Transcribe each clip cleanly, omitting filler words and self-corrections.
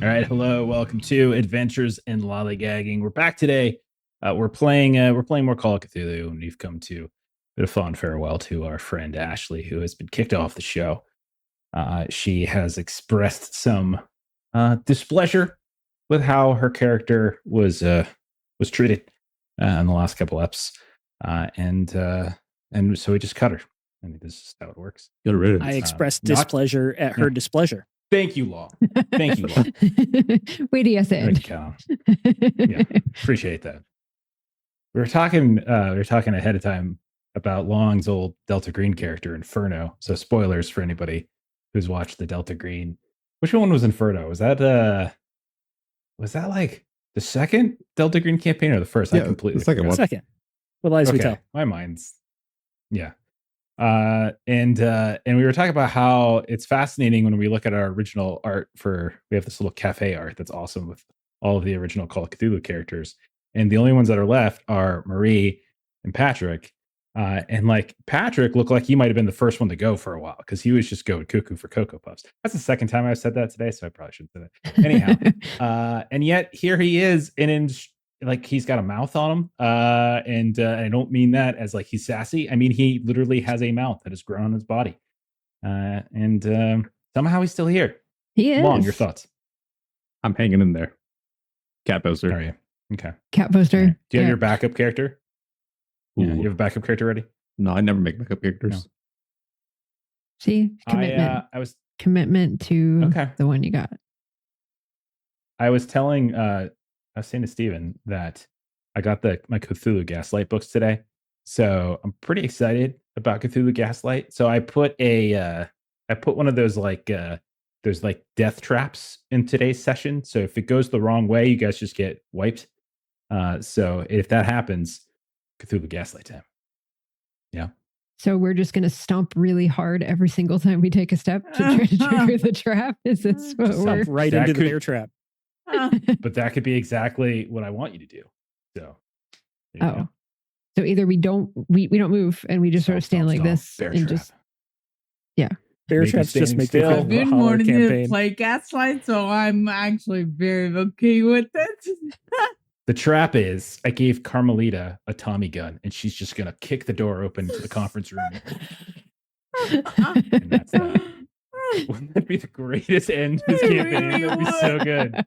All right, hello, welcome to Adventures in Lollygagging. We're back today. We're playing more Call of Cthulhu, and we've come to a bit of fond farewell to our friend Ashley, who has been kicked off the show. She has expressed some displeasure with how her character was treated in the last couple eps, and so we just cut her. I mean, this is how it works. I expressed displeasure at her displeasure. Thank you, Law. Thank you, Law. Wait, yes, and yeah, appreciate that. We were talking ahead of time about Long's old Delta Green character, Inferno. So spoilers for anybody who's watched the Delta Green. Which one was Inferno? Was that like the second Delta Green campaign or the first? Yeah, I completely the second one. Second. What lies we tell? My mind's and we were talking about how it's fascinating when we look at our original art we have this little cafe art that's awesome with all of the original Call of Cthulhu characters. And the only ones that are left are Marie and Patrick. And like Patrick looked like he might have been the first one to go for a while because he was just going cuckoo for Cocoa Puffs. That's the second time I've said that today, so I probably shouldn't say that. Anyhow, and yet here he is, and like he's got a mouth on him, and I don't mean that as like he's sassy. I mean he literally has a mouth that has grown on his body, and somehow he's still here. He is. Long, your thoughts? I'm hanging in there. Cat poster. Are you okay? Cat poster. Right. Do you have your backup character? Yeah, you have a backup character ready? No, I never make backup characters. No. See, commitment. I was commitment to the one you got. I was saying to Steven that I got my Cthulhu Gaslight books today. So I'm pretty excited about Cthulhu Gaslight. So I put one of those like death traps in today's session. So if it goes the wrong way, you guys just get wiped. So if that happens, Cthulhu Gaslight time. Yeah. So we're just going to stomp really hard every single time we take a step to try to trigger the trap. Is this what we're right into the bear trap? But that could be exactly what I want you to do. So, so either we don't move and we just sort of stand like this bear and trap. just bear traps just make the I've been wanting to play Gaslight, so I'm actually very okay with it. The trap is I gave Carmelita a Tommy gun, and she's just gonna kick the door open to the conference room. And that's that. Wouldn't that be the greatest end to this campaign? That'd be so good.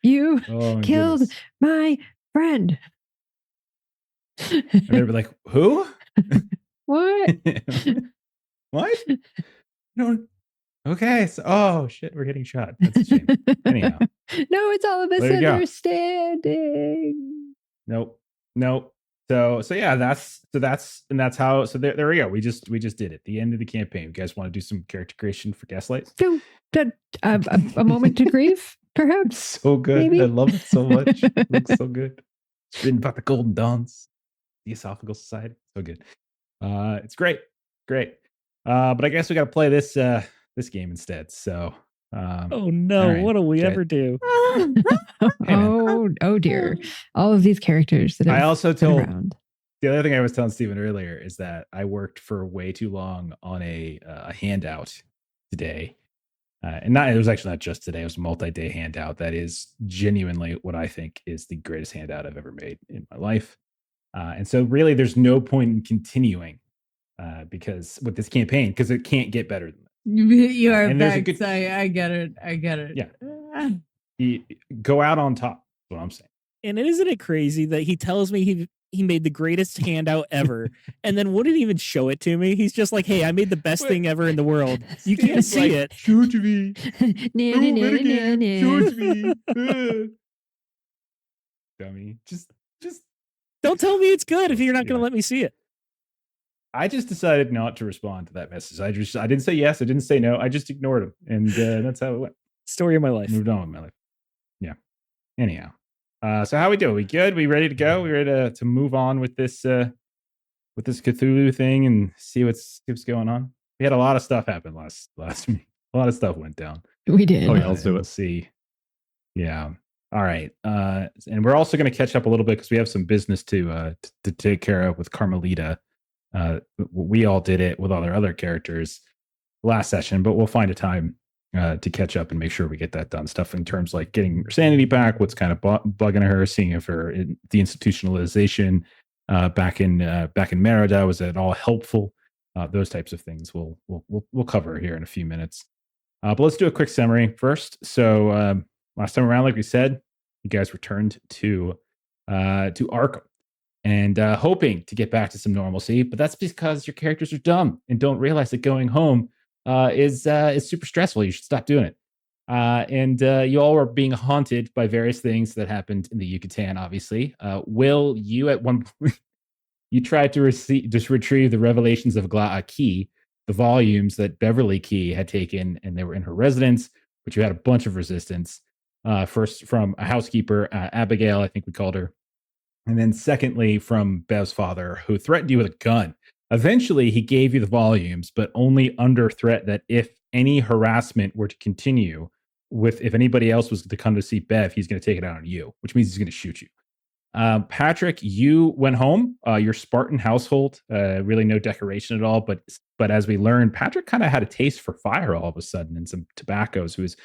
You killed my friend. And they'd be like, who? What? What? No. Okay. So, shit, we're getting shot. That's a shame. Anyhow. No, it's all a misunderstanding. Nope. So yeah, that's how. So there we go. We just did it. The end of the campaign. You guys want to do some character creation for Gaslight? A moment to grieve, perhaps. So good. Maybe? I love it so much. It looks so good. It's written about the Golden Dawns, the Esophageal Society. So good. It's great. But I guess we got to play this game instead. So. Oh no! Right. What do we ever do? Oh dear! All of these characters that I also told. Around. The other thing I was telling Steven earlier is that I worked for way too long on a handout today, and it was actually not just today. It was a multi-day handout that is genuinely what I think is the greatest handout I've ever made in my life. And so, really, there's no point in continuing because with this campaign, because it can't get better than that. You are back. I get it. Yeah. Go out on top. That's what I'm saying. And isn't it crazy that he tells me he made the greatest handout ever, and then wouldn't even show it to me? He's just like, "Hey, I made the best thing ever in the world. You can't see it. Show it to me. Show it to me. Dummy. Just don't tell me it's good if you're not going to let me see it." I just decided not to respond to that message. I didn't say yes. I didn't say no. I just ignored him. And that's how it went. Story of my life. Moved on with my life. Yeah. Anyhow. So how we do? We good? We ready to go? We ready to move on with this Cthulhu thing and see what's going on? We had a lot of stuff happen last week. A lot of stuff went down. We did. Oh yeah, let's do it. We'll see. Yeah. All right. And we're also going to catch up a little bit because we have some business to take care of with Carmelita. We all did it with all our other characters last session, but we'll find a time to catch up and make sure we get that done. Stuff in terms like getting her sanity back, what's kind of bugging her, seeing if the institutionalization back in Merida was at all helpful. Those types of things we'll cover here in a few minutes. But let's do a quick summary first. So last time around, like we said, you guys returned to Arkham and hoping to get back to some normalcy, but that's because your characters are dumb and don't realize that going home is super stressful. You should stop doing it. And you all were being haunted by various things that happened in the Yucatan, obviously. Will, you at one point, you tried to retrieve the Revelations of Gla'aki, the volumes that Beverly Key had taken, and they were in her residence, but you had a bunch of resistance. First from a housekeeper, Abigail, I think we called her. And then secondly, from Bev's father, who threatened you with a gun. Eventually, he gave you the volumes, but only under threat that if any harassment were to continue, if anybody else was to come to see Bev, he's going to take it out on you, which means he's going to shoot you. Patrick, you went home. Your Spartan household, really no decoration at all. But as we learned, Patrick kind of had a taste for fire all of a sudden, and some tobaccos. Who was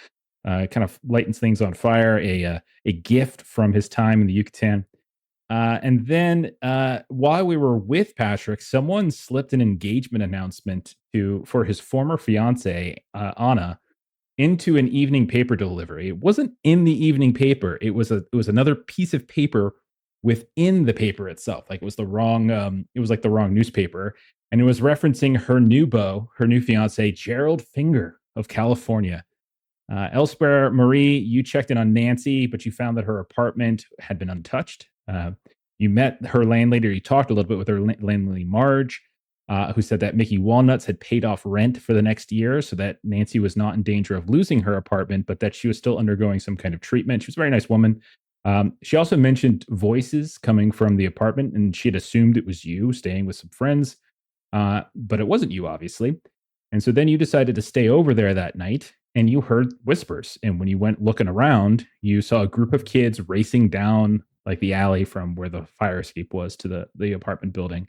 kind of lightens things on fire. A gift from his time in the Yucatan. And then while we were with Patrick, someone slipped an engagement announcement for his former fiance, Anna, into an evening paper delivery. It wasn't in the evening paper. It was another piece of paper within the paper itself. Like it was like the wrong newspaper. And it was referencing her new beau, her new fiance, Gerald Finger of California. Elsewhere, Marie, you checked in on Nancy, but you found that her apartment had been untouched. You met her landlady, or you talked a little bit with her landlady, Marge, who said that Mickey Walnuts had paid off rent for the next year, so that Nancy was not in danger of losing her apartment, but that she was still undergoing some kind of treatment. She was a very nice woman. She also mentioned voices coming from the apartment, and she had assumed it was you staying with some friends, but it wasn't you, obviously. And so then you decided to stay over there that night, and you heard whispers. And when you went looking around, you saw a group of kids racing down like the alley from where the fire escape was to the apartment building.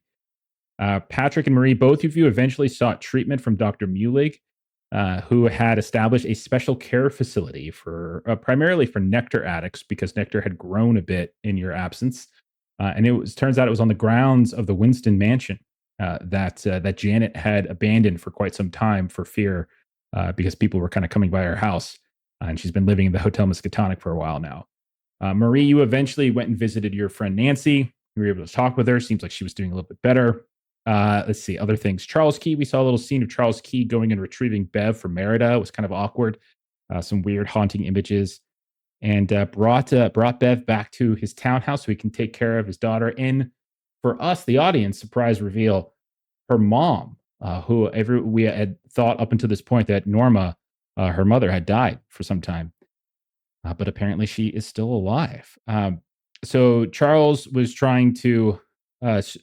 Patrick and Marie, both of you eventually sought treatment from Dr. Mulig, who had established a special care facility for primarily for nectar addicts, because nectar had grown a bit in your absence. And turns out it was on the grounds of the Winston Mansion that Janet had abandoned for quite some time for fear, because people were kind of coming by her house. And she's been living in the Hotel Miskatonic for a while now. Marie, you eventually went and visited your friend Nancy. You were able to talk with her. Seems like she was doing a little bit better. Let's see, other things. Charles Key, we saw a little scene of Charles Key going and retrieving Bev from Merida. It was kind of awkward. Some weird haunting images. And brought Bev back to his townhouse so he can take care of his daughter. And for us, the audience, surprise reveal, her mom, who we had thought up until this point that Norma, her mother, had died for some time. But apparently she is still alive. So Charles was trying to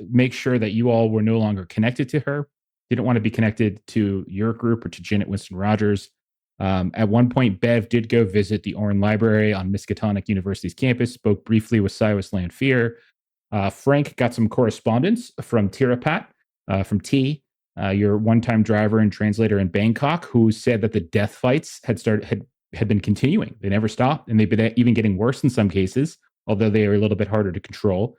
make sure that you all were no longer connected to her. Didn't want to be connected to your group or to Janet Winston Rogers. At one point, Bev did go visit the Orrin Library on Miskatonic University's campus, spoke briefly with Cyrus Lanfear. Frank got some correspondence from Tirapat, from T, your one-time driver and translator in Bangkok, who said that the death fights had been continuing. They never stopped, and they've been even getting worse in some cases, although they are a little bit harder to control.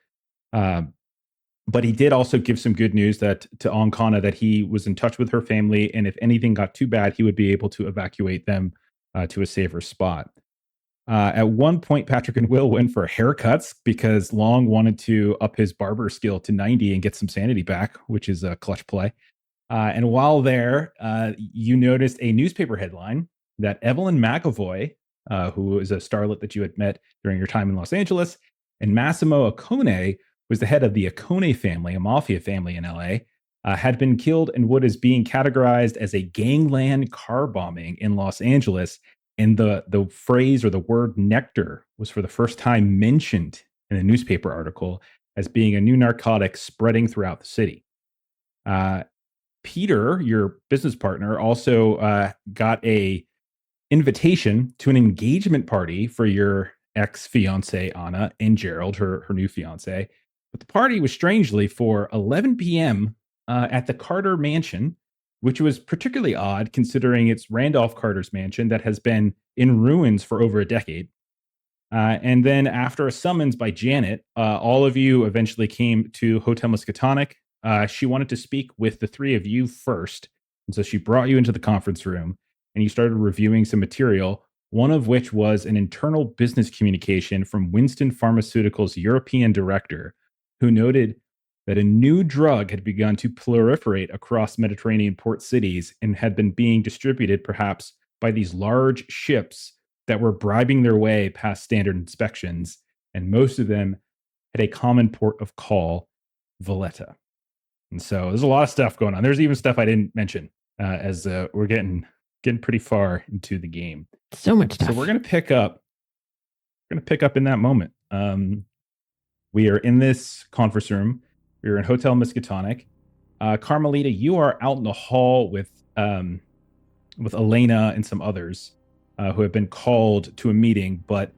But he did also give some good news to Ankana that he was in touch with her family, and if anything got too bad, he would be able to evacuate them to a safer spot. At one point, Patrick and Will went for haircuts because Long wanted to up his barber skill to 90 and get some sanity back, which is a clutch play. And while there, you noticed a newspaper headline that Evelyn McAvoy, who is a starlet that you had met during your time in Los Angeles, and Massimo Occone was the head of the Occone family, a mafia family in LA, had been killed in what is being categorized as a gangland car bombing in Los Angeles. And the phrase or the word nectar was for the first time mentioned in a newspaper article as being a new narcotic spreading throughout the city. Peter, your business partner, also got a invitation to an engagement party for your ex-fiance Anna and Gerald, her new fiance. But the party was strangely for 11 p.m. At the Carter Mansion, which was particularly odd considering it's Randolph Carter's mansion that has been in ruins for over a decade. And then after a summons by Janet, all of you eventually came to Hotel Miskatonic. She wanted to speak with the three of you first. And so she brought you into the conference room and you started reviewing some material, one of which was an internal business communication from Winston Pharmaceuticals' European director, who noted that a new drug had begun to proliferate across Mediterranean port cities and had been being distributed perhaps by these large ships that were bribing their way past standard inspections, and most of them had a common port of call, Valletta. And so there's a lot of stuff going on. There's even stuff I didn't mention as we're getting pretty far into the game. So much stuff. So we're gonna pick up in that moment. We are in this conference room. We are in Hotel Miskatonic. Carmelita, you are out in the hall with Elena and some others who have been called to a meeting. But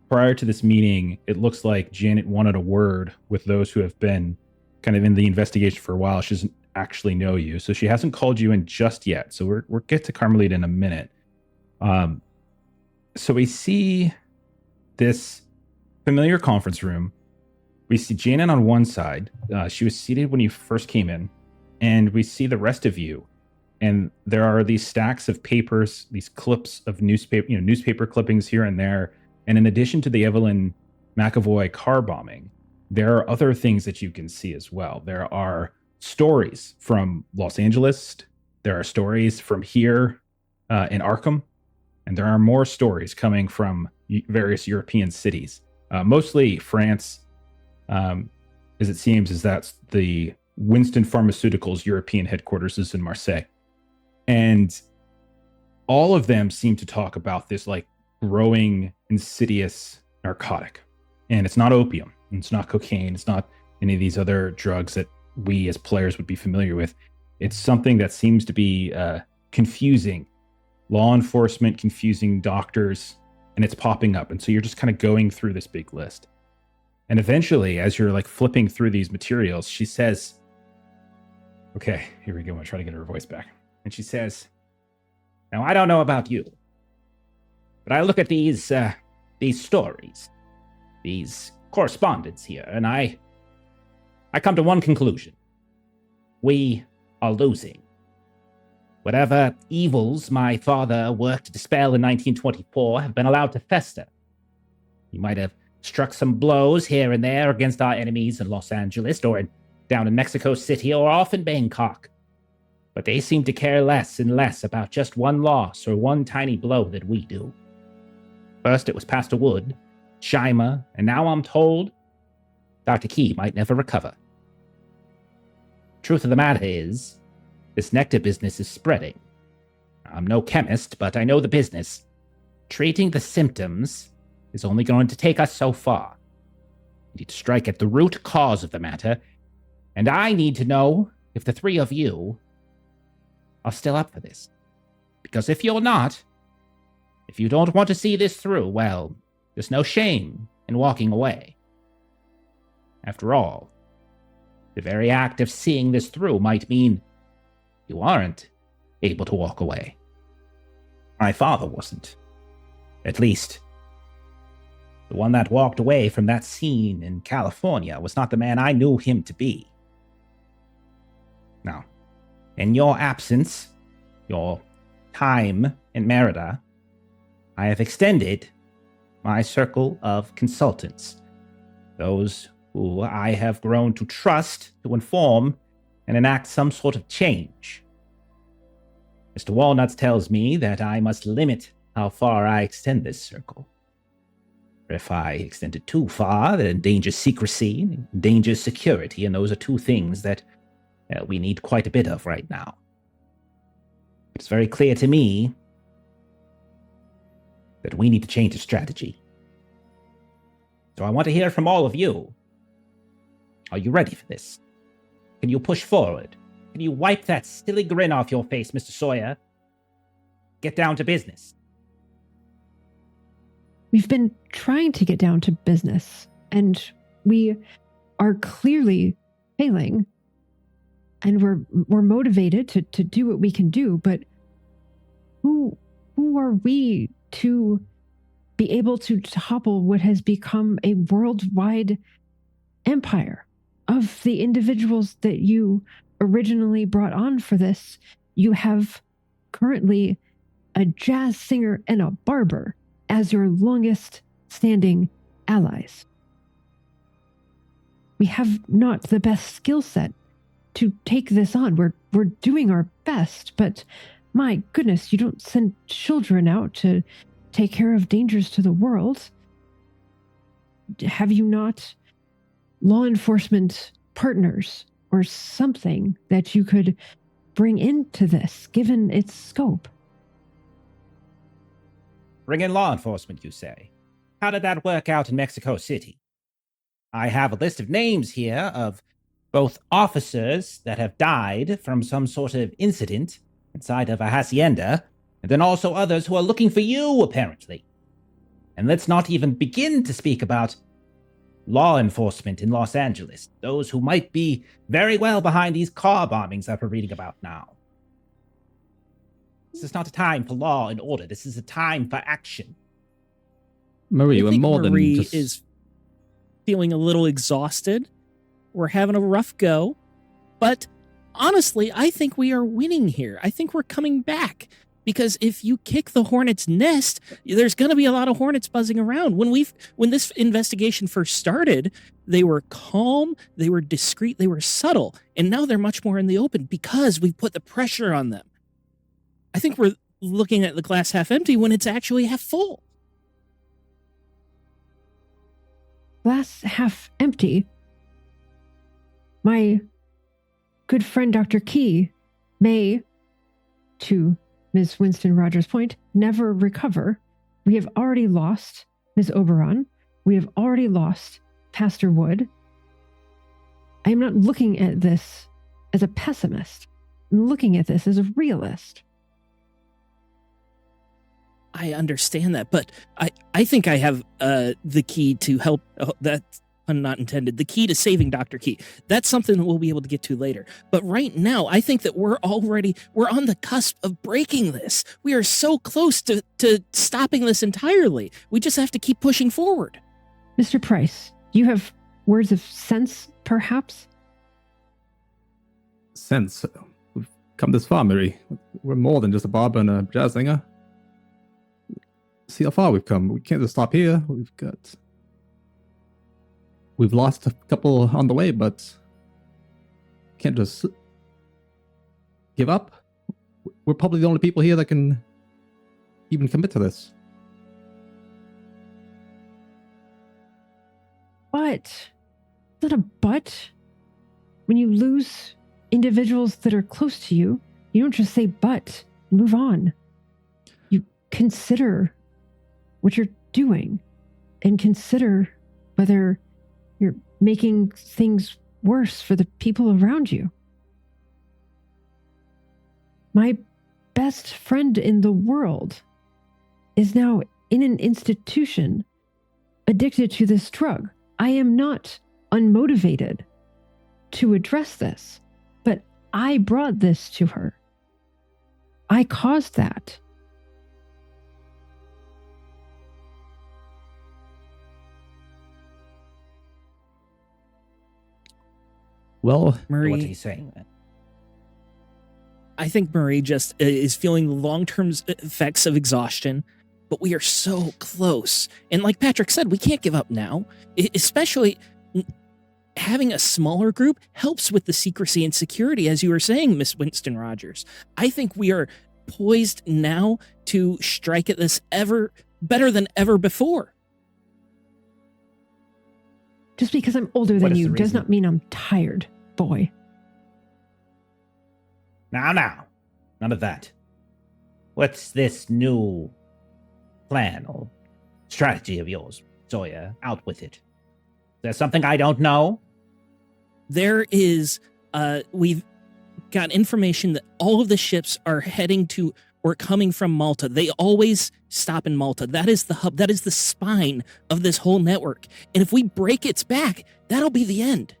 prior to this meeting, it looks like Janet wanted a word with those who have been kind of in the investigation for a while. She doesn't actually know you, so she hasn't called you in just yet. So we'll get to Carmelita in a minute. So we see this familiar conference room. We see Janet on one side. She was seated when you first came in, and we see the rest of you. And there are these stacks of papers, these clips of newspaper clippings here and there. And in addition to the Evelyn McAvoy car bombing, there are other things that you can see as well. There are stories from Los Angeles. There are stories from here in Arkham. And there are more stories coming from various European cities, mostly France, as it seems, is that's the Winston Pharmaceuticals European headquarters is in Marseille. And all of them seem to talk about this like growing insidious narcotic. And it's not opium. It's not cocaine. It's not any of these other drugs that we as players would be familiar with. It's something that seems to be confusing law enforcement, confusing doctors, and it's popping up. And so you're just kind of going through this big list. And eventually, as you're like flipping through these materials, she says, okay, here we go. I'm going to try to get her voice back. And she says, now, I don't know about you, but I look at these stories, these correspondence here, and I come to one conclusion. We are losing. Whatever evils my father worked to dispel in 1924 have been allowed to fester. He might have struck some blows here and there against our enemies in Los Angeles or down in Mexico City or off in Bangkok. But they seem to care less and less about just one loss or one tiny blow than we do. First it was Pastor Wood, Shyma, and now I'm told Dr. Key might never recover. Truth of the matter is, this nectar business is spreading. I'm no chemist, but I know the business. Treating the symptoms is only going to take us so far. We need to strike at the root cause of the matter, and I need to know if the three of you are still up for this. Because if you're not, if you don't want to see this through, well, there's no shame in walking away. After all, the very act of seeing this through might mean you aren't able to walk away. My father wasn't. At least, the one that walked away from that scene in California was not the man I knew him to be. Now, in your absence, your time in Merida, I have extended my circle of consultants, those who I have grown to trust to inform and enact some sort of change. Mr. Walnuts tells me that I must limit how far I extend this circle. If I extend it too far, that endangers secrecy, endangers security, and those are two things that we need quite a bit of right now. It's very clear to me that we need to change the strategy. So I want to hear from all of you. Are you ready for this? Can you push forward? Can you wipe that silly grin off your face, Mr. Sawyer? Get down to business. We've been trying to get down to business, and we are clearly failing. and we're motivated to do what we can do, but who are we to be able to topple what has become a worldwide empire of the individuals that you originally brought on for this? You have currently a jazz singer and a barber as your longest standing allies. We have not the best skill set to take this on. We're doing our best, but my goodness, you don't send children out to take care of dangers to the world. Have you not law enforcement partners or something that you could bring into this, given its scope? Bring in law enforcement, you say? How did that work out in Mexico City? I have a list of names here of both officers that have died from some sort of incident inside of a hacienda, and then also others who are looking for you, apparently. And let's not even begin to speak about law enforcement in Los Angeles, those who might be very well behind these car bombings that we're reading about now. This is not a time for law and order. This is a time for action. Marie, we're more Marie than just... is feeling a little exhausted. We're having a rough go, but honestly, I think we are winning here. I think we're coming back, because if you kick the hornet's nest, there's going to be a lot of hornets buzzing around. When this investigation first started, they were calm, they were discreet, they were subtle, and now they're much more in the open because we've put the pressure on them. I think we're looking at the glass half empty when it's actually half full. Glass half empty? My good friend Dr. Key may, to Ms. Winston Rogers' point, never recover. We have already lost Ms. Oberon. We have already lost Pastor Wood. I am not looking at this as a pessimist. I'm looking at this as a realist. I understand that, but I think I have the key to help. Oh, that's not intended. The key to saving Dr. Key. That's something that we'll be able to get to later. But right now, I think that we're on the cusp of breaking this. We are so close to stopping this entirely. We just have to keep pushing forward. Mr. Price, you have words of sense, perhaps? Sense? We've come this far, Marie. We're more than just a barber and a jazz singer. See how far we've come. We can't just stop here. We've lost a couple on the way, but can't just give up. We're probably the only people here that can even commit to this. But, is that a but? When you lose individuals that are close to you, you don't just say but and move on. You consider what you're doing and consider whether you're making things worse for the people around you. My best friend in the world is now in an institution addicted to this drug. I am not unmotivated to address this, but I brought this to her. I caused that. Well, Marie, What are you saying then? I think Marie just is feeling the long-term effects of exhaustion, but we are so close. And like Patrick said, we can't give up now. Especially having a smaller group helps with the secrecy and security, as you were saying, Miss Winston Rogers. I think we are poised now to strike at this ever better than ever before. Just because I'm older than is you the does reason? not mean I'm tired, boy. Now. None of that. What's this new plan or strategy of yours, Sawyer? Out with it. Is there something I don't know? There is, we've got information that all of the ships are heading to or coming from Malta. They always stop in Malta. That is the hub. That is the spine of this whole network. And if we break its back, that'll be the end.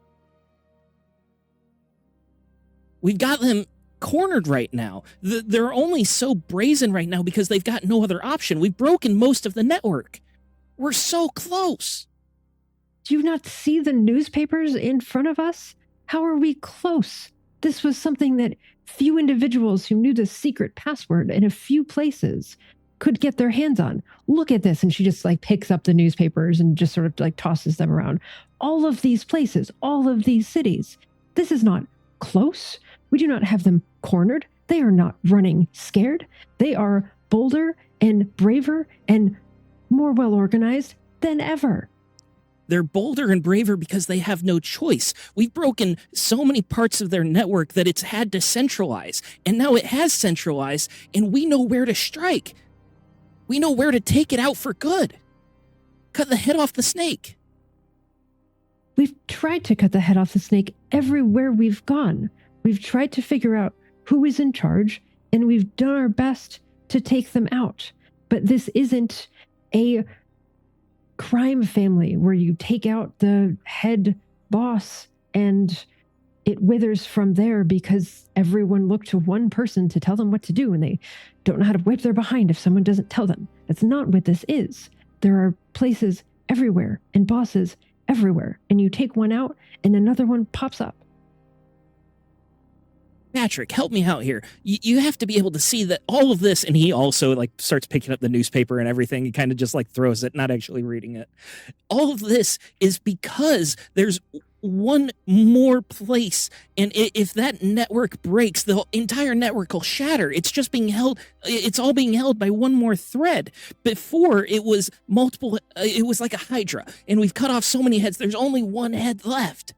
We've got them cornered right now. They're only so brazen right now because they've got no other option. We've broken most of the network. We're so close. Do you not see the newspapers in front of us? How are we close? This was something that few individuals who knew the secret password in a few places could get their hands on. Look at this. And she just like picks up the newspapers and just sort of like tosses them around. All of these places, all of these cities. This is not close. We do not have them cornered. They are not running scared. They are bolder and braver and more well organized than ever. They're bolder and braver because they have no choice. We've broken so many parts of their network that it's had to centralize. And now it has centralized, and we know where to strike. We know where to take it out for good. Cut the head off the snake. We've tried to cut the head off the snake everywhere we've gone. We've tried to figure out who is in charge, and we've done our best to take them out. But this isn't a crime family where you take out the head boss and it withers from there because everyone looked to one person to tell them what to do and they don't know how to wipe their behind if someone doesn't tell them. That's not what this is. There are places everywhere and bosses everywhere, and you take one out and another one pops up. Patrick, help me out here. You have to be able to see that all of this, and he also like starts picking up the newspaper and everything. He kind of just like throws it, not actually reading it. All of this is because there's one more place, and if that network breaks, the entire network will shatter. It's just being held. It's all being held by one more thread. Before it was multiple. It was like a hydra, and we've cut off so many heads. There's only one head left.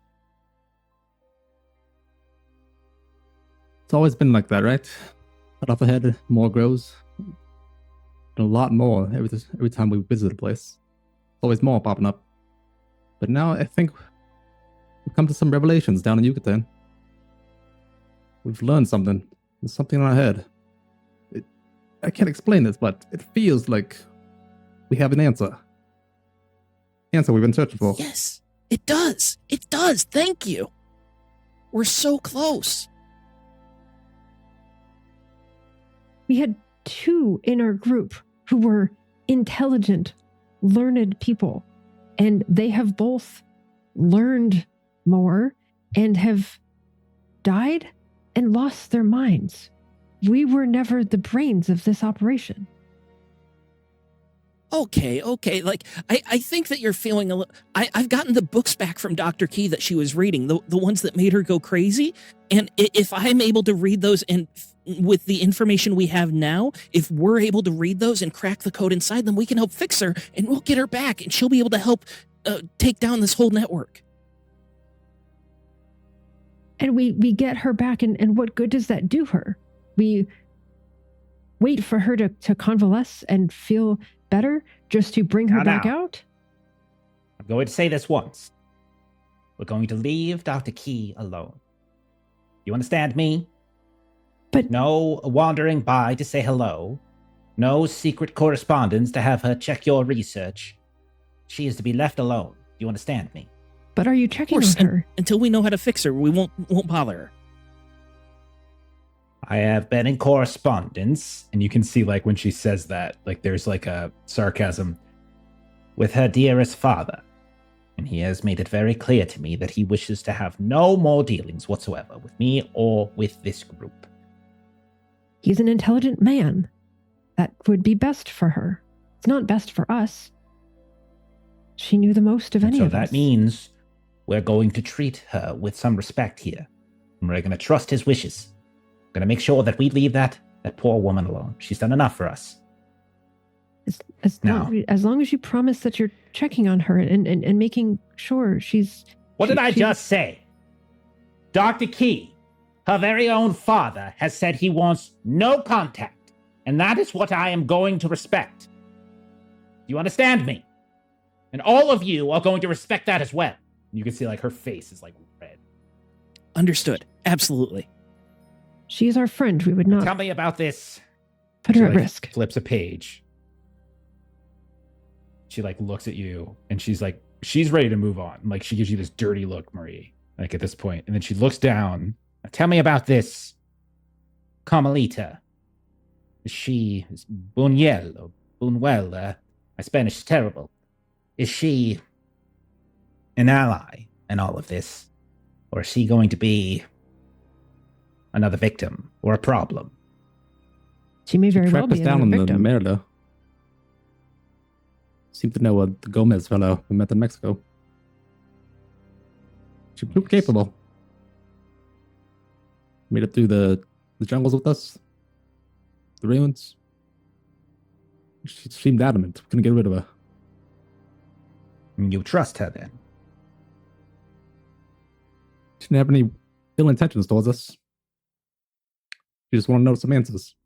It's always been like that, right? Cut off a head, more grows. A lot more every time we visit a place. Always more popping up. But now I think we've come to some revelations down in Yucatan. We've learned something. There's something in our head. I can't explain this, but it feels like we have an answer. Answer we've been searching for. Yes, it does. It does. Thank you. We're so close. We had two in our group who were intelligent, learned people, and they have both learned more and have died and lost their minds. We were never the brains of this operation. Okay. Like, I think that you're feeling a little... I've gotten the books back from Dr. Key that she was reading, the ones that made her go crazy. And if I'm able to read those, and with the information we have now, if we're able to read those and crack the code inside them, we can help fix her, and we'll get her back, and she'll be able to help take down this whole network. And we get her back, and what good does that do her? We wait for her to convalesce and feel better just to bring her back out? I'm going to say this once. We're going to leave Dr. Key alone. You understand me? But no wandering by to say hello. No secret correspondence to have her check your research. She is to be left alone. You understand me? But are you checking on her? Until we know how to fix her, we won't bother her. I have been in correspondence. And you can see, like, when she says that, like, there's like a sarcasm with her dearest father. And he has made it very clear to me that he wishes to have no more dealings whatsoever with me or with this group. He's an intelligent man. That would be best for her. It's not best for us. She knew the most of any of us. So that means we're going to treat her with some respect here. And we're going to trust his wishes. We're going to make sure that we leave that poor woman alone. She's done enough for us. As long as you promise that you're checking on her and making sure she's... What did I just say? Dr. Key, her very own father, has said he wants no contact. And that is what I am going to respect. You understand me? And all of you are going to respect that as well. You can see, like, her face is, like, red. Understood. Absolutely. She is our friend. We would not... Tell me about this. Put her at risk. Flips a page. She, like, looks at you, and she's ready to move on. Like, she gives you this dirty look, Marie, like, at this point. And then she looks down, Now tell me about this Carmelita. Is she Buñuel or Buñuel? My Spanish is terrible. Is she an ally in all of this? Or is she going to be another victim or a problem? She may very well Tracked be us down another on the victim. Merida. Seemed to know the Gomez fellow we met in Mexico. She proved capable. Made it through the jungles with us. The ruins. She seemed adamant. We couldn't get rid of her. You trust her then? She didn't have any ill intentions towards us. She just wanted to know some answers.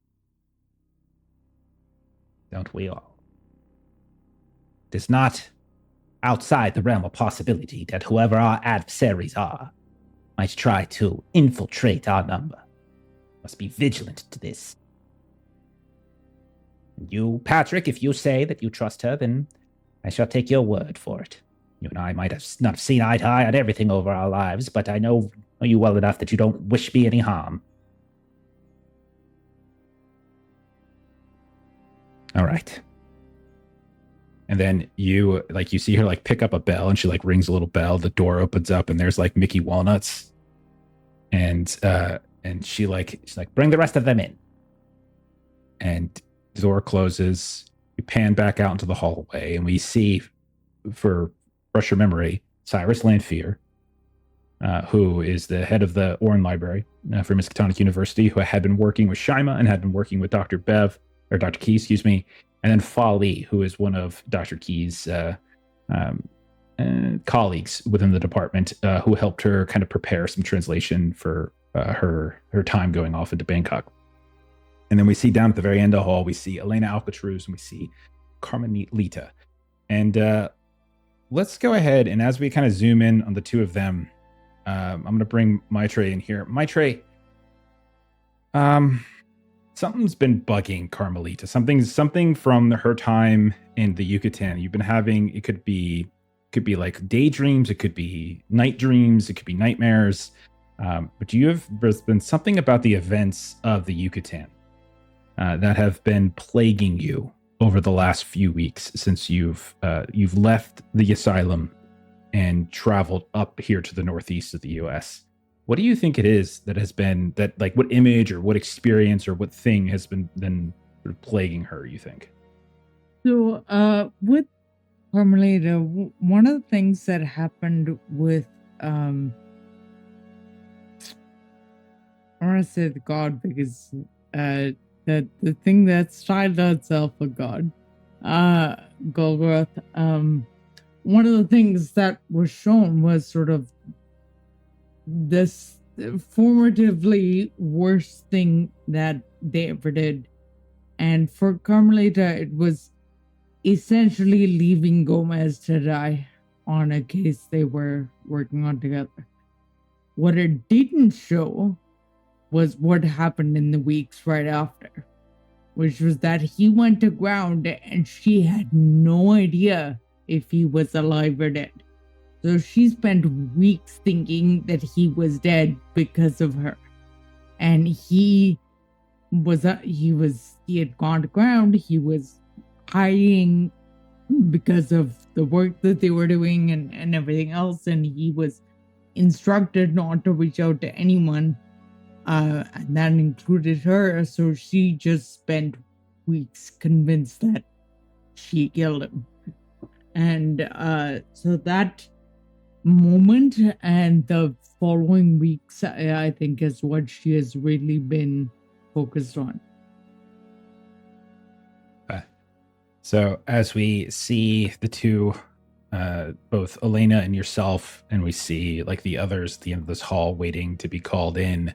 Don't we all? It is not outside the realm of possibility that whoever our adversaries are might try to infiltrate our number. Must be vigilant to this. And you, Patrick, if you say that you trust her, then I shall take your word for it. You and I might have not seen eye to eye on everything over our lives, but I know you well enough that you don't wish me any harm. All right. And then you see her pick up a bell, and she rings a little bell. The door opens up, and there's Mickey Walnuts, and she's like, bring the rest of them in. And the door closes. We pan back out into the hallway, and we see, for fresh your memory, Cyrus Lanfear, who is the head of the Oren Library for Miskatonic University, who had been working with Shyma and had been working with Dr. Key, excuse me, and then Fa Li, who is one of Dr. Key's colleagues within the department, who helped her kind of prepare some translation for her time going off into Bangkok. And then we see down at the very end of the hall, we see Elena Alcatruz and we see Carmelita. And let's go ahead, and as we kind of zoom in on the two of them, I'm going to bring Maitreyi in here. Maitreyi, something's been bugging Carmelita. Something from her time in the Yucatan. You've been having, it could be like daydreams, it could be night dreams, it could be nightmares. But there's been something about the events of the Yucatan that have been plaguing you over the last few weeks since you've left the asylum and traveled up here to the northeast of the U.S. What do you think it is that has been that, what image or what experience or what thing has been sort of plaguing her, you think? So, with Carmelita, one of the things that happened with, I want to say the god because, the thing that styled itself a god, Golgoth, one of the things that was shown was sort of this formatively worst thing that they ever did. And for Carmelita, it was essentially leaving Gomez to die on a case they were working on together. What it didn't show was what happened in the weeks right after, which was that he went to ground and she had no idea if he was alive or dead. So she spent weeks thinking that he was dead because of her. And he had gone to ground. He was hiding because of the work that they were doing and everything else. And he was instructed not to reach out to anyone. And that included her. So she just spent weeks convinced that she killed him. And so that moment and the following weeks, I think, is what she has really been focused on. So as we see the two, both Elena and yourself, and we see the others at the end of this hall waiting to be called in,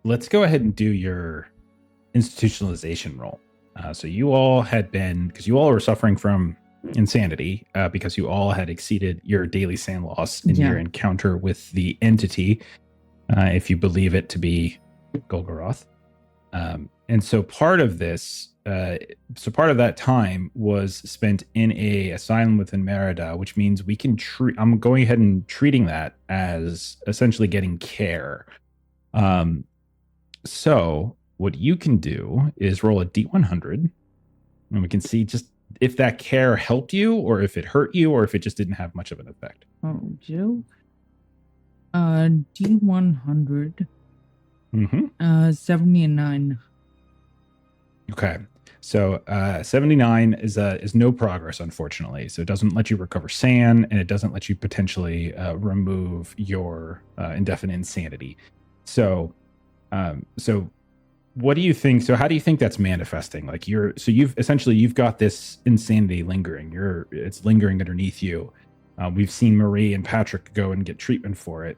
let's go ahead and do your institutionalization roll. So you all had been, because you all were suffering from insanity, because you all had exceeded your daily sand loss in your encounter with the entity, if you believe it to be Golgoroth. And so part of this, part of that time was spent in a asylum within Merida, which means we can I'm going ahead and treating that as essentially getting care So what you can do is roll a D100, and we can see just if that care helped you, or if it hurt you, or if it just didn't have much of an effect. Oh, joke. D100. 79. Okay. So 79 is no progress, unfortunately. So it doesn't let you recover sand, and it doesn't let you potentially remove your indefinite insanity. So what do you think? So how do you think that's manifesting? Like you've got this insanity lingering. It's lingering underneath you. We've seen Marie and Patrick go and get treatment for it.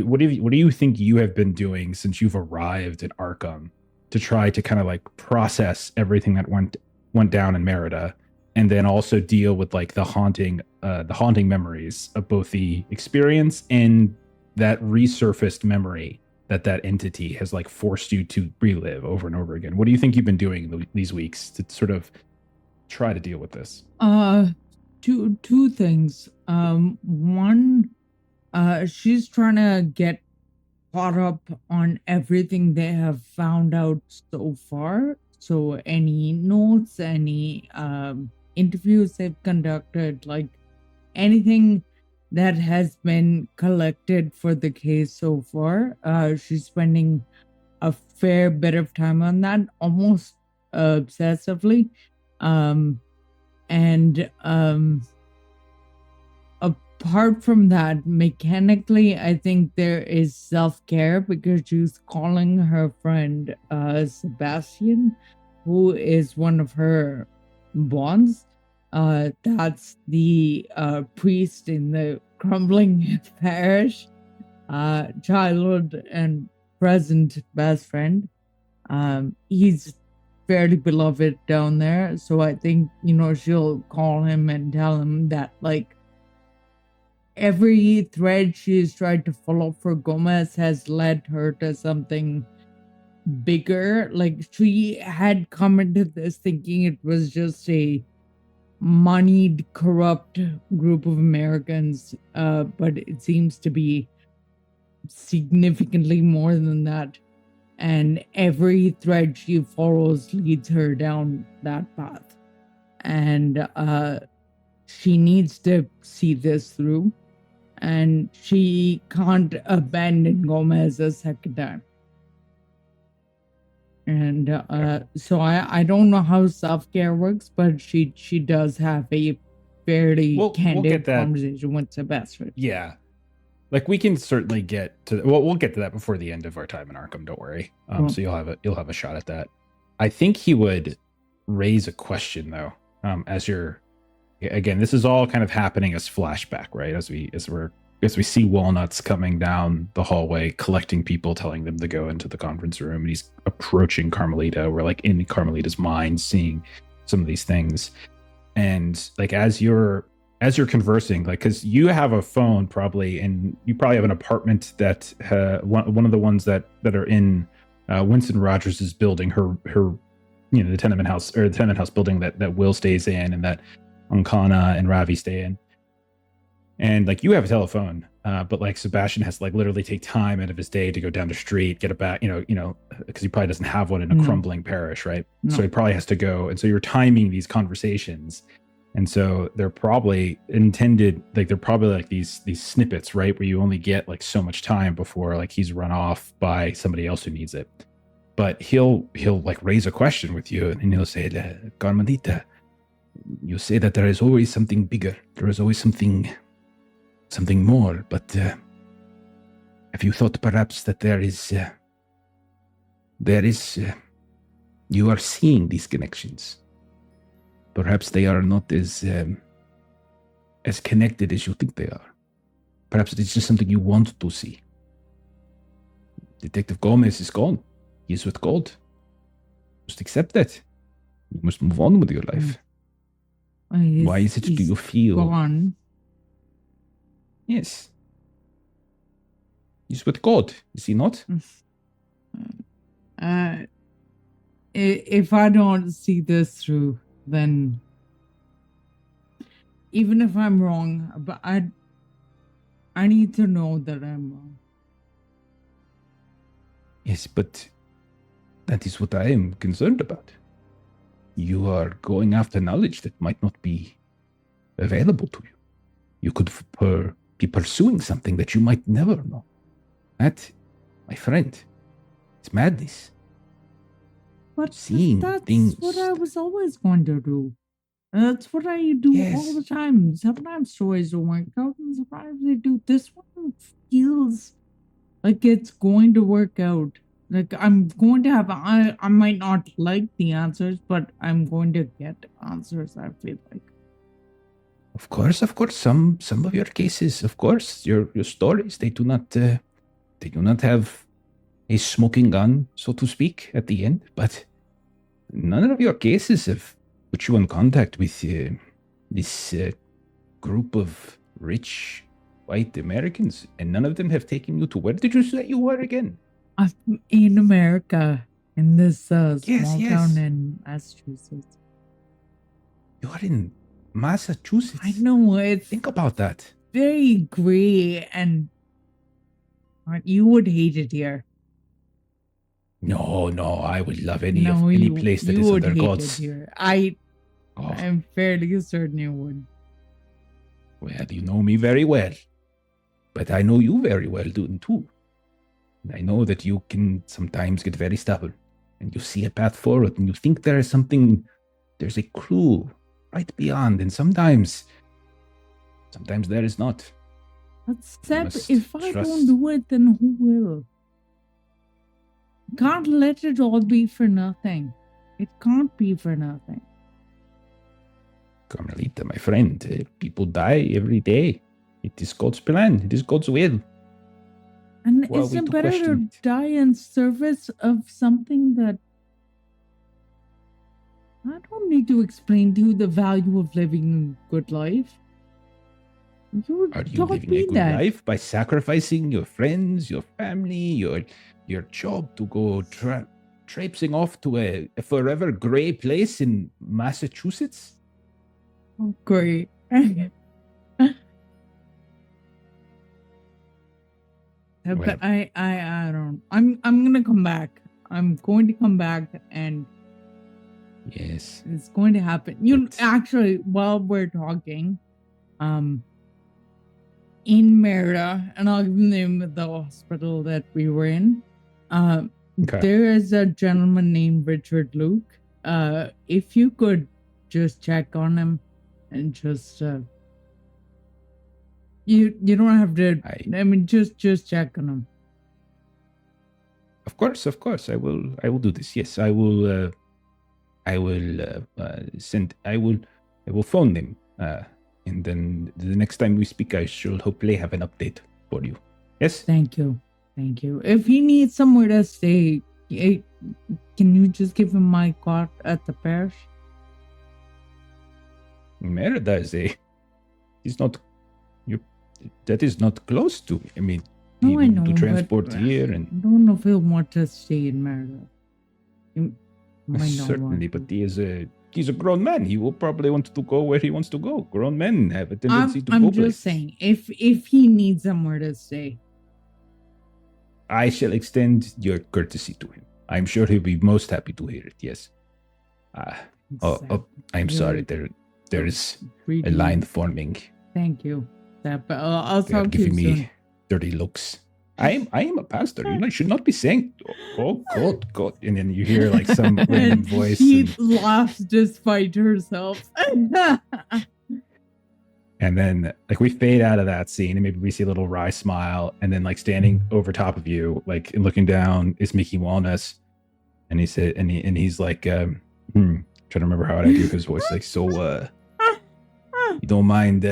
What do you think you have been doing since you've arrived at Arkham to try to kind of like process everything that went down in Merida, and then also deal with like the haunting memories of both the experience and that resurfaced memory that entity has like forced you to relive over and over again? What do you think you've been doing these weeks to sort of try to deal with this? Two things. One, she's trying to get caught up on everything they have found out so far. So any notes, any interviews they've conducted, like anything that has been collected for the case so far. She's spending a fair bit of time on that, almost obsessively. Apart from that, mechanically, I think there is self-care because she's calling her friend Sebastian, who is one of her bonds. That's the priest in the crumbling parish, childhood and present best friend. He's fairly beloved down there, so I think, she'll call him and tell him that, like, every thread she's tried to follow for Gomez has led her to something bigger. Like, she had come into this thinking it was just a moneyed, corrupt group of Americans, but it seems to be significantly more than that. And every thread she follows leads her down that path. And she needs to see this through. And she can't abandon Gomez a second time. And so I don't know how self-care works, but she does have a fairly candid conversation with Sebastian. Yeah. Like we can certainly get to we'll get to that before the end of our time in Arkham, don't worry. So you'll have a shot at that. I think he would raise a question though, again, this is all kind of happening as flashback, right? As we see Walnuts coming down the hallway, collecting people, telling them to go into the conference room, and he's approaching Carmelita. We're like in Carmelita's mind, seeing some of these things. And like as you're conversing, like because you have a phone probably, and you probably have an apartment that one of the ones that are in Winston Rogers' building, her the tenement house building that Will stays in and that Ankana and Ravi stay in. And like you have a telephone, but like Sebastian has to like literally take time out of his day to go down the street, get it back, because he probably doesn't have one in a crumbling parish, right? No. So he probably has to go. And so you're timing these conversations. And so they're probably intended, like they're probably like these snippets, right? Where you only get like so much time before like he's run off by somebody else who needs it. But he'll like raise a question with you, and he'll say, Carmelita, you say that there is always something bigger. There is always something more, but have you thought perhaps that there is you are seeing these connections? Perhaps they are not as connected as you think they are. Perhaps it's just something you want to see. Detective Gomez is gone. He is with gold. Just accept that. You must move on with your life. Why is it do you feel gone? Yes. He's with God, is he not? If I don't see this through, then even if I'm wrong, but I need to know that I'm wrong. Yes, but that is what I am concerned about. You are going after knowledge that might not be available to you. You could be pursuing something that you might never know. That, my friend, is madness. But Seeing that's things. what I was always going to do. That's what I do all the time. Sometimes stories don't work out, and sometimes they do. This one feels like it's going to work out. Like I'm going to have. I might not like the answers, but I'm going to get answers. I feel like. Of course. Some of your cases, of course, your stories, they do not have a smoking gun, so to speak, at the end. But none of your cases have put you in contact with this group of rich white Americans, and none of them have taken you to, where did you say you were again? In America, in this small Yes. town in Massachusetts. You are in Massachusetts. I know it's Think about that. very gray, and you would hate it here. No, I would love any you, place that you is would under hate God's. it here. Oh, I'm fairly certain you would. well, you know me very well, but I know you very well, too. And I know that you can sometimes get very stubborn, and you see a path forward, and you think there is something, there's a clue right beyond, and sometimes there is not. But Seb, must if I trust. don't do it, then who will? Can't let it all be for nothing. It can't be for nothing. Carmelita, my friend, people die every day. It is God's plan. It is God's will. And Who are we isn't to better to question it? die in service of something that I don't need to explain to you the value of living a good life. You Are you taught living me a good that. life by sacrificing your friends, your family, your job to go traipsing off to a forever gray place in Massachusetts? Oh, great. But I don't. I'm gonna come back. I'm going to come back, and Yes. it's going to happen. Actually, while we're talking, in Merida, and I'll give the name of the hospital that we were in. Okay. There is a gentleman named Richard Luke. If you could just check on him and just you don't have to. I mean, just check on him. Of course. I will do this. Yes, I will phone them. And then the next time we speak, I shall hopefully have an update for you. Yes? Thank you. If he needs somewhere to stay, can you just give him my cot at the parish? Merida that is not close to me. I mean, No, I know, to transport but here, I and don't know if he'll want to stay in Merida. He might not certainly, want but he's a grown man. He will probably want to go where he wants to go. Grown men have a tendency to go I'm places. just saying, if he needs somewhere to stay. I shall extend your courtesy to him. I'm sure he'll be most happy to hear it. Yes. I'm sorry. There is a line forming. Thank you. I'll They are talk to you giving soon. me dirty looks. I am a pastor. You should not be saying, "Oh God," and then you hear like some random voice. She And, laughs despite herself. and then like we fade out of that scene, and maybe we see a little wry smile, and then like standing over top of you, like and looking down, is Mickey Walnuts, and he said, and he's like, trying to remember how I do his voice, like, so you don't mind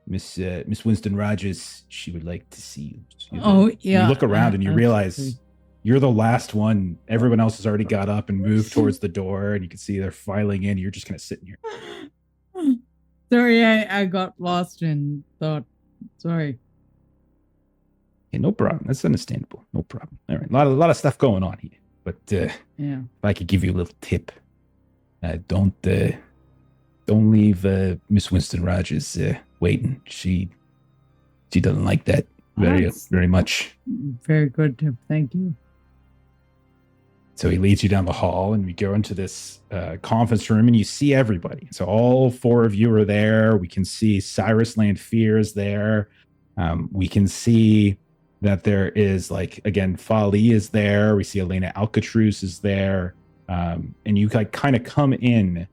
Miss Winston Rogers, she would like to see you. Oh, yeah. You look around and you realize absolutely. you're the last one. Everyone else has already got up and moved towards the door, and you can see they're filing in. You're just kind of sitting here. Sorry, I got lost in thought. Sorry. Hey, no problem. That's understandable. No problem. All right, a lot of stuff going on here. But Yeah. if I could give you a little tip, don't leave Miss Winston Rogers waiting. She doesn't like that very That's very much. very good tip. Thank you. So he leads you down the hall, and we go into this conference room, and you see everybody. So all 4 of you are there. We can see Cyrus Landfear is there. We can see that there is, like, again, Fali is there. We see Elena Alcatruz is there. And you kind of come in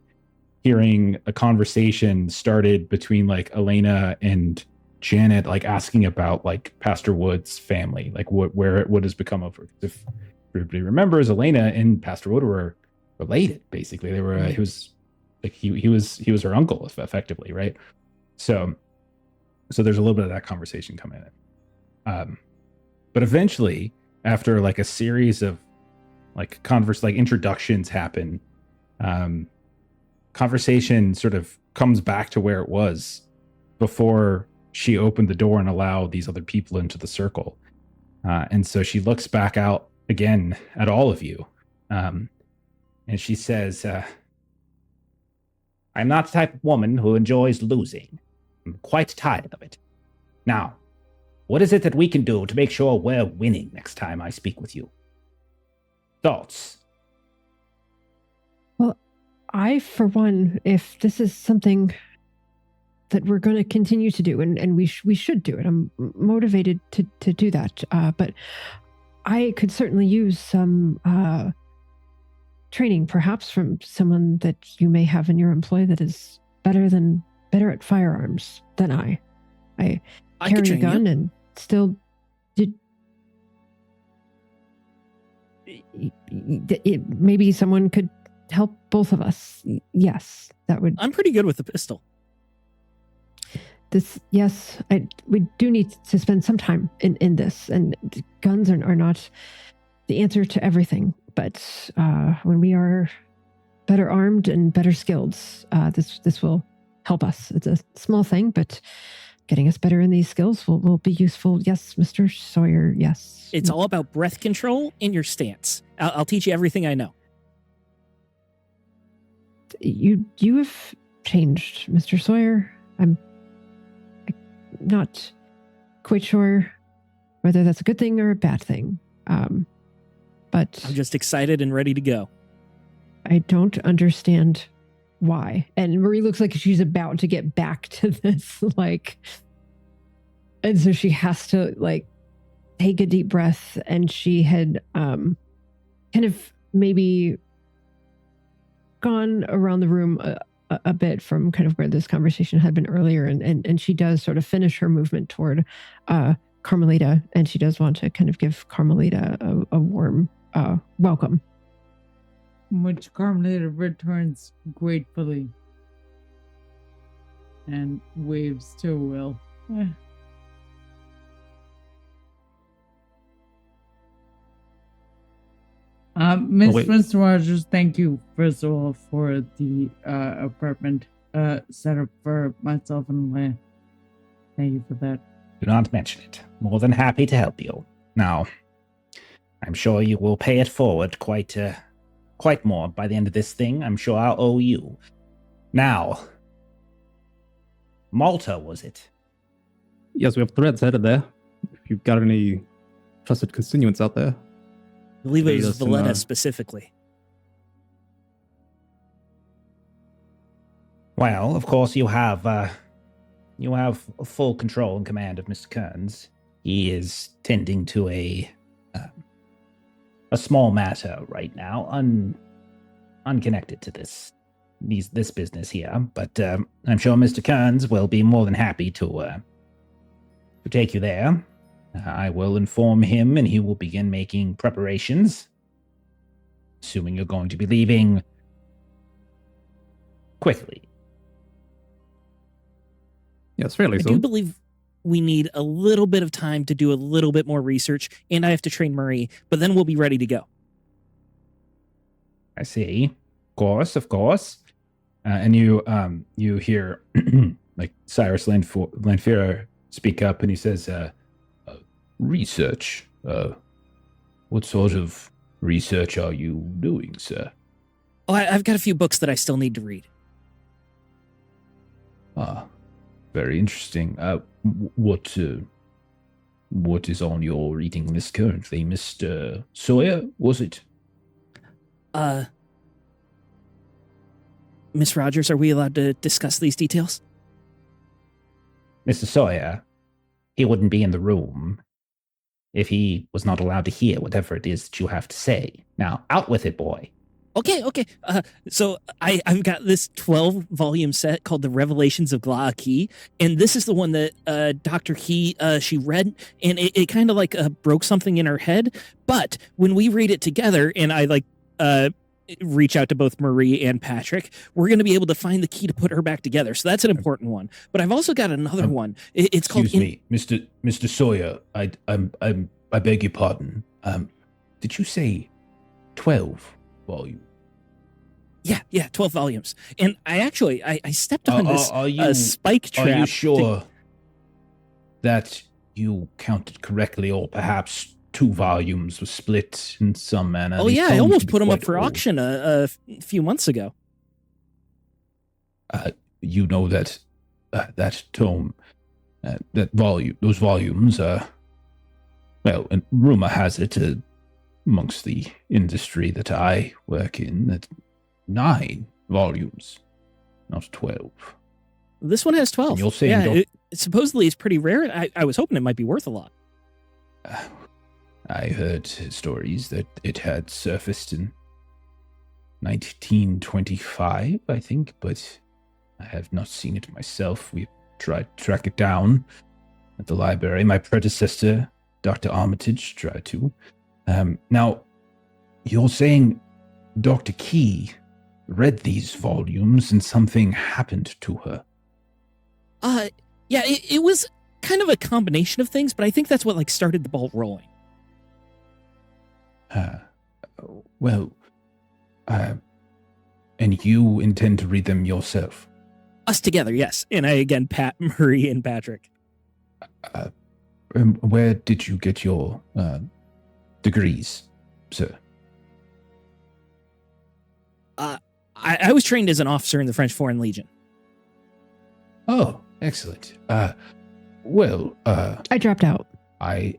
hearing a conversation started between, like, Elena and Janet, like, asking about, like, Pastor Wood's family, like what has become of her. If everybody remembers, Elena and Pastor Wood were related, basically. They were he was her uncle, effectively, right? So there's a little bit of that conversation coming in. But eventually, after, like, a series of, like, introductions happen, conversation sort of comes back to where it was before she opened the door and allowed these other people into the circle. And so she looks back out again at all of you. And she says, I'm not the type of woman who enjoys losing. I'm quite tired of it. Now, what is it that we can do to make sure we're winning next time I speak with you? Thoughts? Well, I, for one, if this is something that we're going to continue to do, and we should do it, I'm motivated to do that. But I could certainly use some training, perhaps from someone that you may have in your employ that is better at firearms than I. I carry a gun and still did. Maybe someone could help both of us. Yes, that would. I'm pretty good with the pistol. We do need to spend some time in this, and guns are not the answer to everything. But when we are better armed and better skilled, this will help us. It's a small thing, but getting us better in these skills will be useful. Yes, Mr. Sawyer, yes. It's all about breath control and your stance. I'll teach you everything I know. You have changed, Mr. Sawyer. I'm not quite sure whether that's a good thing or a bad thing. But I'm just excited and ready to go. I don't understand why. And Marie looks like she's about to get back to this, and so she has to, take a deep breath, and she had kind of maybe gone around the room a bit from kind of where this conversation had been earlier, and she does sort of finish her movement toward Carmelita, and she does want to kind of give Carmelita a warm welcome. Which Carmelita returns gratefully and waves to Will. Mr. Rogers, thank you, first of all, for the apartment set up for myself and Leia. Thank you for that. Do not mention it. More than happy to help you. Now, I'm sure you will pay it forward quite more by the end of this thing. I'm sure I'll owe you. Now, Malta, was it? Yes, we have threads headed there. If you've got any trusted constituents out there. I believe it was Valletta specifically. Well, of course, you have full control and command of Mr. Kearns. He is tending to a small matter right now, unconnected to this business here. But I'm sure Mr. Kearns will be more than happy to take you there. I will inform him, and he will begin making preparations. Assuming you're going to be leaving quickly. Yes, fairly so. I do believe we need a little bit of time to do a little bit more research, and I have to train Marie, but then we'll be ready to go. I see. Of course. And you hear Cyrus Lanfear speak up, and he says, research? What sort of research are you doing, sir? Oh, I've got a few books that I still need to read. Ah, very interesting. What is on your reading list currently, Mr. Sawyer, was it? Miss Rogers, are we allowed to discuss these details? Mr. Sawyer, he wouldn't be in the room if he was not allowed to hear whatever it is that you have to say. Now, out with it, boy. Okay. So I've got this 12-volume set called The Revelations of Glaaki, and this is the one that Dr. Key, she read, and it kind of like broke something in her head. But when we read it together, and I reach out to both Marie and Patrick, we're going to be able to find the key to put her back together. So that's an important one. But I've also got another one. It's called. Excuse me, Mr. Sawyer. I beg your pardon. Did you say 12 volume? Yeah, 12 volumes. And I stepped on this spike trap. Are you sure that you counted correctly, or perhaps 2 volumes were split in some manner? Oh, yeah, I almost put them up for auction a few months ago. You know that that tome, those volumes, well, and rumor has it amongst the industry that I work in that 9 volumes, not 12. This one has 12. And you're saying supposedly it's pretty rare. I was hoping it might be worth a lot. I heard stories that it had surfaced in 1925, I think, but I have not seen it myself. We tried to track it down at the library. My predecessor, Dr. Armitage, tried to. Now, you're saying Dr. Key read these volumes and something happened to her? Yeah, it was kind of a combination of things, but I think that's what started the ball rolling. And you intend to read them yourself? Us together, yes. And I again pat Marie and Patrick. Where did you get your degrees, sir? I was trained as an officer in the French Foreign Legion. Oh, excellent. I dropped out. I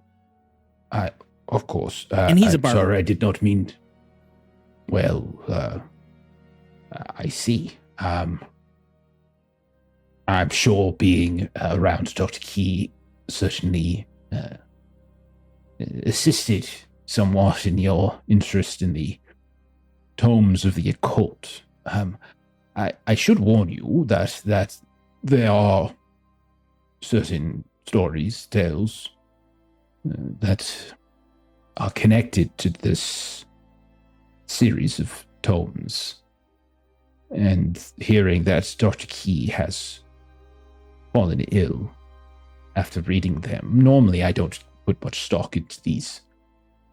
of course. And he's a barber. Sorry, I did not mean. Well, I see. I'm sure being around Dr. Key certainly assisted somewhat in your interest in the tomes of the occult. I should warn you that there are certain stories, tales that are connected to this series of tomes. And hearing that Dr. Key has fallen ill after reading them. Normally, I don't put much stock into these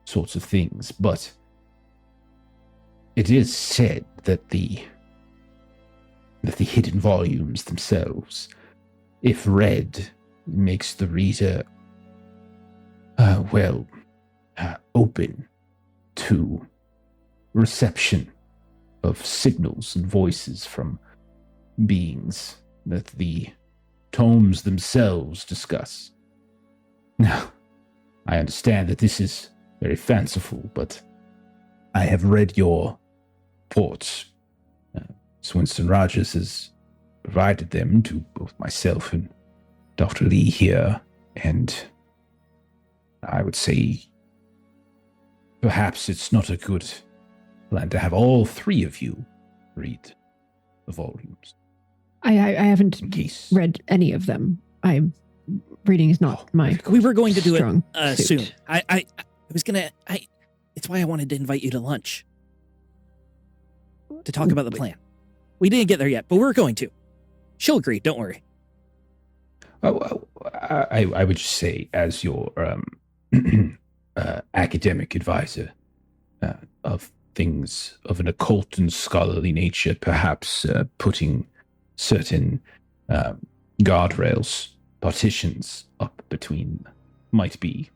sorts of things, but it is said that the hidden volumes themselves, if read, makes the reader, open to reception of signals and voices from beings that the tomes themselves discuss. Now, I understand that this is very fanciful, but I have read your reports. Winston Rogers has provided them to both myself and Dr. Lee here, and I would say perhaps it's not a good plan to have all 3 of you read the volumes. I haven't read any of them. Reading is not my. We were going to do it soon. I was gonna. It's why I wanted to invite you to lunch to talk about the plan. We didn't get there yet, but we're going to. She'll agree. Don't worry. I would just say, as your academic advisor of things of an occult and scholarly nature, perhaps putting certain guardrails, partitions up between might be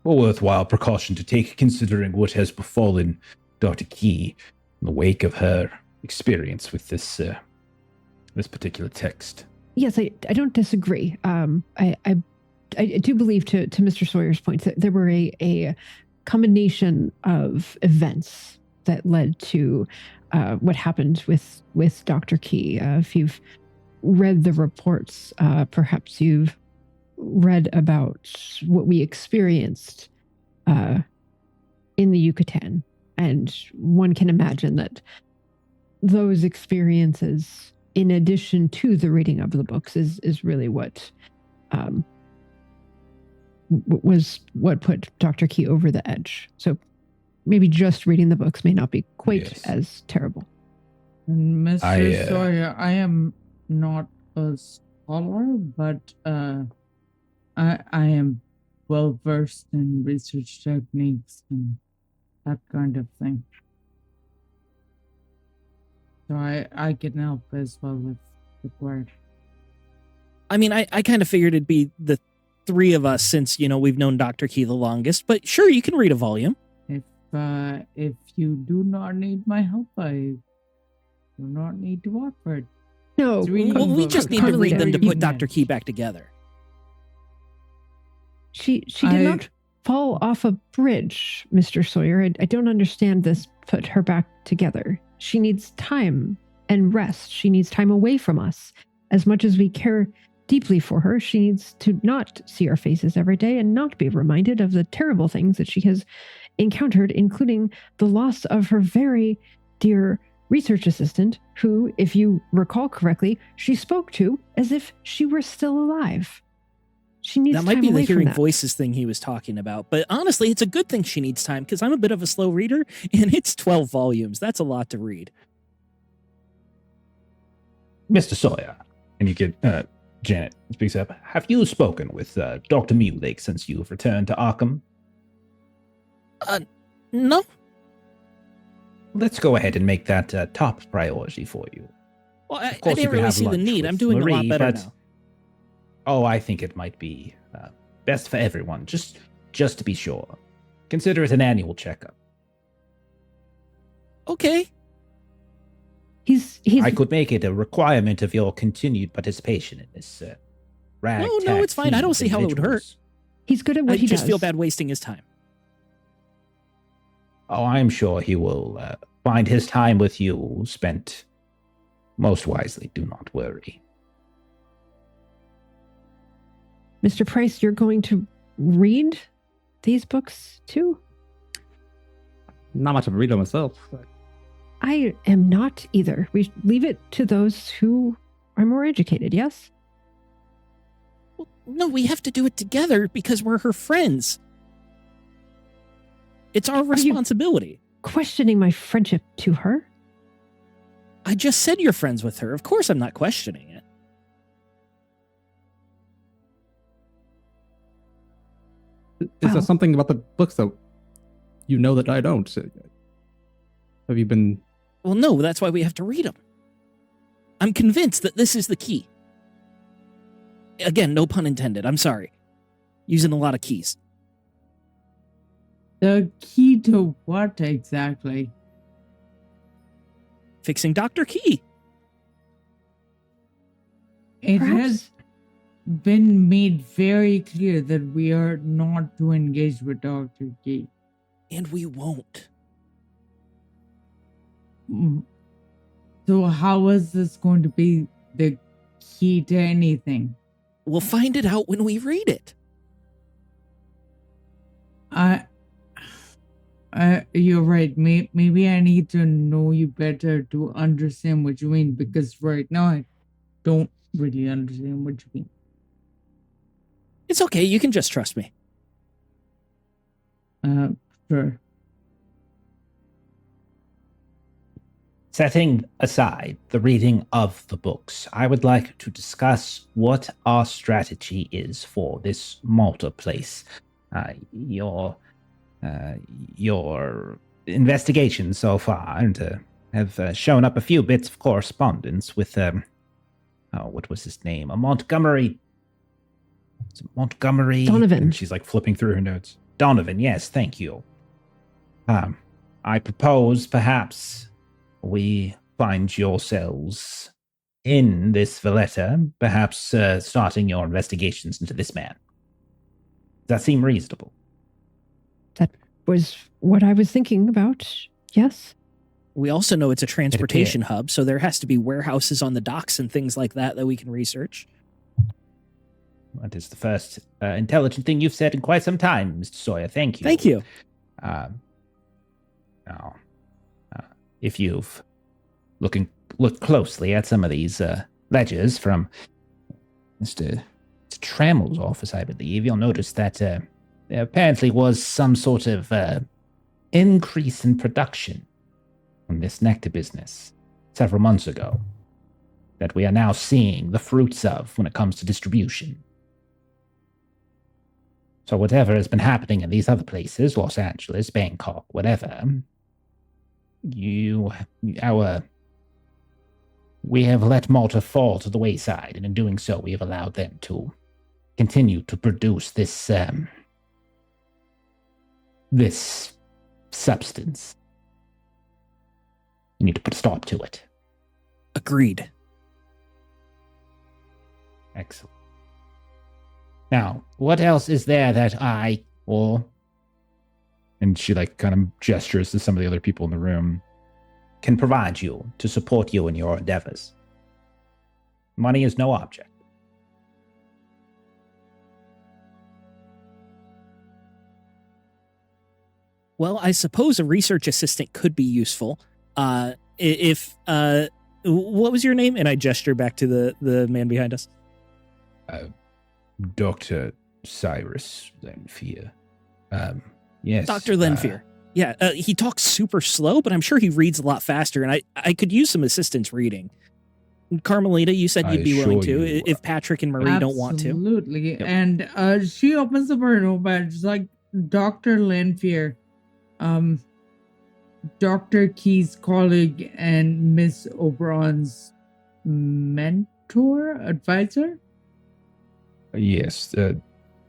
a worthwhile precaution to take, considering what has befallen Dr. Key in the wake of her experience with this particular text. Yes, I don't disagree. I do believe, to Mr. Sawyer's point, that there were a combination of events that led to what happened with Dr. Key. If you've read the reports, perhaps you've read about what we experienced in the Yucatan. And one can imagine that those experiences, in addition to the reading of the books, is really what put Dr. Key over the edge. So maybe just reading the books may not be quite as terrible. And Mr. Sawyer, I am not a scholar, but I am well versed in research techniques and that kind of thing. So I can help as well with the word. I mean, I kind of figured it'd be the three of us since, we've known Dr. Key the longest, but sure, you can read a volume. If you do not need my help, I do not need to offer it. No, well, we just need to read them to put Dr. Key back together. She did not fall off a bridge, Mr. Sawyer. I don't understand this. Put her back together. She needs time and rest. She needs time away from us. As much as we care deeply for her, she needs to not see our faces every day and not be reminded of the terrible things that she has encountered, including the loss of her very dear research assistant, who, if you recall correctly, she spoke to as if she were still alive. She needs that might time be the away from hearing that. voices thing he was talking about. But honestly, it's a good thing she needs time because I'm a bit of a slow reader and it's 12 volumes. That's a lot to read. Mr. Sawyer, and you get Janet speaks up. Have you spoken with Dr. Mulake since you've returned to Arkham? No. Let's go ahead and make that top priority for you. Well, I course you didn't can really have see the lunch need. with I'm doing a lot Marie, better but- now. Oh, I think it might be best for everyone, just to be sure. Consider it an annual checkup. Okay. He's I could make it a requirement of your continued participation in this ragtag. No, it's fine. I don't see how it would hurt. individuals. he's good at what I he just does. feel bad wasting his time. Oh, I'm sure he will find his time with you spent most wisely. Do not worry. Mr. Price, you're going to read these books too? Not much of a reader myself. I am not either. We leave it to those who are more educated, yes? Well, no, we have to do it together because we're her friends. It's our you- responsibility. Questioning my friendship to her? I just said you're friends with her. Of course I'm not questioning it. Is there Well- something about the books that you know that I don't? Have you been... Well, no, that's why we have to read them. I'm convinced that this is the key. Again, no pun intended. I'm sorry. Using a lot of keys. The key to what exactly? Fixing Dr. Key. It Perhaps- has been made very clear that we are not to engage with Dr. Key. And we won't. So how is this going to be the key to anything? We'll find it out when we read it. You're right. Maybe I need to know you better to understand what you mean, because right now I don't really understand what you mean. It's okay. You can just trust me. Sure. Setting aside the reading of the books, I would like to discuss what our strategy is for this Malta place. Your investigation so far have shown up a few bits of correspondence with what was his name? Montgomery. Was it Montgomery? Donovan. And she's like flipping through her notes. Donovan, yes, thank you. I propose perhaps we find yourselves in this Valletta, perhaps starting your investigations into this man. Does that seem reasonable? was what I was thinking about. Yes. We also know it's a transportation hub, so there has to be warehouses on the docks and things like that we can research. That is the first intelligent thing you've said in quite some time, Mr. Sawyer. Thank you. Thank you. Now, if you've looked closely at some of these ledgers from Mr. Trammell's office, I believe, you'll notice that there apparently was some sort of increase in production on this nectar business several months ago that we are now seeing the fruits of when it comes to distribution. So whatever has been happening in these other places, Los Angeles, Bangkok, whatever, we have let Malta fall to the wayside, and in doing so, we have allowed them to continue to produce this substance. You need to put a stop to it. Agreed. Excellent. Now, what else is there that and she kind of gestures to some of the other people in the room, can provide you to support you in your endeavors? Money is no object. Well, I suppose a research assistant could be useful. What was your name? And I gesture back to the man behind us. Dr. Cyrus Lenfear. Yes. Dr. Lenfear. Yeah, he talks super slow, but I'm sure he reads a lot faster, and I could use some assistance reading. Carmelita, you said you'd be willing to, if Patrick and Marie don't want to. Absolutely. Yep. And she opens up her notepad. She's like, Dr. Lenfear, Dr. Key's colleague and Miss Oberon's mentor, advisor? Yes,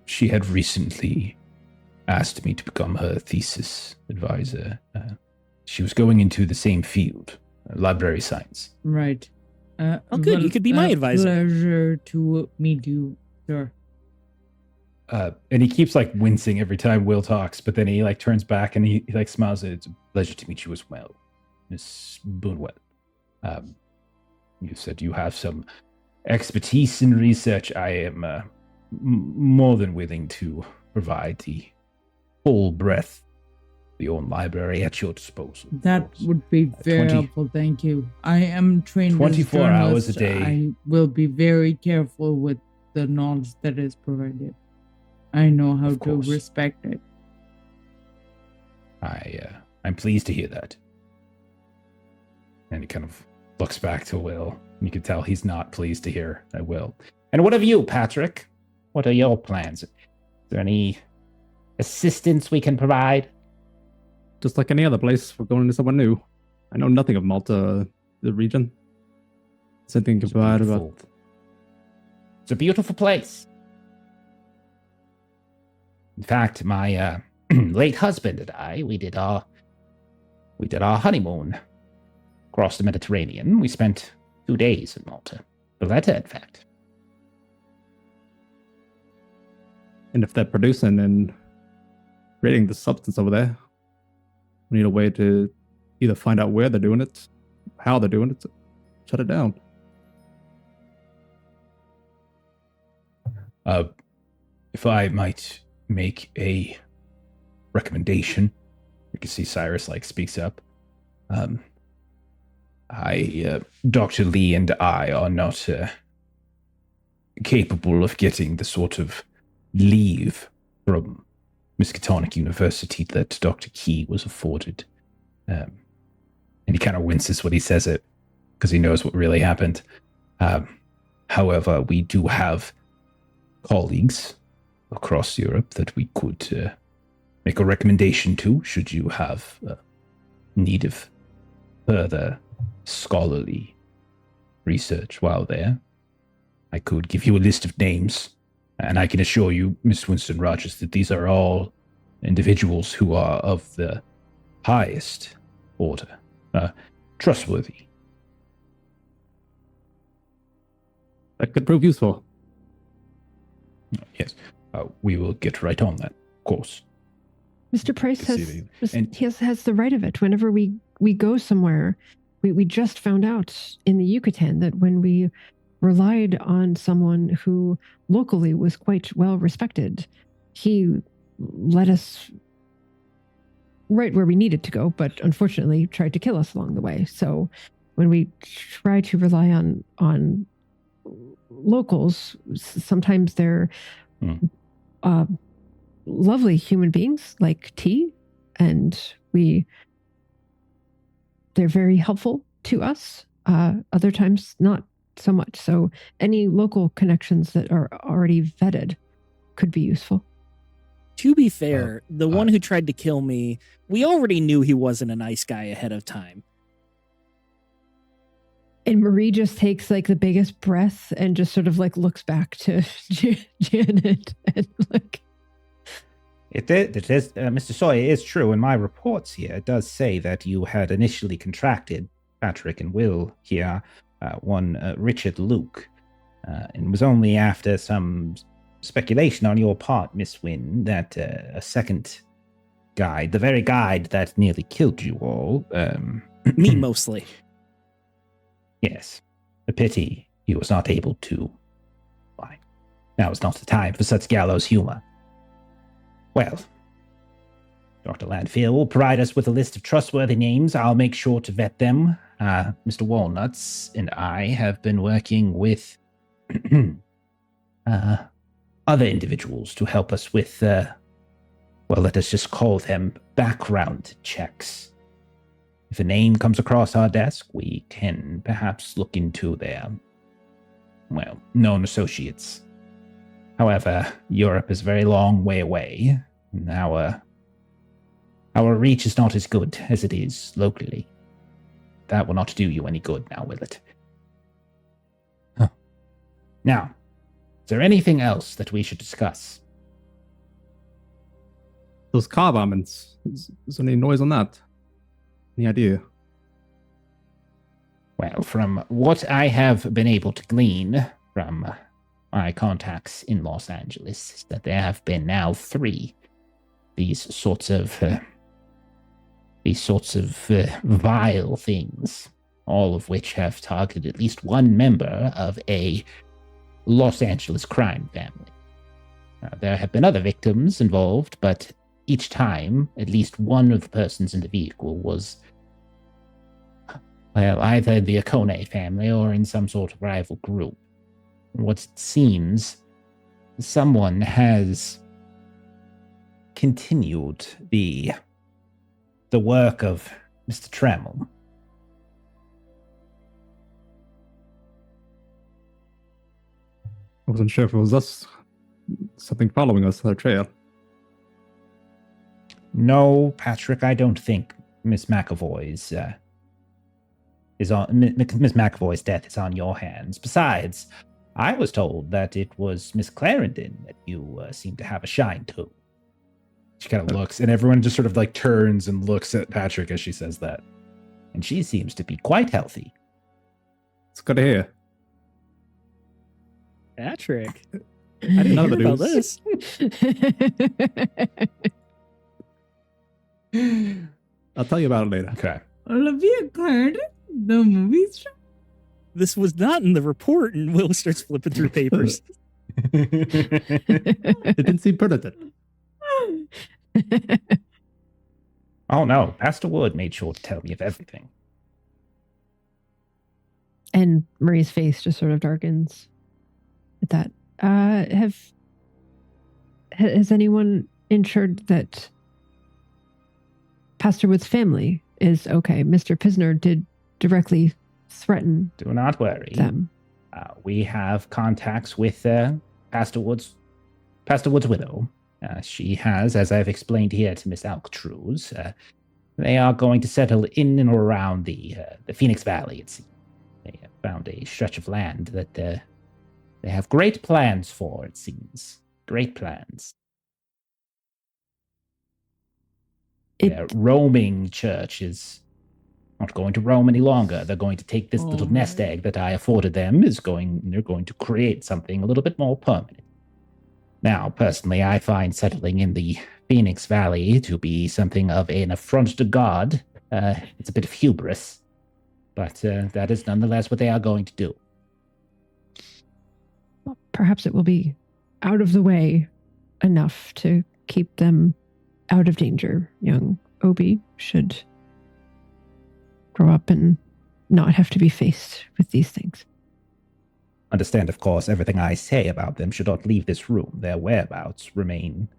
she had recently asked me to become her thesis advisor. She was going into the same field, library science. Right. Oh, good. You could be my advisor. Pleasure to meet you, sir. And he keeps wincing every time Will talks, but then he turns back and he smiles. It's a pleasure to meet you as well, Miss Boonwell. You said you have some expertise in research. I am more than willing to provide the full breadth of your own library at your disposal. That would be very helpful. Thank you. I am trained 24 as a hours a journalist. day. I will be very careful with the knowledge that is provided. I know how to respect it. I'm pleased to hear that. And he kind of looks back to Will. And you can tell he's not pleased to hear that Will. And what of you, Patrick? What are your plans? Is there any assistance we can provide? Just like any other place, we're going into somewhere new. I know nothing of Malta, the region. Something you can provide about. It's a beautiful place. In fact, my late husband and I, we did our honeymoon across the Mediterranean. We spent 2 days in Malta. Valletta, in fact. And if they're producing and creating the substance over there, we need a way to either find out where they're doing it, how they're doing it, shut it down. If I might make a recommendation, you can see Cyrus speaks up. Dr. Lee and I are not capable of getting the sort of leave from Miskatonic University that Dr. Key was afforded. And he kind of winces when he says it, because he knows what really happened. However, we do have colleagues across Europe that we could make a recommendation to, should you have need of further scholarly research while there. I could give you a list of names, and I can assure you, Miss Winston Rogers, that these are all individuals who are of the highest order, trustworthy. That could prove useful. Yes, we will get right on that, of course. Mr. Price Deceiving. has the right of it. Whenever we go somewhere, we just found out in the Yucatan that when we relied on someone who locally was quite well respected, he led us right where we needed to go, but unfortunately tried to kill us along the way. So when we try to rely on locals, sometimes they're lovely human beings like T, and they're very helpful to us. Other times, not so much. So any local connections that are already vetted could be useful. To be fair, the one who tried to kill me, we already knew he wasn't a nice guy ahead of time. And Marie just takes like the biggest breath and just sort of like looks back to Janet and like. It is, Mr. Sawyer, it is true. In my reports here, it does say that you had initially contracted Patrick and Will here, one Richard Luke. And it was only after some speculation on your part, Miss Wynne, that a second guide, the very guide that nearly killed you all. Me mostly. Yes. A pity he was not able to. Why? Now is not the time for such gallows humor. Well, Dr. Landfield will provide us with a list of trustworthy names. I'll make sure to vet them. Mr. Walnuts and I have been working with other individuals to help us with, well, let us just call them background checks. If a name comes across our desk, we can perhaps look into their, well, known associates. However, Europe is a very long way away, and our reach is not as good as it is locally. That will not do you any good now, will it? Huh. Now, is there anything else that we should discuss? Those car bombings. Is there any noise on that? Any idea? Well, from what I have been able to glean from my contacts in Los Angeles, is that there have been now 3 these sorts of vile things, all of which have targeted at least one member of a Los Angeles crime family. There have been other victims involved, but each time, at least one of the persons in the vehicle was, well, either the Akone family or in some sort of rival group. What it seems, someone has continued the work of Mr. Trammell. I wasn't sure if it was us, something following us on our trail. No, Patrick, I don't think Miss McAvoy's Miss McAvoy's death is on your hands. Besides, I was told that it was Miss Clarendon that you seem to have a shine to. She kind of looks, and everyone just sort of like turns and looks at Patrick as she says that. And she seems to be quite healthy. It's good to hear. Patrick, I didn't None of hear the about this. I'll tell you about it later. Okay. Olivia Clarendon, the movie star? This was not in the report, and Will starts flipping through papers. It didn't seem pertinent. Oh no, Pastor Wood made sure to tell me of everything. And Marie's face just sort of darkens at that. Has anyone ensured that Pastor Wood's family is okay? Mr. Pisner did directly threaten Do not worry. them. We have contacts with Pastor Wood's widow. She has, as I've explained here to Miss Alcatraz, they are going to settle in and around the Phoenix Valley, it seems. They have found a stretch of land that they have great plans for, it seems. Great plans. Their roaming church is not going to roam any longer. They're going to take this little nest egg that I afforded them, they're going to create something a little bit more permanent. Now, personally, I find settling in the Phoenix Valley to be something of an affront to God. It's a bit of hubris, but that is nonetheless what they are going to do. Well, perhaps it will be out of the way enough to keep them out of danger. Young Obi should grow up and not have to be faced with these things. Understand, of course, everything I say about them should not leave this room. Their whereabouts remain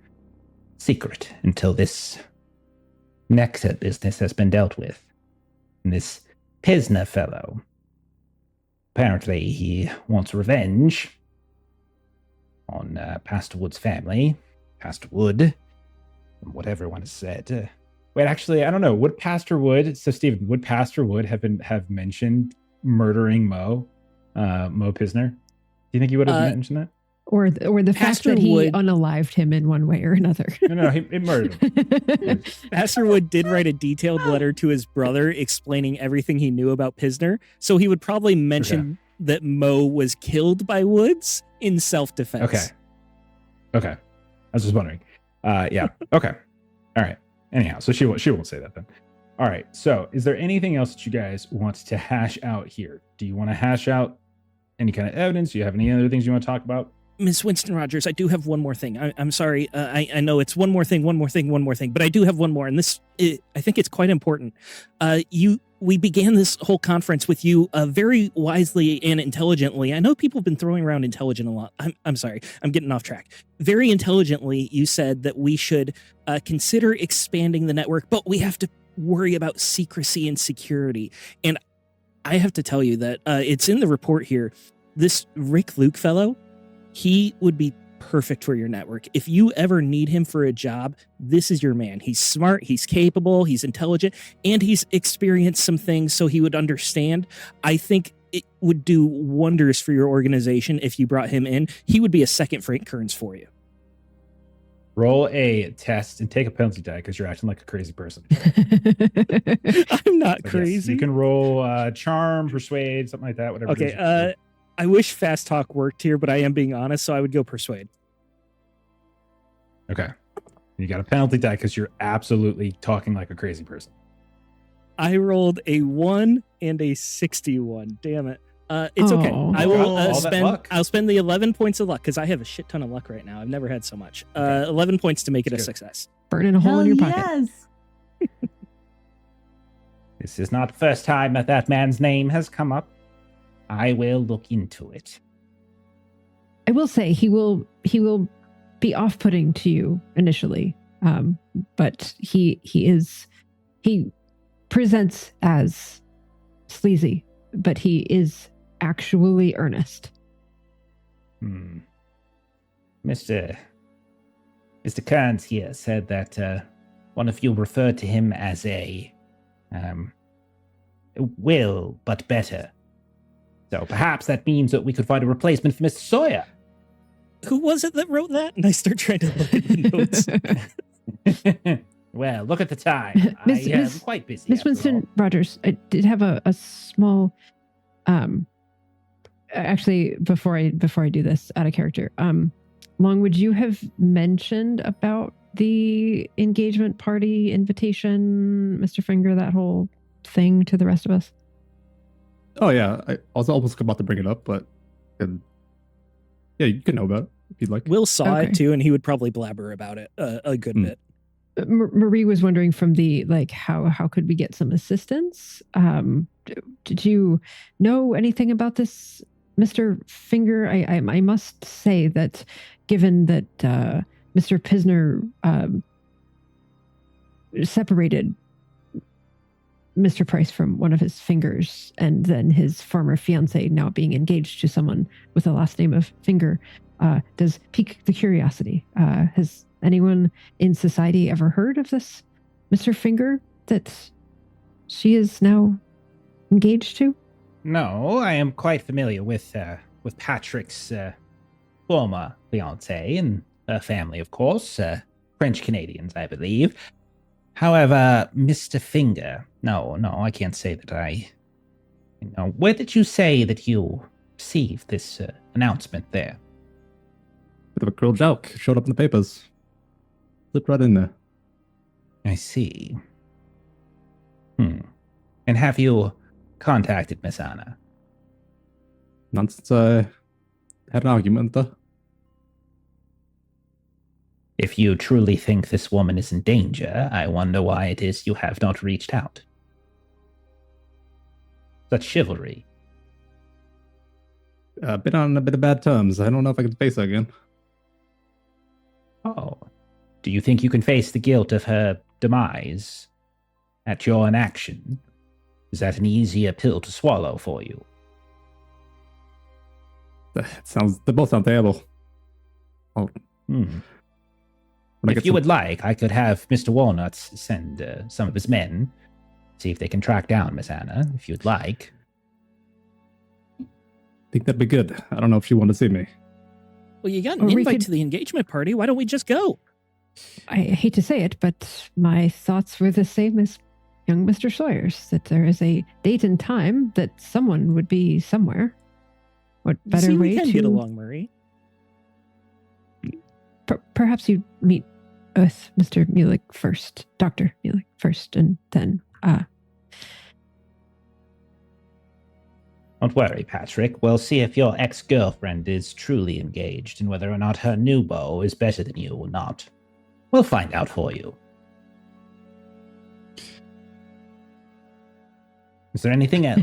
secret until this Nectar business has been dealt with. And this Pisner fellow, apparently he wants revenge on Pastor Wood's family. Pastor Wood, from what everyone has said. Wait, actually, I don't know. Would Pastor Wood, so Steven, would Pastor Wood have mentioned murdering Mo Pisner? Do you think he would have mentioned that? Or the fact Pastor that he Wood- unalived him in one way or another. No, he murdered him. Pastor Wood did write a detailed letter to his brother explaining everything he knew about Pisner, so he would probably mention that Mo was killed by Woods in self-defense. Okay. I was just wondering. Yeah. Okay. All right. Anyhow, so she won't say that then. All right. So, is there anything else that you guys want to hash out here? Do you want to hash out any kind of evidence? Do you have any other things you want to talk about? Miss Winston Rogers, I do have one more thing. I'm sorry. I know it's one more thing, but I do have one more, and I think it's quite important. We began this whole conference with you very wisely and intelligently. I know people have been throwing around intelligent a lot. I'm sorry. I'm getting off track. Very intelligently, you said that we should consider expanding the network, but we have to worry about secrecy and security. And I have to tell you that it's in the report here. This Rick Luke fellow, he would be perfect for your network. If you ever need him for a job, this is your man. He's smart, he's capable, he's intelligent, and he's experienced some things, so he would understand. I think it would do wonders for your organization if you brought him in. He would be a second Frank Kearns for you. Roll a test and take a penalty die because you're acting like a crazy person. I'm not So crazy. yes, you can roll charm, persuade, something like that. Whatever. it is you Okay, I wish fast talk worked here, but I am being honest, so I would go persuade. Okay. You got a penalty die because you're absolutely talking like a crazy person. I rolled a 1 and a 61. Damn it. It's okay. Oh. I will All that luck. I'll spend the 11 points of luck because I have a shit ton of luck right now. I've never had so much. Okay. 11 points to make it a Good. success. Burning a hole in your pocket. Yes. This is not the first time that man's name has come up. I will look into it. I will say he will be off-putting to you initially, but he presents as sleazy, but he is actually earnest. Mr. Kearns here said that one of you referred to him as a will, but better. So perhaps that means that we could find a replacement for Mr. Sawyer. Who was it that wrote that? And I start trying to look at the notes. Well, look at the time. I'm quite busy. Miss after Winston all. Rogers, I did have a small. Actually, before I do this, out of character, Long, would you have mentioned about the engagement party invitation, Mr. Finger, that whole thing to the rest of us? Oh yeah, I was almost about to bring it up, but yeah, you can know about it if you'd like. Will saw Okay. it too, and he would probably blabber about it a good bit. Marie was wondering from the how could we get some assistance? Did you know anything about this, Mr. Finger? I must say that given that Mr. Pisner separated Mr. Price from one of his fingers, and then his former fiance now being engaged to someone with the last name of Finger, does pique the curiosity. Has anyone in society ever heard of this Mr. Finger that she is now engaged to? No, I am quite familiar with Patrick's former fiance and her family, of course. French Canadians, I believe. However, Mr. Finger, no, I can't say that I. Where did you say that you received this announcement there? Bit of a cruel joke. Showed up in the papers. Slipped right in there. I see. And have you contacted Miss Anna? Not since I had an argument, though. If you truly think this woman is in danger, I wonder why it is you have not reached out. Such chivalry. Been on a bit of bad terms. I don't know if I can face her again. Oh. Do you think you can face the guilt of her demise at your inaction? Is that an easier pill to swallow for you? They both sound terrible. Oh. If you would like, I could have Mr. Walnuts send some of his men, see if they can track down Miss Anna, if you'd like. I think that'd be good. I don't know if she wanted to see me. Well, you got an invite to the engagement party. Why don't we just go? I hate to say it, but my thoughts were the same as young Mr. Sawyer's, that there is a date and time that someone would be somewhere. What better way we can to get along, Murray? Perhaps you meet with Mr. Mulek first, Dr. Mulek first, and then Don't worry, Patrick. We'll see if your ex-girlfriend is truly engaged and whether or not her new beau is better than you or not. We'll find out for you. Is there anything else?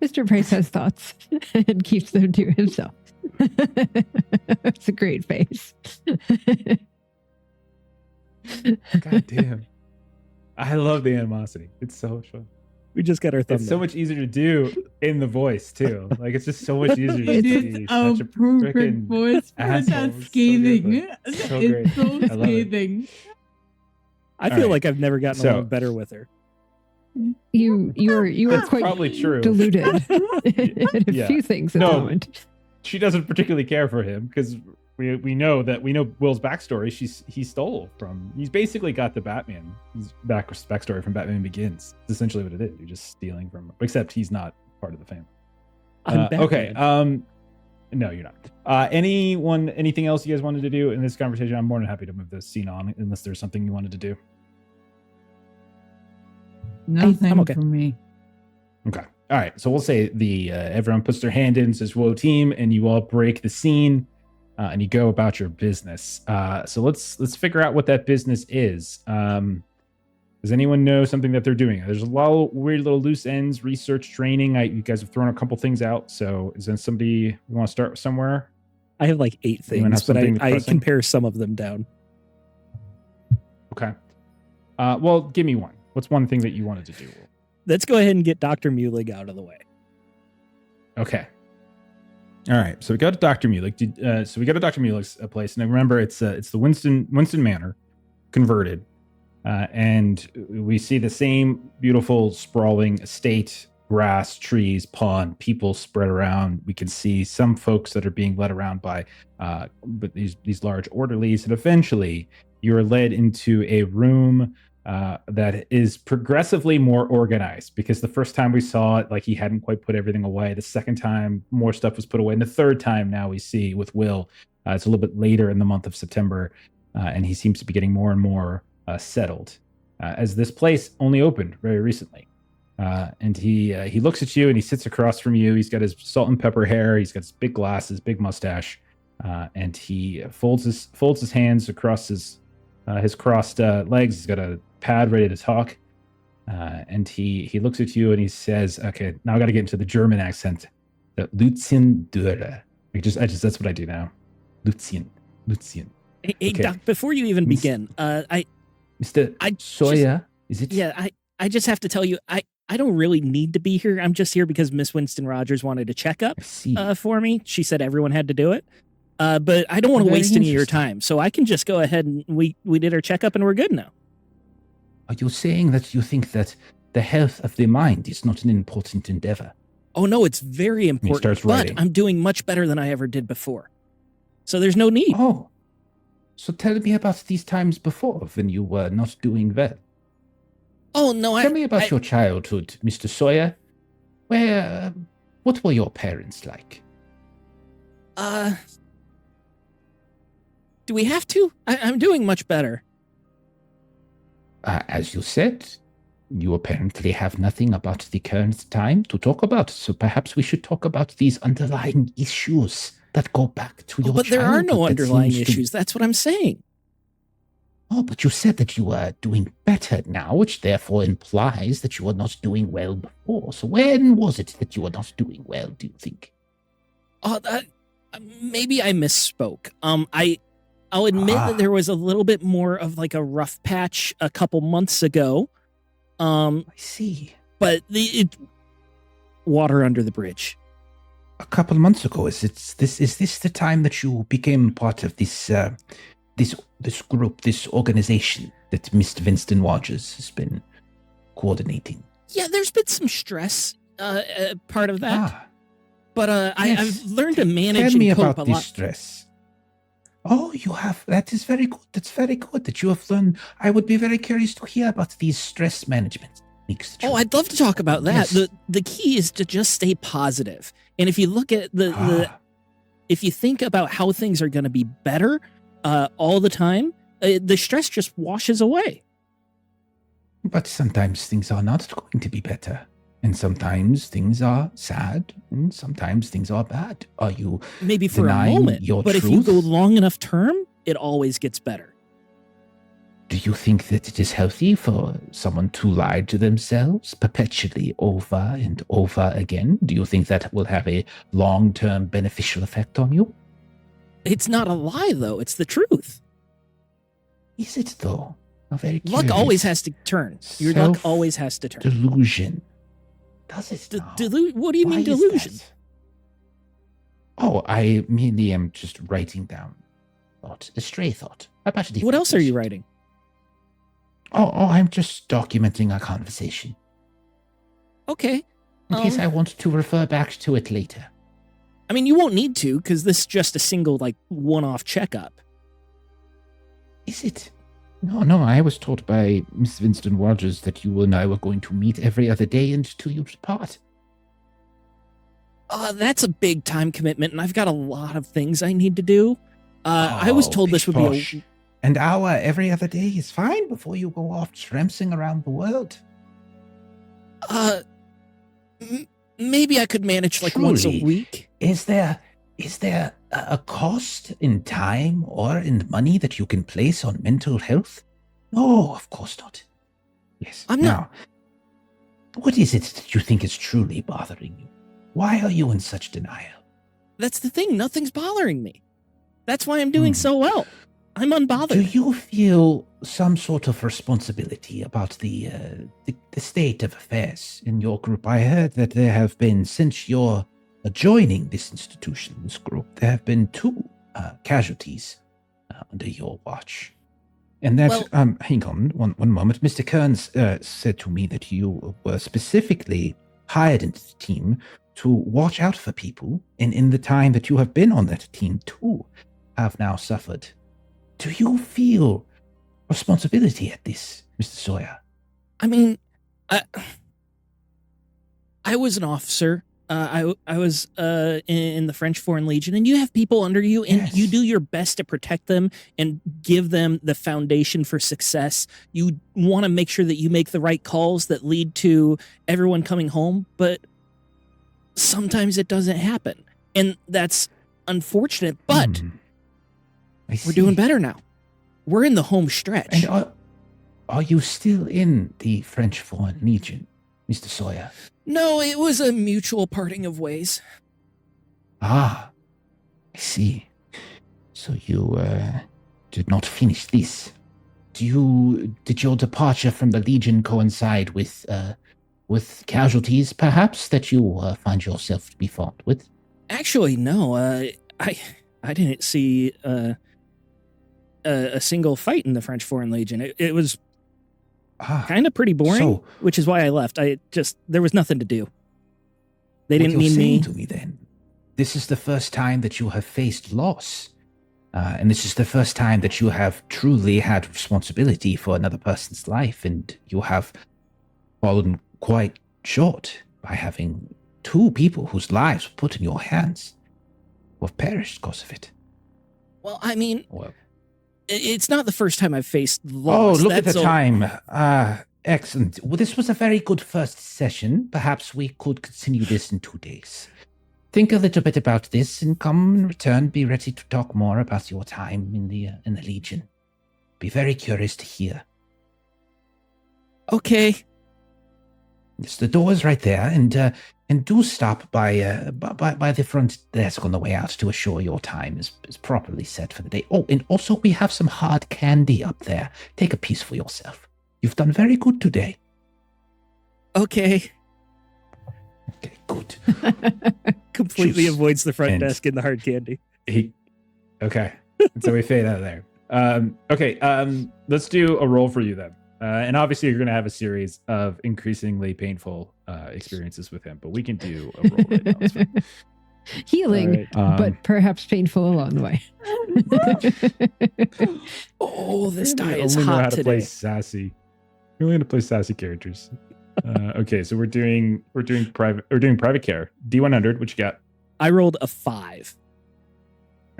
Mr. Price has thoughts and keeps them to himself. It's a great face. God damn. I love the animosity. It's so much fun. We just got our thumbs. It's so much easier to do in the voice too. Like it's just so much easier to It be is such a a perfect frickin' voice for asshole. that It's so scathing. good, but so It's great. so I love it. scathing. I feel Alright. like I've never gotten So- along better with her. You were That's quite probably true. deluded at a Yeah. few things at No. the moment. She doesn't particularly care for him because we know Will's backstory. He stole from. He's basically got the Batman backstory from Batman Begins. It's essentially what it is. You're just stealing from him. Except he's not part of the family. I'm Okay. Batman. No, you're not. Anything else you guys wanted to do in this conversation? I'm more than happy to move this scene on, unless there's something you wanted to do. Nothing I'm okay. for me. Okay. All right. So we'll say everyone puts their hand in, says "Whoa, team," and you all break the scene, and you go about your business. So let's figure out what that business is. Does anyone know something that they're doing? There's a lot of weird little loose ends, research, training. You guys have thrown a couple things out. So is there somebody you want to start somewhere? I have like 8 Anyone have things, but something I pressing? compare some of them down. Okay. Well, give me one. What's one thing that you wanted to do? Let's go ahead and get Dr. Mulek out of the way. Okay. All right. So we go to Dr. Mulek. So we go to Dr. Mulek's place, and remember, it's the Winston Manor, converted, and we see the same beautiful sprawling estate, grass, trees, pond, people spread around. We can see some folks that are being led around by, but these large orderlies, and eventually you are led into a room that is progressively more organized, because the first time we saw it, like, he hadn't quite put everything away. The second time, more stuff was put away. And the third time now we see with Will, it's a little bit later in the month of September, and he seems to be getting more and more settled, as this place only opened very recently. And he looks at you, and he sits across from you. He's got his salt and pepper hair. He's got his big glasses, big mustache, and he folds his hands across his crossed legs. He's got a pad ready to talk, and he looks at you and he says, "Okay, now I got to get into the German accent. The Lucian Dürer. That's what I do now. Lucian. Hey, Okay. Doc, before you even begin, Mr. I Sawyer, is it? Yeah, I just have to tell you, I don't really need to be here. I'm just here because Miss Winston Rogers wanted a checkup I see. for me. She said everyone had to do it. But I don't want to Very waste any of your interesting. time. So I can just go ahead and we did our checkup and we're good now. Are you saying that you think that the health of the mind is not an important endeavor? Oh, no, it's very important. starts But writing. I'm doing much better than I ever did before. So there's no need. Oh, so tell me about these times before when you were not doing well. Oh, no, Tell me about your childhood, Mr. Sawyer. What were your parents like? Do we have to? I'm doing much better. As you said, you apparently have nothing about the current time to talk about, so perhaps we should talk about these underlying issues that go back to your But there are no childhood that underlying seems to- issues. That's what I'm saying. Oh, but you said that you are doing better now, which therefore implies that you were not doing well before. So when was it that you were not doing well, do you think? Maybe I misspoke. I'll admit that there was a little bit more of like a rough patch a couple months ago. I see. But water under the bridge. A couple months ago, is this the time that you became part of this this group, this organization that Mr. Winston Rogers has been coordinating? Yeah, there's been some stress part of that. But Yes. I've learned to manage Tell me and cope about a this lot. stress. Oh, you have. That is very good. That's very good that you have learned. I would be very curious to hear about these stress management techniques. that you- Oh, I'd love to talk about that. Yes. The key is to just stay positive. And if you look at if you think about how things are going to be better all the time, the stress just washes away. But sometimes things are not going to be better. And sometimes things are sad, and sometimes things are bad. Are you Maybe for a denying moment, your but if you go truth? long enough term, it always gets better. Do you think that it is healthy for someone to lie to themselves perpetually over and over again? Do you think that will have a long-term beneficial effect on you? It's not a lie, though. It's the truth. Is it, though? I'm very Luck curious. always has to turn. Your luck always has to turn. Delusion. Does it now? What do you Why mean is delusion? that? Oh, I merely am just writing down thought, a stray thought. About a What different else are you person. writing? Oh, I'm just documenting our conversation Okay. in case I want to refer back to it later. I mean, you won't need to because this is just a single, like, one-off checkup. Is it? No, I was told by Miss Winston Rogers that you and I were going to meet every other day until you depart. That's a big time commitment, and I've got a lot of things I need to do. I was told this would be a... An hour every other day is fine before you go off trampsing around the world. Maybe I could manage, like, once a Truly. week. Is there a cost in time or in money that you can place on mental health? No, of course not. Yes. I'm not- Now, what is it that you think is truly bothering you? Why are you in such denial? That's the thing. Nothing's bothering me. That's why I'm doing so well. I'm unbothered. Do you feel some sort of responsibility about the state of affairs in your group? I heard that there have been, since your joining this institution, this group, there have been 2 casualties under your watch. And that, Well- hang on one moment. Mr. Kearns said to me that you were specifically hired into the team to watch out for people, and in the time that you have been on that team, 2 have now suffered. Do you feel responsibility at this, Mr. Sawyer? I mean, I was an officer. I was in the French Foreign Legion, and you have people under you, and Yes. you do your best to protect them and give them the foundation for success. You want to make sure that you make the right calls that lead to everyone coming home, but sometimes it doesn't happen, and that's unfortunate. But I we're doing see. better now. We're in the home stretch. And are you still in the French Foreign Legion, Mr. Sawyer? No, it was a mutual parting of ways. Ah, I see. So you did not finish this. Did your departure from the Legion coincide with casualties, perhaps, that you find yourself to be fought with? Actually, no. I didn't see a single fight in the French Foreign Legion. It was kind of pretty boring, So, which is why I left. There was nothing to do. They what didn't you're need saying me. to me then, this is the first time that you have faced loss. And this is the first time that you have truly had responsibility for another person's life, and you have fallen quite short by having 2 people whose lives were put in your hands. who have perished because of it. Well, I mean, Well, it's not the first time I've faced Oh, loss. look at the That's all- time. Excellent. Well, this was a very good first session. Perhaps we could continue this in 2 days. Think a little bit about this and come and return. Be ready to talk more about your time in the Legion. Be very curious to hear. Okay. Yes, the door is right there, and do stop by the front desk on the way out to assure your time is properly set for the day. Oh, and also we have some hard candy up there. Take a piece for yourself. You've done very good today. Okay. Okay, good. Completely Juice. avoids the front And- desk and the hard candy. Okay. So we fade out of there. Let's do a roll for you then. And obviously, you're going to have a series of increasingly painful experiences with him, but we can do a roll right now. It's fine. Healing, All right. but perhaps painful along the way. Oh, this die We is only know how hot to play today. sassy. We're only going to play sassy characters. Okay, so we're doing private care. D100. What you got? I rolled a 5.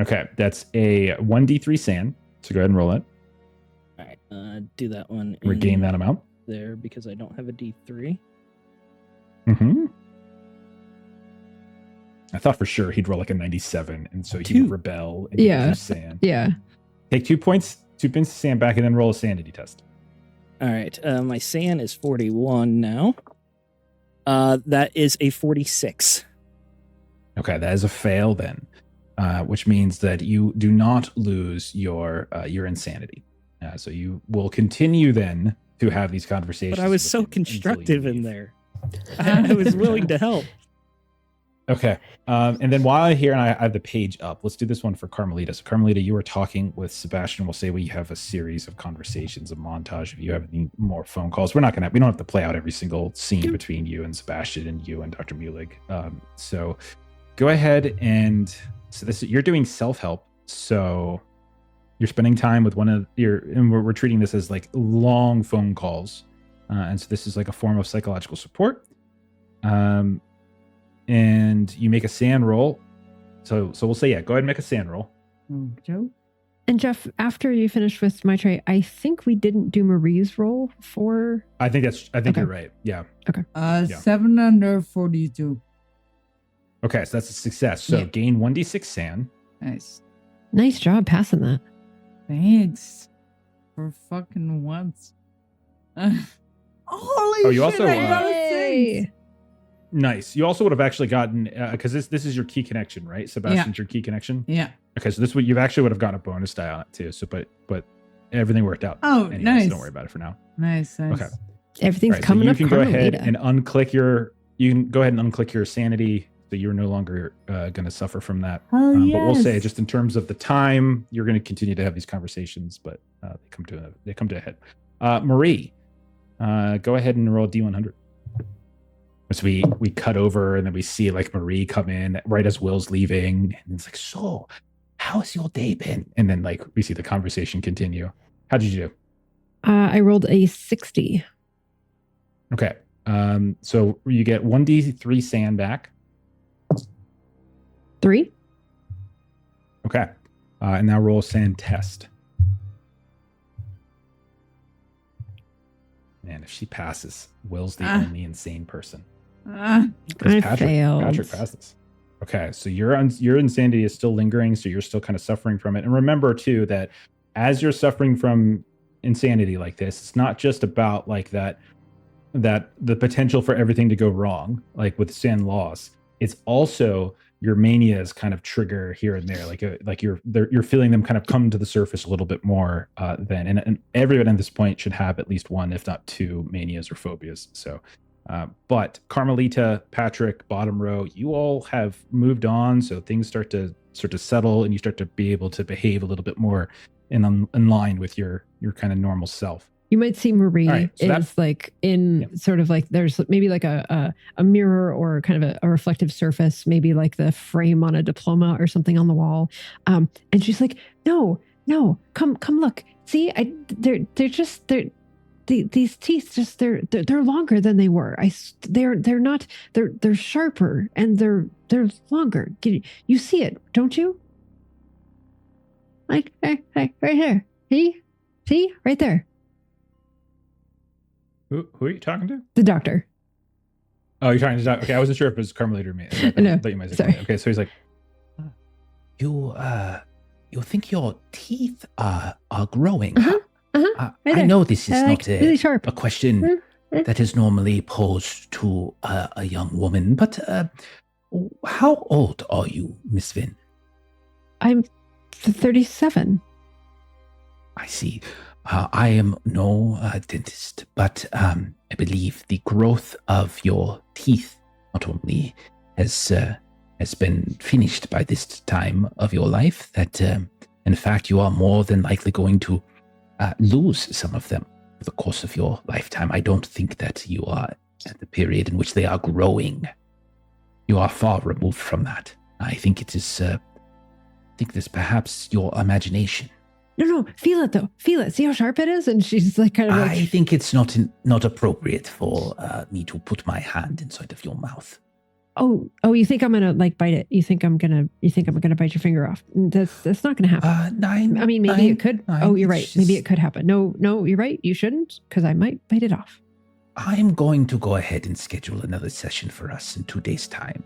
Okay, that's a 1d3 sand. So go ahead and roll it. All right. Do that one. Regain in that amount. there because I don't have a D3. Mm-hmm. I thought for sure he'd roll like a 97, and so he Two. would rebel and Yeah. use sand. Yeah. Take 2 points, 2 pins of sand back, and then roll a sanity test. All right. My SAN is 41 now. That is a 46. Okay, that is a fail then, which means that you do not lose your insanity. So you will continue then to have these conversations. But I was with so him until you constructive in leave. there. I was willing to help. Okay. And then while I hear and I have the page up, let's do this one for Carmelita. So Carmelita, you were talking with Sebastian. We'll say we have a series of conversations, a montage. If you have any more phone calls, we don't have to play out every single scene between you and Sebastian and you and Dr. Mulig. So go ahead and you're doing self-help. So you're spending time with and we're treating this as like long phone calls. And so this is like a form of psychological support. And you make a sand roll. So we'll say, yeah, go ahead and make a sand roll. Joe? And Jeff, after you finished with Maitreyi, I think we didn't do Marie's roll for. I think Okay. you're right. Yeah. 7 under 42. Okay, so that's a success. So Yeah. gain 1d6 sand. Nice. Nice job passing that. Thanks. For fucking once. Holy Oh, you shit, also, I got a Yay. 6. Nice. You also would have actually gotten because this is your key connection, right? Sebastian's your key connection. Yeah. Okay, so you've actually would have gotten a bonus die on it too. So but everything worked out. Oh, anyways, nice. Don't worry about it for now. Nice. Okay. Everything's Right, so coming you up. can go ahead Carmelita. and unclick your sanity. So you're no longer going to suffer from that. Oh, But we'll say yes. just in terms of the time, you're going to continue to have these conversations, but they come to a head. Marie, go ahead and roll D100. So we cut over and then we see like Marie come in right as Will's leaving, and it's like, so how's your day been? And then like we see the conversation continue. How did you do? I rolled a 60. Okay. So you get 1d3 sand back. 3. Okay. And now roll a sand test. And if she passes, Will's the only insane person. Because I failed. Patrick passes. Okay, so your insanity is still lingering, so you're still kind of suffering from it. And remember too that as you're suffering from insanity like this, it's not just about like that the potential for everything to go wrong, like with sand loss. It's also your manias kind of trigger here and there, like you're feeling them kind of come to the surface a little bit more then. And everyone at this point should have at least one, if not two, manias or phobias. So. But Carmelita, Patrick, bottom row, you all have moved on, so things start to settle, and you start to be able to behave a little bit more in line with your kind of normal self. You might see Marie All right, so is like in sort of like there's maybe like a mirror or kind of a reflective surface, maybe like the frame on a diploma or something on the wall. And she's like, no, come look. See, they're these teeth just they're longer than they were. They're sharper and they're longer. You see it, don't you? Like hey, right here. See right there. Who are you talking to? The doctor. Oh, you're talking to okay. I wasn't sure if it was Carmelita or me. No, I thought you might say sorry. okay, so he's like, You think your teeth are growing? Right I there. know this is not really sharp. a question that is normally posed to a young woman, but how old are you, Miss Vin? I'm 37. I see. I am no dentist, but I believe the growth of your teeth not only has been finished by this time of your life, that in fact you are more than likely going to lose some of them over the course of your lifetime. I don't think that you are at the period in which they are growing. You are far removed from that. I think it is. I think this perhaps your imagination. No, feel it though. Feel it. See how sharp it is? And she's like kind of like, I think it's not appropriate for me to put my hand inside of your mouth. oh, you think I'm gonna like bite it? You think I'm gonna bite your finger off? That's not gonna happen. Nine. I mean, maybe it could. Nine, You're right. Maybe it could happen. No, you're right. You shouldn't, because I might bite it off. I'm going to go ahead and schedule another session for us in 2 days' time.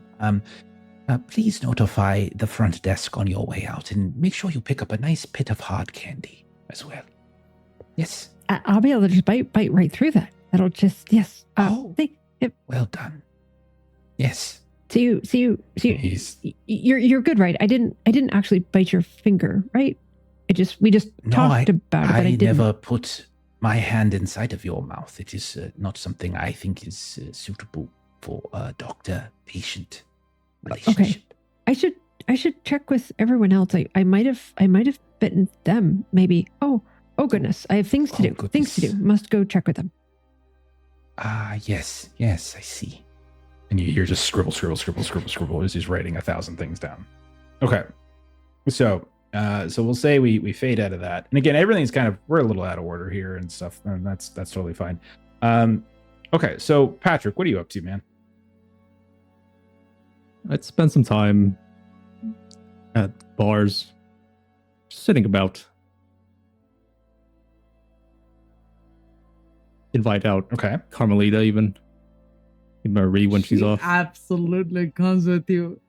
Please notify the front desk on your way out and make sure you pick up a nice bit of hard candy as well. Yes. I'll be able to just bite right through that. That'll just yes. Well done. Yes. See you. You're good, right? I didn't actually bite your finger, right? We just talked about it, but I didn't. Never put my hand inside of your mouth. It is not something I think is suitable for a doctor-patient relationship. Okay. I should check with everyone else. I might have bitten them. Maybe. Oh goodness. I have things to do. Goodness. Things to do. Must go check with them. Yes, I see. and you hear just scribble as he's writing 1,000 things down. Okay, so we'll say we fade out of that, and again, everything's we're a little out of order here and stuff, and that's totally fine. Okay, so Patrick, what are you up to, man? I'd spend some time at bars, sitting about. Invite out Carmelita, even Marie when she's off. Absolutely comes with you.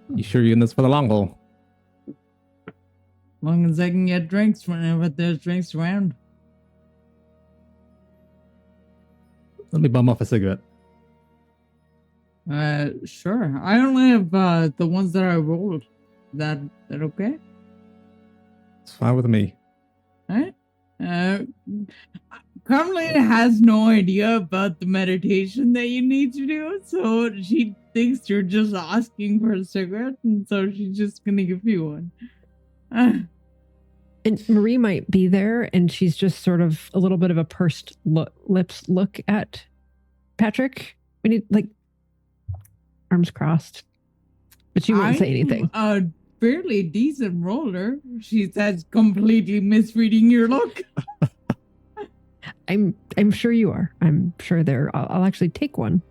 You sure you're in this for the long haul? Long as I can get drinks whenever there's drinks around. Let me bum off a cigarette. Sure. I only have the ones that I rolled. That okay? It's fine with me. Alright. Carmelita has no idea about the meditation that you need to do, so she thinks you're just asking for a cigarette, and so she's just gonna give you one. And Marie might be there, and she's just sort of a little bit of a pursed lips look at Patrick. We need, like, arms crossed. But she won't say anything. A fairly decent roller. She says, completely misreading your look. I'm sure you are. I'm sure there. I'll actually take one.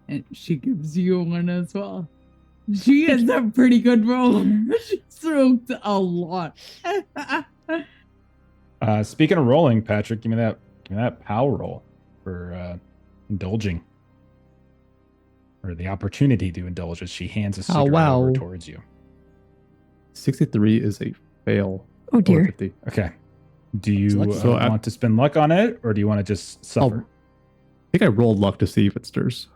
And she gives you one as well. She is a pretty good roller. She stroked a lot. Speaking of rolling, Patrick, give me that power roll for indulging, or the opportunity to indulge as she hands a cigarette over towards you. 63 is a fail. Oh dear. 50. Okay. Do you want to spend luck on it, or do you want to just suffer? I think I rolled luck to see if it stirs.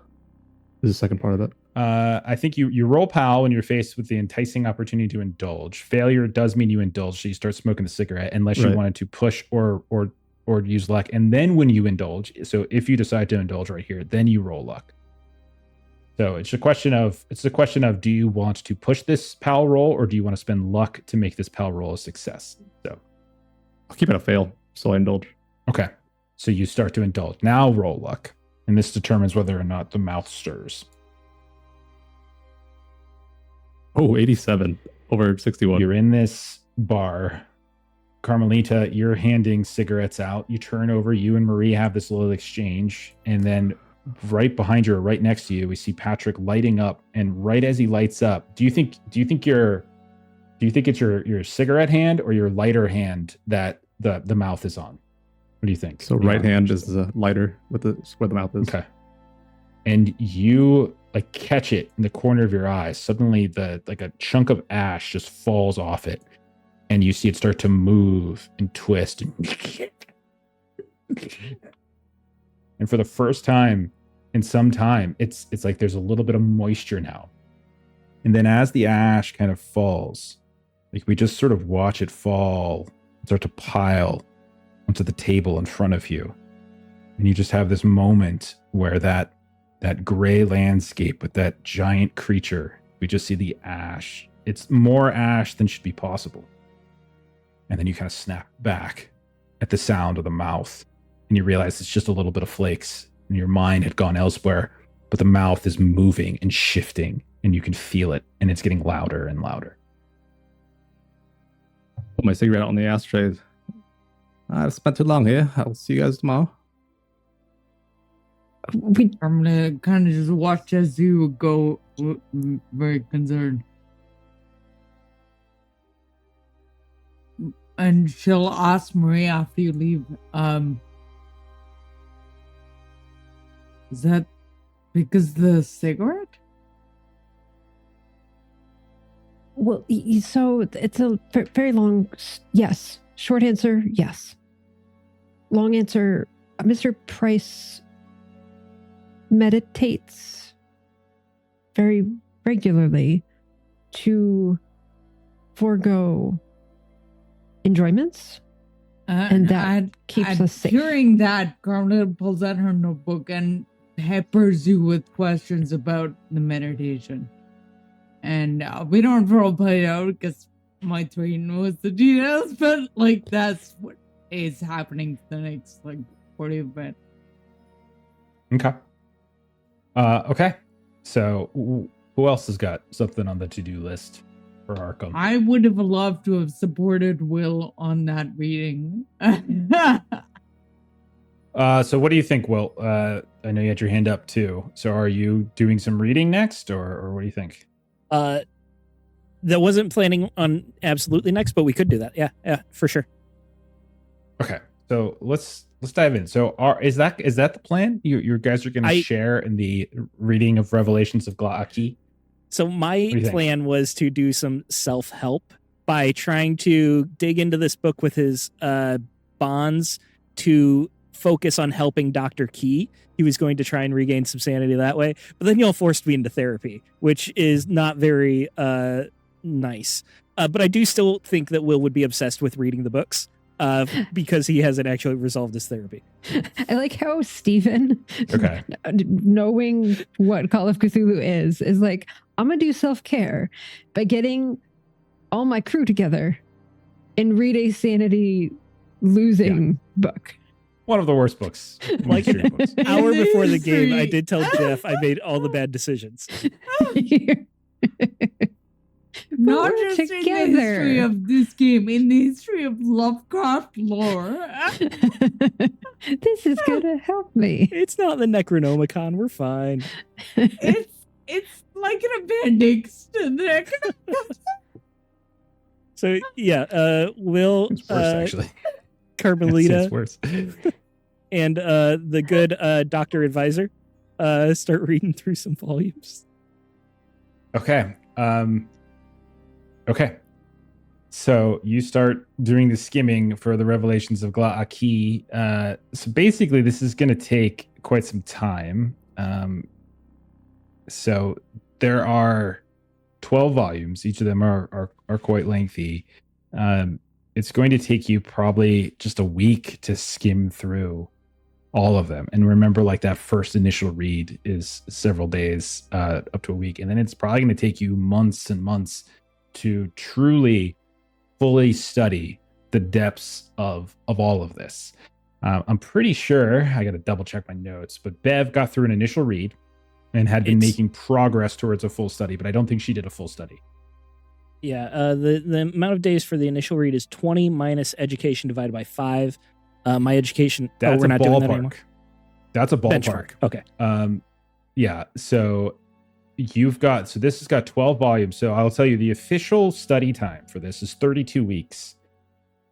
This is the second part of it. I think you roll POW when you're faced with the enticing opportunity to indulge. Failure does mean you indulge, so you start smoking the cigarette, unless you wanted to push or use luck. And then when you indulge, so if you decide to indulge right here, then you roll luck. So it's a question of do you want to push this POW roll, or do you want to spend luck to make this POW roll a success? So I'll keep it a fail, so I indulge. Okay. So you start to indulge. Now roll luck. And this determines whether or not the mouth stirs. Oh, 87 over 61. You're in this bar, Carmelita, you're handing cigarettes out. You turn over, you and Marie have this little exchange, and then right behind you or right next to you, we see Patrick lighting up. And right as he lights up, do you think it's your cigarette hand or your lighter hand that the mouth is on? What do you think? So right hand is the lighter with where the mouth is. Okay. And you like catch it in the corner of your eye. Suddenly like a chunk of ash just falls off it. And you see it start to move and twist. And for the first time in some time, it's like there's a little bit of moisture now. And then as the ash kind of falls, like we just sort of watch it fall, start to pile onto the table in front of you. And you just have this moment where that gray landscape with that giant creature, we just see the ash. It's more ash than should be possible. And then you kind of snap back at the sound of the mouth. And you realize it's just a little bit of flakes. And your mind had gone elsewhere. But the mouth is moving and shifting. And you can feel it. And it's getting louder and louder. Put my cigarette on the ashtray. I've spent too long here. I'll see you guys tomorrow. I'm gonna kind of just watch as you go, very concerned. And she'll ask Marie after you leave, is that because the cigarette? Well, so it's a very long yes. Short answer, yes. Long answer, Mr. Price meditates very regularly to forego enjoyments, and that keeps us safe. Hearing that, Carla pulls out her notebook and peppers you with questions about the meditation. And we don't roleplay it out because Maitreyi knows the details, but like that's what is happening for the next like 40 minutes. Okay. Okay. So who else has got something on the to-do list for Arkham? I would have loved to have supported Will on that reading. So what do you think, Will? I know you had your hand up too. So are you doing some reading next, or what do you think? That wasn't planning on absolutely next, but we could do that. Yeah, for sure. Okay. So let's dive in. So is that the plan? You guys are going to share in the reading of Revelations of Gla'aki? So my plan was to do some self-help by trying to dig into this book with his bonds to focus on helping Dr. Key. He was going to try and regain some sanity that way. But then y'all forced me into therapy, which is not very nice. But I do still think that Will would be obsessed with reading the books. Because he hasn't actually resolved his therapy. I like how Steven, knowing what Call of Cthulhu is like, I'm going to do self-care by getting all my crew together and read a sanity losing book. One of the worst books. Like an hour before the game, I did tell Jeff I made all the bad decisions. Not just in the history of this game, in the history of Lovecraft lore. This is gonna help me. It's not the Necronomicon. We're fine. It's like an appendix to the Necronomicon. So yeah, Will, it's worse actually. Carmelita, it's worse. And the good Doctor Advisor start reading through some volumes. Okay. Okay. So you start doing the skimming for the Revelations of Gla'aki. So basically, this is going to take quite some time. So there are 12 volumes. Each of them are quite lengthy. It's going to take you probably just a week to skim through all of them. And remember, like that first initial read is several days, up to a week. And then it's probably going to take you months and months to truly fully study the depths of all of this. I'm pretty sure, I got to double check my notes, but Bev got through an initial read and had been making progress towards a full study, but I don't think she did a full study. Yeah, the amount of days for the initial read is 20 minus education divided by 5. My education. That's we're a not doing that anymore. ballpark. That's a ballpark. Benchmark. Okay. Yeah. So this has got 12 volumes. So I'll tell you the official study time for this is 32 weeks.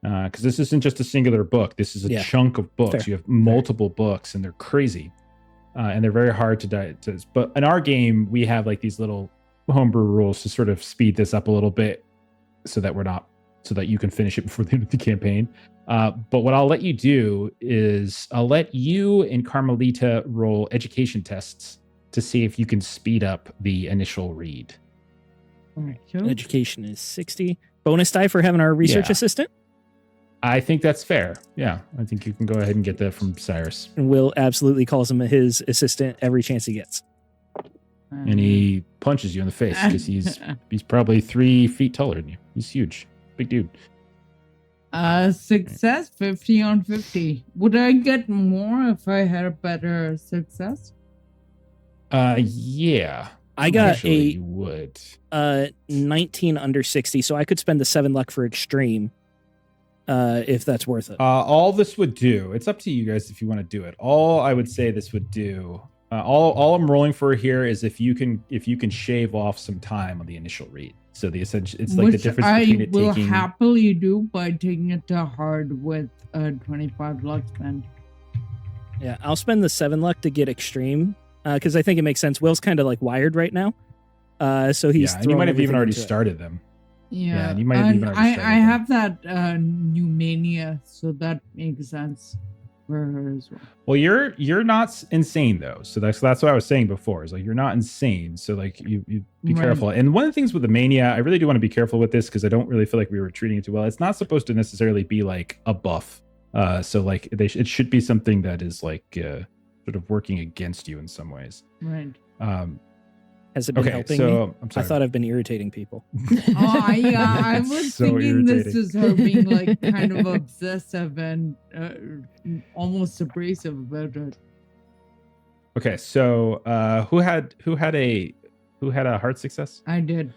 Because this isn't just a singular book. This is a chunk of books. Fair. You have multiple books, and they're crazy, and they're very hard to digest. But in our game, we have like these little homebrew rules to sort of speed this up a little bit, so that you can finish it before the end of the campaign. But what I'll let you do is I'll let you and Carmelita roll education tests to see if you can speed up the initial read. Education is 60. Bonus die for having our research assistant. I think that's fair. Yeah, I think you can go ahead and get that from Cyrus. And Will absolutely calls him his assistant every chance he gets. And he punches you in the face because he's probably 3 feet taller than you. He's huge. Big dude. Success 50 on 50. Would I get more if I had a better success? Yeah. I got Actually, you would. 19 under 60, so I could spend the 7 luck for extreme if that's worth it. All this would do, it's up to you guys if you want to do it. All I would say this would do, all I'm rolling for here is if you can shave off some time on the initial read. So the essential, it's like the difference between it taking. I will happily do by taking it to hard with a 25 luck spend. Yeah, I'll spend the 7 luck to get extreme because I think it makes sense. Will's kind of like wired right now, so he's. Yeah, and you might have even already started them. Yeah, you might have even already started I have that new mania, so that makes sense for her as well. Well, you're not insane though, so that's what I was saying before. Is like you're not insane, so like you be careful. And one of the things with the mania, I really do want to be careful with this because I don't really feel like we were treating it too well. It's not supposed to necessarily be like a buff. So like it should be something that is like sort of working against you in some ways. Right. Has it been helping me? I'm sorry. I thought I've been irritating people. I was So thinking irritating. this is her being like kind of obsessive and almost abrasive about it. Okay, so who had a hard success? I did.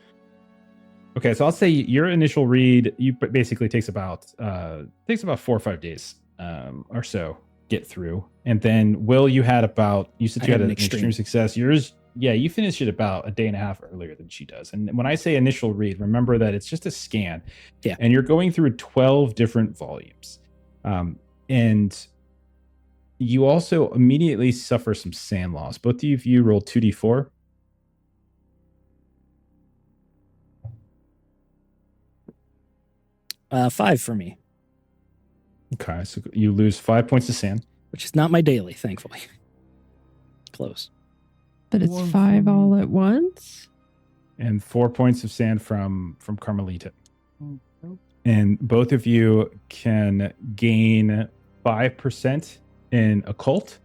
Okay, so I'll say your initial read basically takes about 4 or 5 days or so get through, and then Will, you said you had an extreme success. Yours. Yeah, you finish it about a day and a half earlier than she does. And when I say initial read, remember that it's just a scan. Yeah. And you're going through 12 different volumes. And you also immediately suffer some sand loss. Both of you roll 2d4. Five for me. Okay, so you lose 5 points of sand. Which is not my daily, thankfully. Close. But it's 5 all at once? And 4 points of sand from Carmelita. And both of you can gain 5% in occult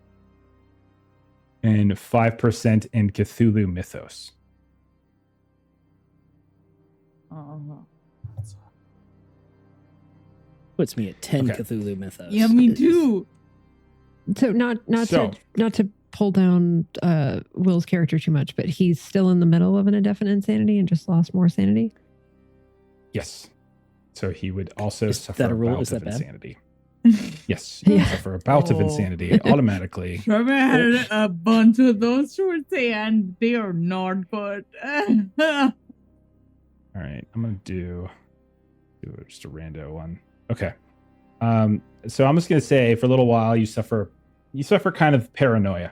and 5% in Cthulhu mythos. Puts me at 10 Okay. Cthulhu mythos. Yeah, me too. So not to pull down Will's character too much, but he's still in the middle of an indefinite insanity and just lost more sanity. Yes. So he would also suffer that a rule? bout Is that of bad? insanity. Yes, he would suffer a bout of Oh. insanity automatically. Trevor had a bunch of those towards the end. They are not good. All right, I'm gonna do just a rando one. Okay. So I'm just gonna say for a little while you suffer kind of paranoia.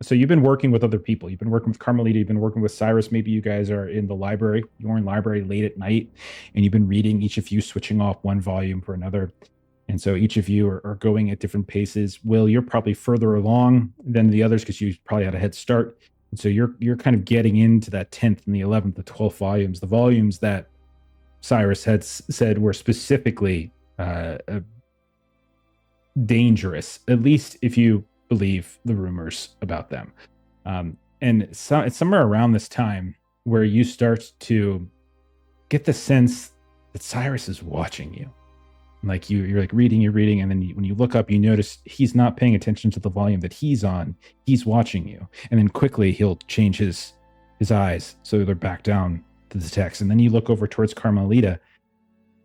So you've been working with other people. You've been working with Carmelita. You've been working with Cyrus. Maybe you guys are in the library. You're in library late at night, and you've been reading. Each of you switching off one volume for another, and so each of you are going at different paces. Will, you're probably further along than the others because you probably had a head start, and so you're kind of getting into that 10th and the 11th, the 12th volumes, the volumes that Cyrus had said were specifically dangerous, at least if you believe the rumors about them. And it's somewhere around this time where you start to get the sense that Cyrus is watching you. Like you're like reading, and then when you look up, you notice he's not paying attention to the volume that he's on. He's watching you, and then quickly he'll change his eyes so they're back down the text. And then you look over towards Carmelita,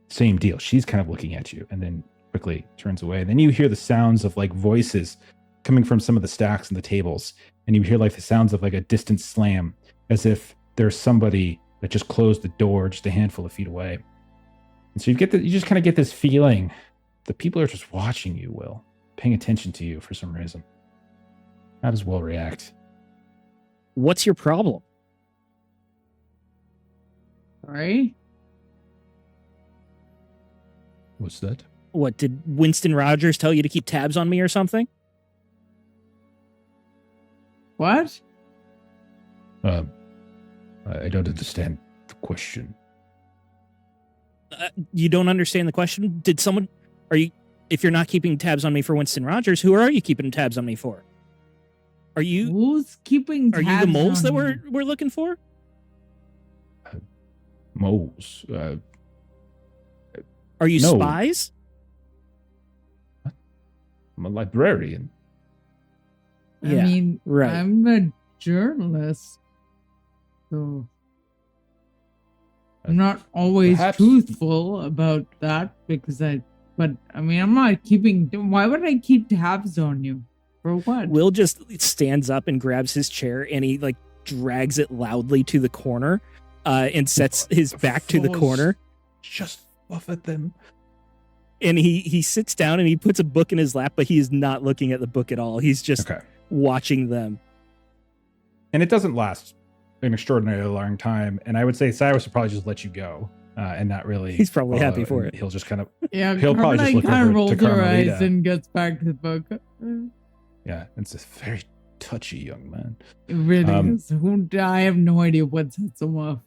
same deal. She's kind of looking at you and then quickly turns away. And then you hear the sounds of like voices coming from some of the stacks and the tables. And you hear like the sounds of like a distant slam, as if there's somebody that just closed the door just a handful of feet away. And so you just kind of get this feeling that people are just watching you, Will, paying attention to you for some reason. How does Will react? What's your problem? Sorry? What's that? What, did Winston Rogers tell you to keep tabs on me or something? What? I don't understand the question. You don't understand the question? Did someone... If you're not keeping tabs on me for Winston Rogers, who are you keeping tabs on me for? Are you... Who's keeping tabs Are you the moles that on we're looking for? Moles. Are you no. spies? I'm a librarian. I Yeah, mean, right. I'm a journalist, so I'm not always Perhaps- truthful about that but I mean, I'm not keeping. Why would I keep tabs on you? For what? Will just stands up and grabs his chair and he like drags it loudly to the corner and sets his back to the Fools. corner. Just laugh at them. And he sits down and he puts a book in his lap, but he is not looking at the book at all. He's just Okay. watching them. And it doesn't last an extraordinarily long time. And I would say Cyrus would probably just let you go and not really. He's probably follow, happy for and it. He'll just kind of, Yeah, He'll probably just look kind over of rolls to her eyes Carmelita. and gets back to the book. yeah, it's a very touchy young man. It really Um, is. I have no idea what sets him off.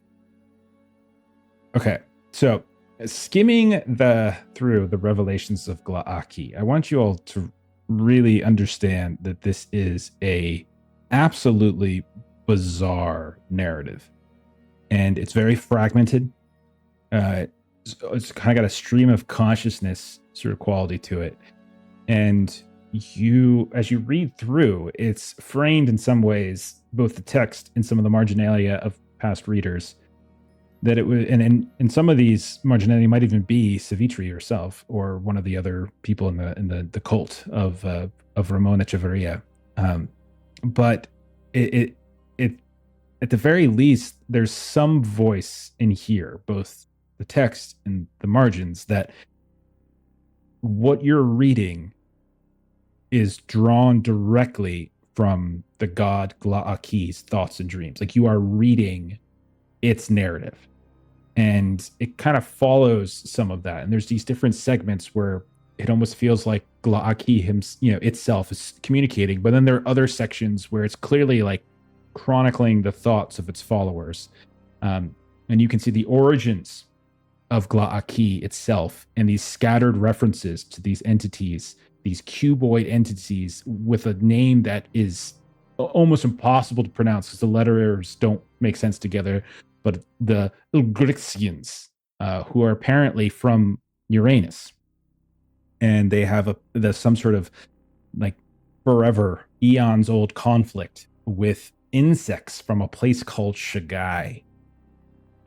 Okay, so skimming through the revelations of Glaaki, I want you all to really understand that this is a absolutely bizarre narrative, and it's very fragmented. It's kind of got a stream of consciousness sort of quality to it, and as you read through, it's framed in some ways, both the text and some of the marginalia of past readers, that it would, and in some of these marginalia might even be Savitri herself or one of the other people in the cult of Ramon Echeverria. But it at the very least, there's some voice in here, both the text and the margins, that what you're reading is drawn directly from the god Glaaki's thoughts and dreams. Like you are reading its narrative, and it kind of follows some of that. And there's these different segments where it almost feels like Glaaki itself is communicating, but then there are other sections where it's clearly like chronicling the thoughts of its followers. And you can see the origins of Glaaki itself and these scattered references to these entities, these cuboid entities with a name that is almost impossible to pronounce because the letters don't make sense together. But the Grixians, who are apparently from Uranus, and they have some sort of like forever eons old conflict with insects from a place called Shagai.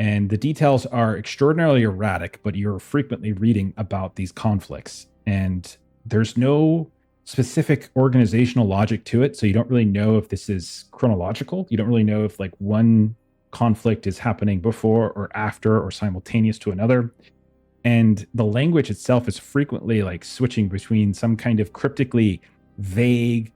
And the details are extraordinarily erratic, but you're frequently reading about these conflicts. And there's no specific organizational logic to it. So you don't really know if this is chronological. You don't really know if like one conflict is happening before or after or simultaneous to another. And the language itself is frequently like switching between some kind of cryptically vague,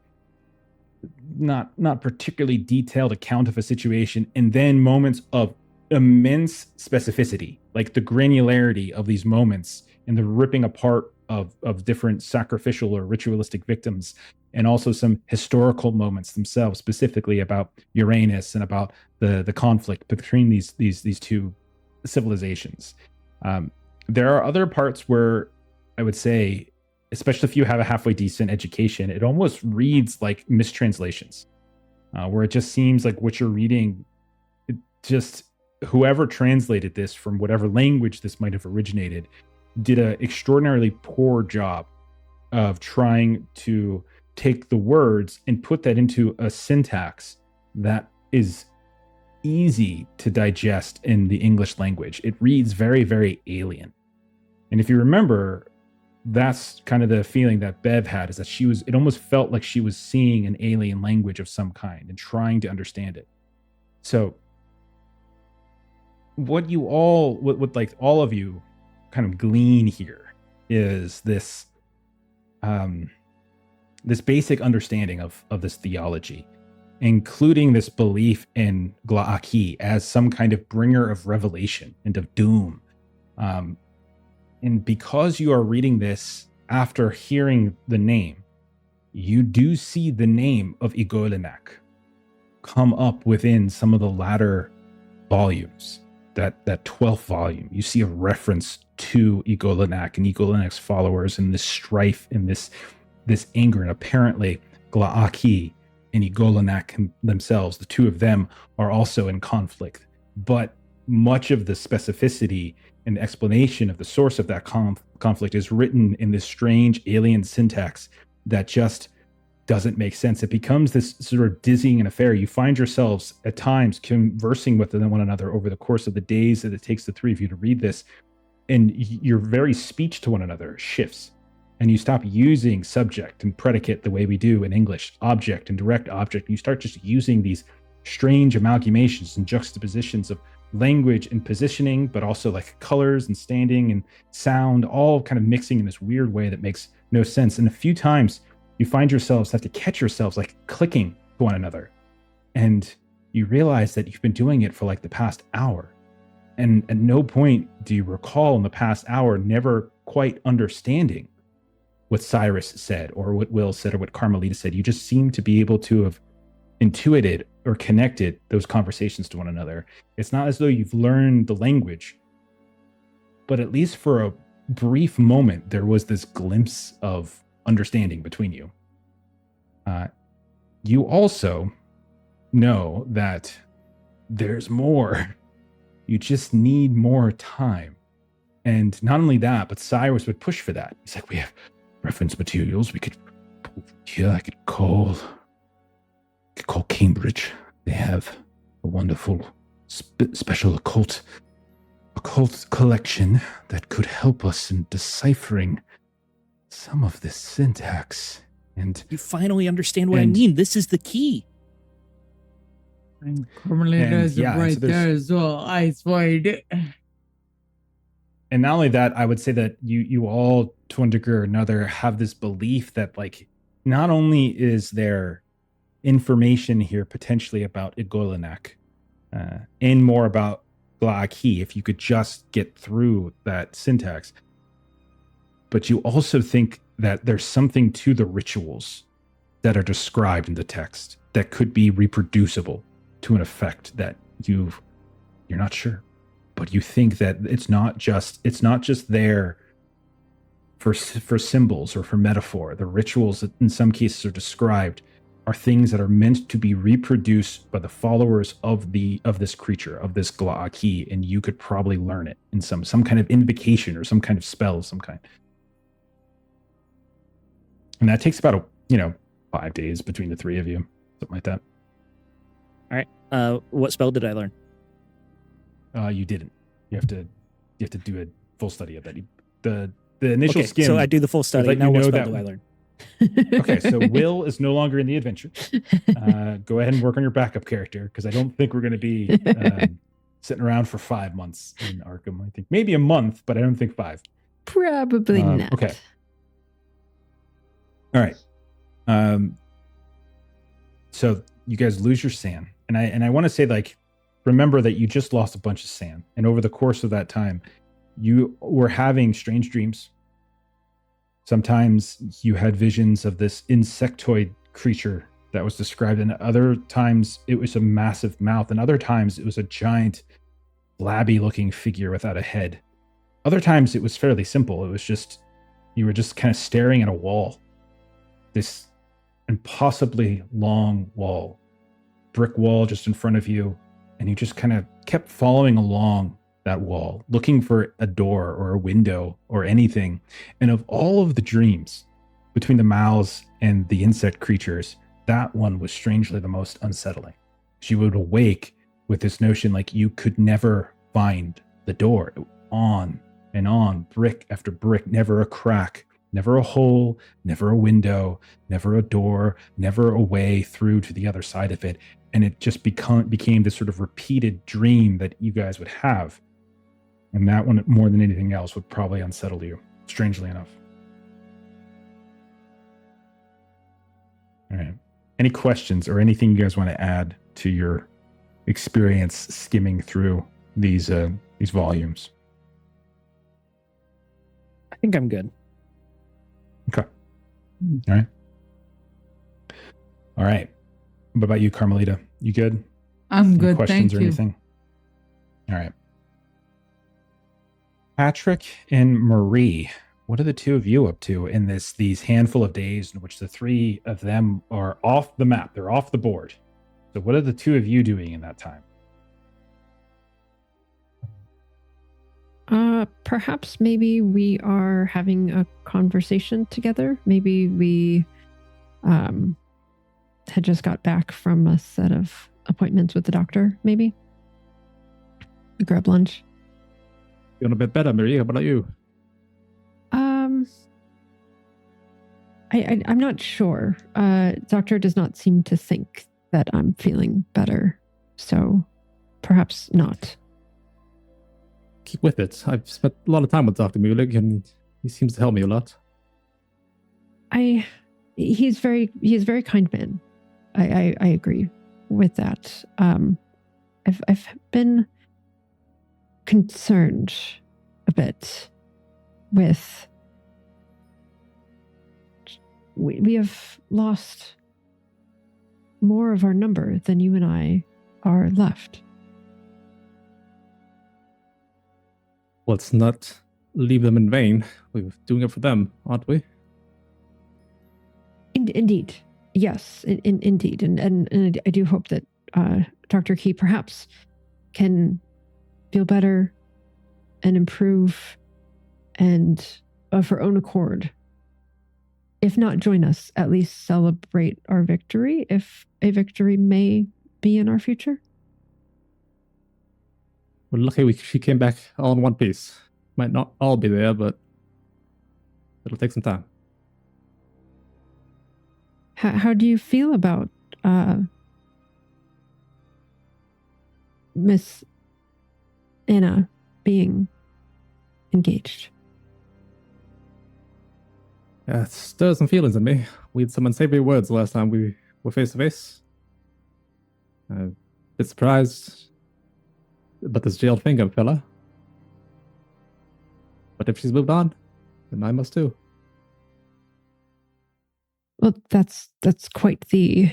not particularly detailed account of a situation, and then moments of immense specificity, like the granularity of these moments and the ripping apart of different sacrificial or ritualistic victims, and also some historical moments themselves, specifically about Uranus and about the conflict between these two civilizations. There are other parts where I would say, especially if you have a halfway decent education, it almost reads like mistranslations, where it just seems like what you're reading, whoever translated this from whatever language this might have originated did an extraordinarily poor job of trying to take the words and put that into a syntax that is easy to digest in the English language. It reads very, very alien. And if you remember, that's kind of the feeling that Bev had, is that it almost felt like she was seeing an alien language of some kind and trying to understand it. So what like all of you kind of glean here is this this basic understanding of this theology, including this belief in Gla'aki as some kind of bringer of revelation and of doom. And because you are reading this after hearing the name, you do see the name of Igolinak come up within some of the latter volumes. That 12th volume, you see a reference to Igolinak and Igolinak's followers and this strife and this anger. And apparently Gla'aki and Igolinak themselves, the two of them, are also in conflict. But much of the specificity and explanation of the source of that conflict is written in this strange alien syntax that just doesn't make sense. It becomes this sort of dizzying affair. You find yourselves at times conversing with one another over the course of the days that it takes the three of you to read this, and your very speech to one another shifts, and you stop using subject and predicate the way we do in English, object and direct object. You start just using these strange amalgamations and juxtapositions of language and positioning, but also like colors and standing and sound, all kind of mixing in this weird way that makes no sense. And a few times you find yourselves have to catch yourselves like clicking to one another, and you realize that you've been doing it for like the past hour, and at no point do you recall in the past hour never quite understanding what Cyrus said or what Will said or what Carmelita said. You just seem to be able to have intuited or connected those conversations to one another. It's not as though you've learned the language, but at least for a brief moment, there was this glimpse of understanding between you. You also know that there's more. You just need more time. And not only that, but Cyrus would push for that. He's like, we have reference materials. We could, yeah, I could call Cambridge. They have a wonderful special occult collection that could help us in deciphering some of this syntax. And you finally understand what I mean. This is the key. And Carmelita is right there as well, eyes wide. And not only that, I would say that you all, to one degree or another, have this belief that, like, not only is there information here potentially about Igolinak and more about Gla'aki, if you could just get through that syntax, but you also think that there's something to the rituals that are described in the text that could be reproducible to an effect that you're not sure, but you think that it's not just there for symbols or for metaphor. The rituals that in some cases are described are things that are meant to be reproduced by the followers of this creature, of this Gla'aki, and you could probably learn it in some kind of invocation or some kind of spell of some kind. And that takes about 5 days between the three of you, something like that. All right. What spell did I learn? You didn't. You have to do a full study of that. The initial skim. So I do the full study. Now what spell do I learn? Okay, so Will is no longer in the adventure. Go ahead and work on your backup character, because I don't think we're going to be sitting around for 5 months in Arkham. I think maybe a month, but I don't think 5. Probably not. Okay. All right. So you guys lose your sand, and I want to say, like, remember that you just lost a bunch of sand, and over the course of that time, you were having strange dreams. Sometimes you had visions of this insectoid creature that was described, and other times it was a massive mouth, and other times it was a giant, flabby-looking figure without a head. Other times it was fairly simple. It was just, you were just kind of staring at a wall. This impossibly long wall, brick wall just in front of you, and you just kind of kept following along that wall, looking for a door or a window or anything. And of all of the dreams between the mouths and the insect creatures, that one was strangely the most unsettling. She would awake with this notion like you could never find the door. On and on, brick after brick, never a crack, never a hole, never a window, never a door, never a way through to the other side of it. And it just became this sort of repeated dream that you guys would have. And that one, more than anything else, would probably unsettle you, strangely enough. All right. Any questions or anything you guys want to add to your experience skimming through these volumes? I think I'm good. Okay. All right. All right. What about you, Carmelita? You good? I'm Any good, questions thank or you. anything? All right. Patrick and Marie, what are the two of you up to in these handful of days in which the three of them are off the map? They're off the board. So what are the two of you doing in that time? Perhaps maybe we are having a conversation together. Maybe we had just got back from a set of appointments with the doctor, maybe. Grab lunch. Feeling a bit better, Marie. How about you? I'm not sure. Doctor does not seem to think that I'm feeling better. So perhaps not. Keep with it. I've spent a lot of time with Dr. Mulig, and he seems to help me a lot. He's a very kind man. I agree with that. I've been concerned a bit with we have lost more of our number than you and I are left. Let's not leave them in vain. We're doing it for them, aren't we? Indeed. Yes, indeed. And I do hope that Dr. Key perhaps can feel better and improve and of her own accord, if not join us, at least celebrate our victory, if a victory may be in our future. We're lucky she came back all in one piece. Might not all be there, but it'll take some time. How do you feel about Miss Anna being engaged? It stirs some feelings in me. We had some unsavory words the last time we were face to face. A bit surprised about this jailed finger fella. But if she's moved on, then I must too. Well, that's quite the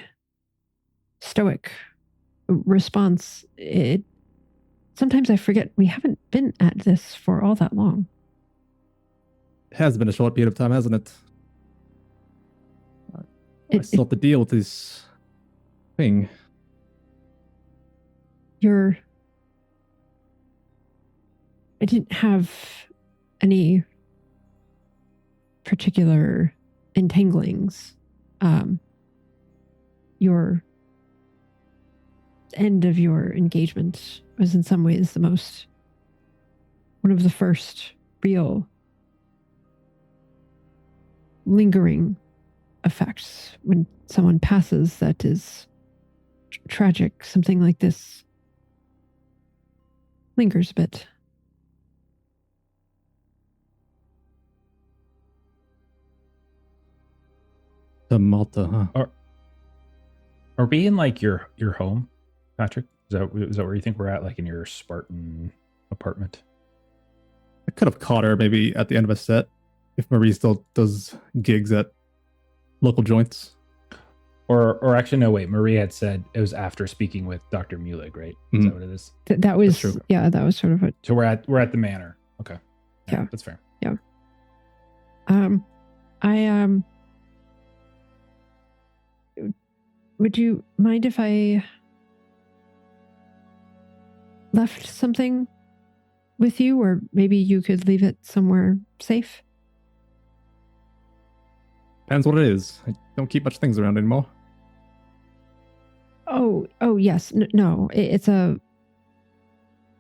stoic response. Sometimes I forget we haven't been at this for all that long. It has been a short period of time, hasn't it? I still have to deal with this thing. I didn't have any particular entanglings. Your end of your engagement was in some ways one of the first real lingering effects. When someone passes, that is tragic. Something like this lingers a bit. The Malta, huh? Are we in like your home, Patrick? Is that where you think we're at, like in your Spartan apartment? I could have caught her maybe at the end of a set if Marie still does gigs at local joints. Or actually, no, wait. Marie had said it was after speaking with Dr. Mulig, right? Is that what it is? That was true. Yeah, that was sort of what. So we're at the manor. Okay. Yeah. That's fair. Yeah. Would you mind if I left something with you, or maybe you could leave it somewhere safe? Depends what it is. I don't keep much things around anymore. Oh, yes. No, it's a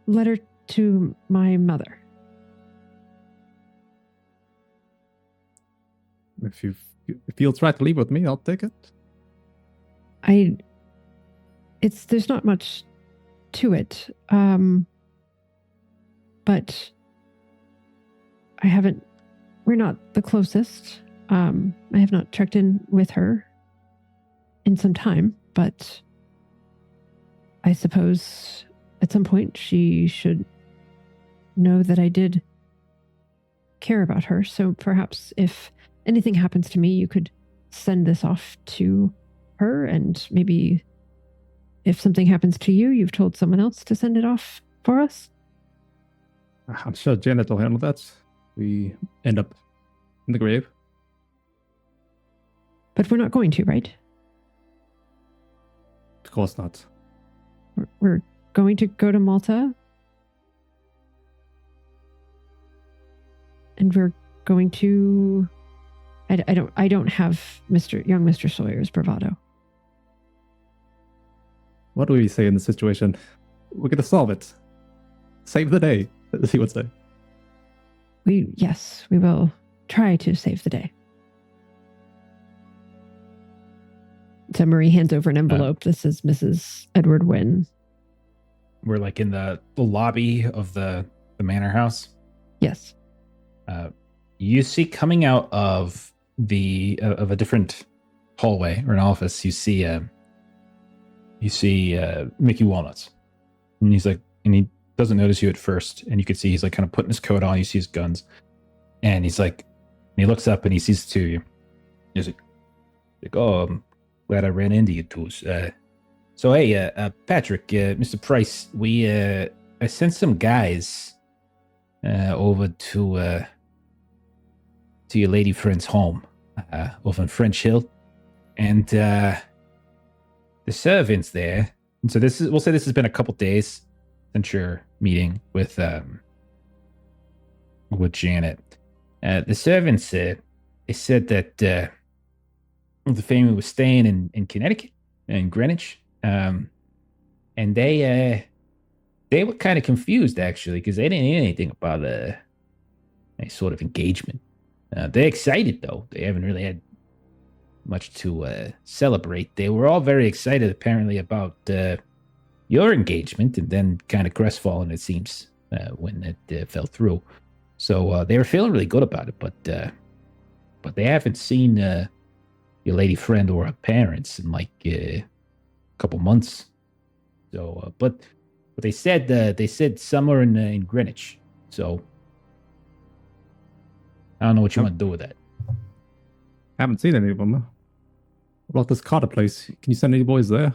letter to my mother. If you feels right to leave with me, I'll take it. There's not much to it. But we're not the closest. I have not checked in with her in some time, but I suppose at some point she should know that I did care about her. So perhaps if anything happens to me, you could send this off to her, and maybe if something happens to you, you've told someone else to send it off for us. I'm sure Janet will handle that. We end up in the grave. But we're not going to, right? Of course not. We're going to go to Malta. And we're going to... I don't have young Mr. Sawyer's bravado. What do we say in this situation? We're going to solve it. Save the day, as he would say. Yes, we will try to save the day. So Marie hands over an envelope. This is Mrs. Edward Wynne. We're like in the lobby of the manor house. Yes. You see coming out of a different hallway or an office, you see Mickey Walnuts. And he's like, and he doesn't notice you at first, and you can see he's like kind of putting his coat on, you see his guns, and he's like, and he looks up and he sees the two of you. He's like, oh, I'm glad I ran into you two. So hey, Patrick, Mr. Price, I sent some guys over to your lady friend's home over in French Hill, and the servants there. And so we'll say this has been a couple days since your meeting with Janet. The servants they said that the family was staying in Connecticut, in Greenwich, and they were kind of confused actually because they didn't hear anything about any sort of engagement. They're excited though. They haven't really had much to celebrate. They were all very excited apparently about your engagement, and then kind of crestfallen it seems when it fell through. So they were feeling really good about it, but they haven't seen your lady friend or her parents in like a couple months. So, but they said summer in Greenwich. So I don't know what you want to do with that. Haven't seen any of them. What about this Carter place? Can you send any boys there?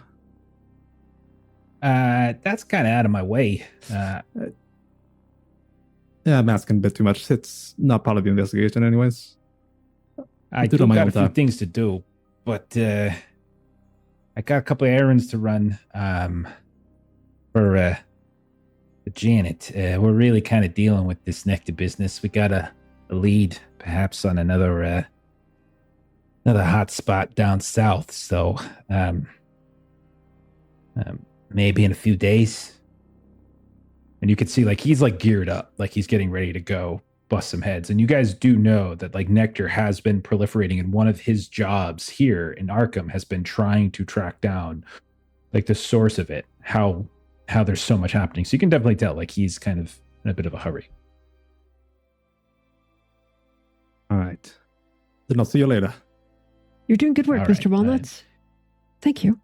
That's kind of out of my way. Yeah, I'm asking a bit too much. It's not part of the investigation anyways. I do got a few things to do, but I got a couple of errands to run for Janet. We're really kind of dealing with this nectar business. We got a lead perhaps on another hot spot down south. So maybe in a few days. And you can see like he's like geared up, like he's getting ready to go bust some heads. And you guys do know that like nectar has been proliferating, and one of his jobs here in Arkham has been trying to track down like the source of it, how there's so much happening. So you can definitely tell like he's kind of in a bit of a hurry. All right. Then I'll see you later. You're doing good work, All Mr. right, Walnuts. Thank you.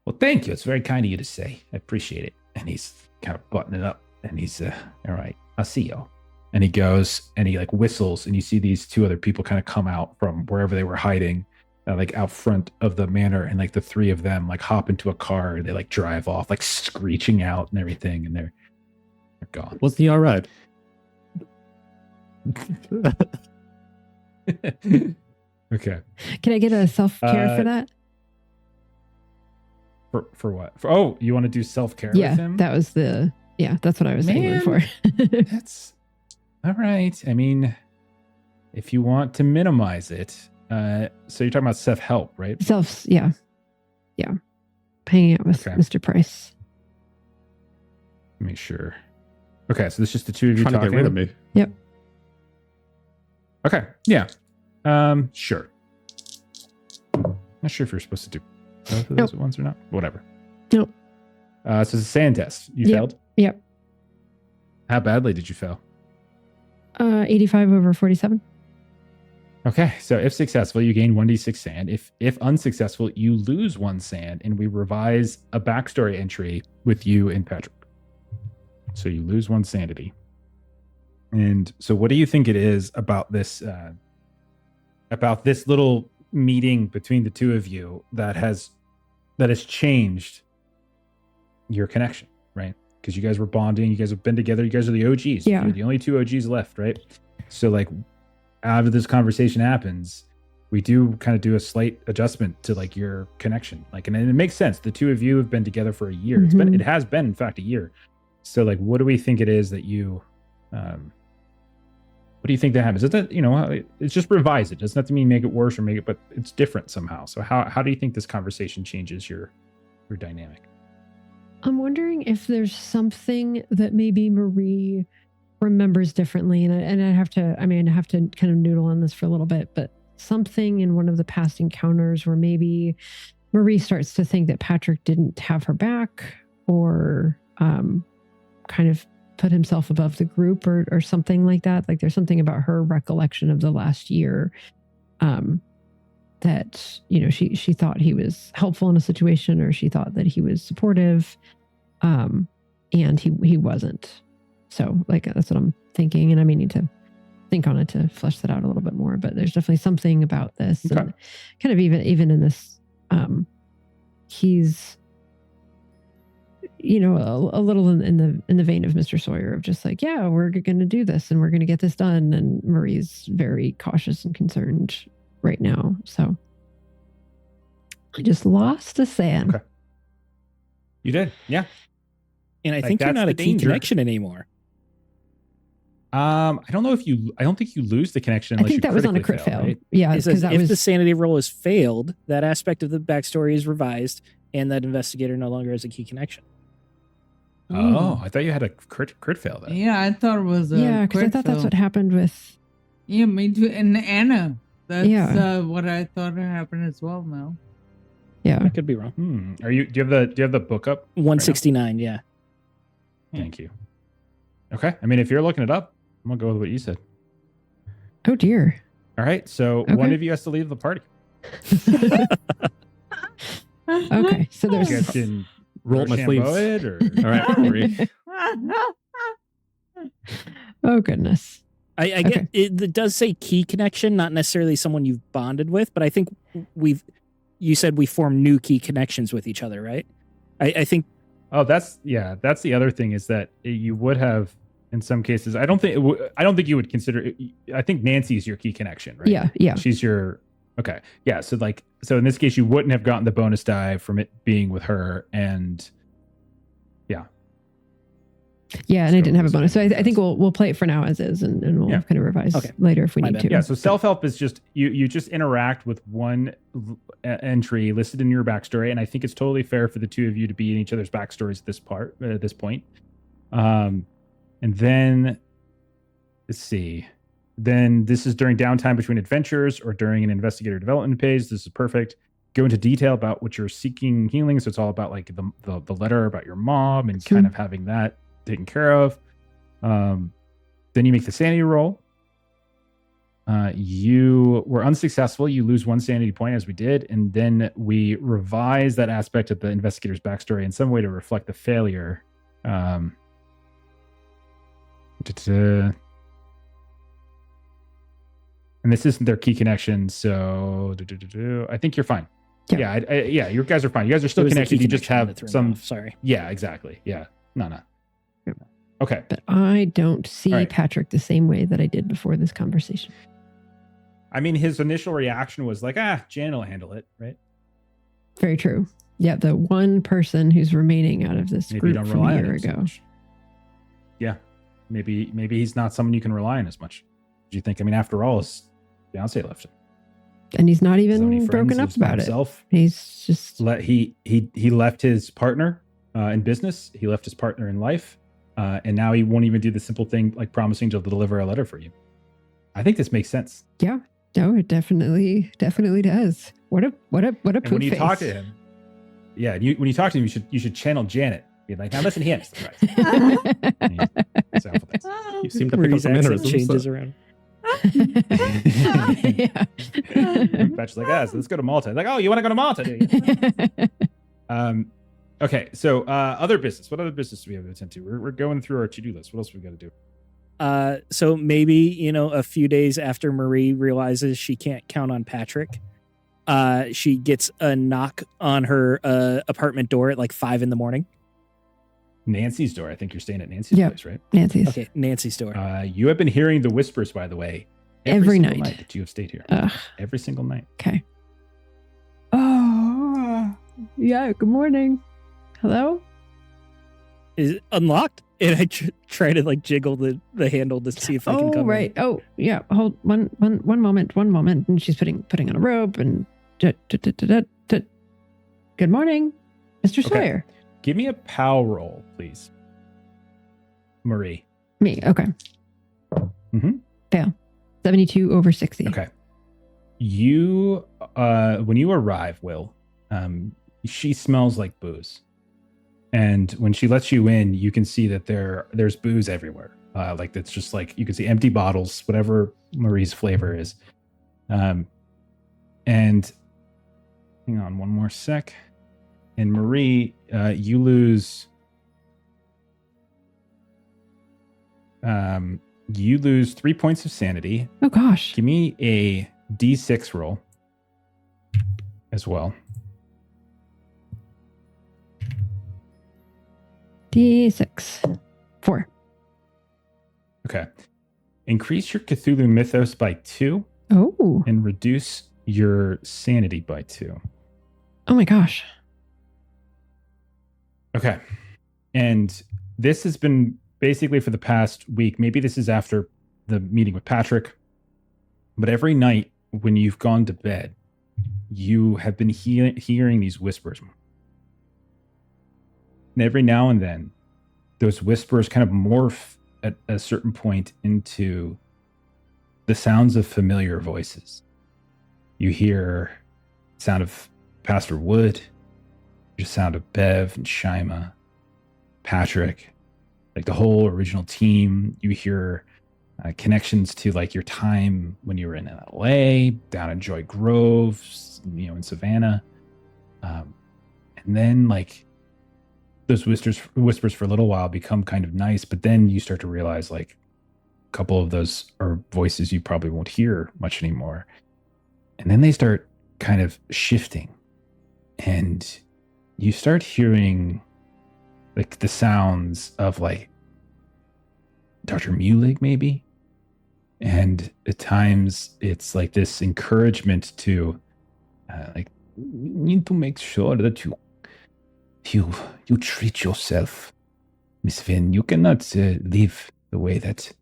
Well, thank you. It's very kind of you to say. I appreciate it. And he's kind of buttoning up, and he's all right, I'll see y'all. And he goes and he like whistles, and you see these two other people kind of come out from wherever they were hiding, like out front of the manor, and like the three of them like hop into a car, and they like drive off, like screeching out and everything, and they're gone. Was he all right? Okay. Can I get a self-care for that? For what? You want to do self-care Yeah, with him? that's what I was aiming for. That's all right. I mean, if you want to minimize it, so you're talking about self-help, right? Yeah. hanging out with Okay. Mr. Price. Make sure. Okay, so this is just the two of you Trying to talking. get rid of me. Yep. Okay, yeah. Sure. Not sure if you're supposed to do both of those at once or not. Whatever. Nope. So it's a sand test. You Yep. failed? Yep. How badly did you fail? 85 over 47. Okay, so if successful, you gain 1d6 sand. If unsuccessful, you lose 1 sand, and we revise a backstory entry with you and Patrick. So you lose 1 sanity. And so what do you think it is about this little meeting between the two of you that has changed your connection, right? Because you guys were bonding, you guys have been together, you guys are the OGs. Yeah. You're the only 2 OGs left, right? So like after this conversation happens, we do kind of do a slight adjustment to like your connection. Like, and it makes sense. The 2 of you have been together for a year. Mhm. It has been in fact a year. So like, what do we think it is that you, what do you think that happens? Is that, it's just revise it. It doesn't have to mean make it worse or make it, but it's different somehow. So how do you think this conversation changes your dynamic? I'm wondering if there's something that maybe Marie remembers differently. And I have to kind of noodle on this for a little bit, but something in one of the past encounters where maybe Marie starts to think that Patrick didn't have her back or kind of put himself above the group or something like that. Like there's something about her recollection of the last year that, she thought he was helpful in a situation, or she thought that he was supportive, and he wasn't. So like, that's what I'm thinking. And I may need to think on it to flesh that out a little bit more, but there's definitely something about this. Okay. And kind of even in this, he's, a little in the vein of Mr. Sawyer of just like, yeah, we're going to do this and we're going to get this done. And Marie's very cautious and concerned right now. So I just lost a sand. Okay. You did, yeah. And I Like, think you're that's not the a key danger. connection anymore. I don't think you lose the connection I unless think you that was on a critically crit fail. right? Yeah, It says because that if was the sanity roll is failed, that aspect of the backstory is revised, and that investigator no longer has a key connection. Oh, I thought you had a crit fail then. Yeah, I thought it was a because I crit thought that's fail. what happened with. Yeah, me too. And Anna. That's Yeah. what I thought happened as well, Mel. Yeah, I could be wrong. Do you have the book up? 169, yeah. Thank you. Okay. I mean, if you're looking it up, I'm gonna go with what you said. oh dear. All right. So Okay. one of you has to leave the party. Okay, so You there's guys can Roll up my sleeves. Rochambeau it, or All right, Marie. oh goodness. I get it does say key connection, not necessarily someone you've bonded with, but I think you said we form new key connections with each other, right? I think Oh, that's the other thing is that you would have in some cases. I don't think you would consider. I think Nancy's your key connection, right? Yeah. She's your okay. Yeah. So in this case, you wouldn't have gotten the bonus die from it being with her, and Yeah, and I So didn't have a it's bonus. So I fine. think we'll play it for now as is, and we'll Yeah. kind of revise Okay. later if we My need bad. to. yeah. So self help is just you just interact with one entry listed in your backstory, and I think it's totally fair for the 2 of you to be in each other's backstories at this point. And then let's see. Then this is during downtime between adventures or during an investigator development phase. This is perfect. Go into detail about what you're seeking healing. So it's all about like the letter about your mom and kind of having that taken care of. Then you make the sanity roll. You were unsuccessful. You lose 1 sanity point as we did. And then we revise that aspect of the investigator's backstory in some way to reflect the failure. And this isn't their key connection. So I think you're fine. Yeah. Yeah, you guys are fine. You guys are it still was the connected. key You just connection have that threw me some. off. Sorry. Yeah, exactly. Yeah. No. Yeah. Okay. But I don't see All right. Patrick the same way that I did before this conversation. I mean, his initial reaction was like, Jan will handle it, right? Very true. Yeah, the one person who's remaining out of this Maybe you group don't from rely a on year him so ago. much. Yeah. Maybe he's not someone you can rely on as much. Do you think? I mean, after all, his fiance left him. And he's not Doesn't have any even friends, broken up lives by about it. himself. He's just He left his partner in business. He left his partner in life, and now he won't even do the simple thing like promising to deliver a letter for you. I think this makes sense. yeah. No, it definitely does. What a And poop when you face. talk to him, when you talk to him, you should channel Janet. Be like, now listen here, Mr. Price. You seem to pick up Marie's some accent mannerisms. changes around. Yeah. Pat's like, so let's go to Malta. Like, oh, you want to go to Malta, do you? Okay, so other business. What other business do we have to attend to? We're going through our to-do list. What else we got to do? So maybe, a few days after Marie realizes she can't count on Patrick, she gets a knock on her apartment door at like 5 a.m. Nancy's door. I think you're staying at Nancy's Yep. place, right? Nancy's. Okay, Nancy's door. You have been hearing the whispers, by the way, Every single night. that you have stayed here. Ugh. Every single night. Okay. Oh, yeah. Good morning. Hello? Is it unlocked? And I try to like jiggle the handle to see if I can Oh, come right. Oh, yeah. Hold one moment. And she's putting on a robe and good morning, Mr. Okay. Sawyer. Give me a POW roll, please. Marie. Me. Okay. Mm-hmm. Fail. 72 over 60. Okay. You, when you arrive, Will, she smells like booze. And when she lets you in, you can see that there's booze everywhere. Like it's just like, you can see empty bottles, whatever Marie's flavor is. And hang on one more sec. And Marie, you lose 3 points of sanity. Oh, gosh. Give me a D6 roll as well. D6. 4. Okay. Increase your Cthulhu mythos by 2 Oh. and reduce your sanity by 2. Oh, my gosh. Okay. And this has been basically for the past week. Maybe this is after the meeting with Patrick. But every night when you've gone to bed, you have been hearing these whispers. And every now and then, those whispers kind of morph at a certain point into the sounds of familiar voices. You hear the sound of Pastor Wood, the sound of Bev and Shyma, Patrick, like the whole original team. You hear connections to like your time when you were in LA, down in Joy Grove, in Savannah. And then like those whispers for a little while become kind of nice, but then you start to realize like a couple of those are voices you probably won't hear much anymore. And then they start kind of shifting, and you start hearing like the sounds of like Dr. Mulig maybe. And at times it's like this encouragement to like, you need to make sure that you treat yourself, Miss Finn. You cannot live the way that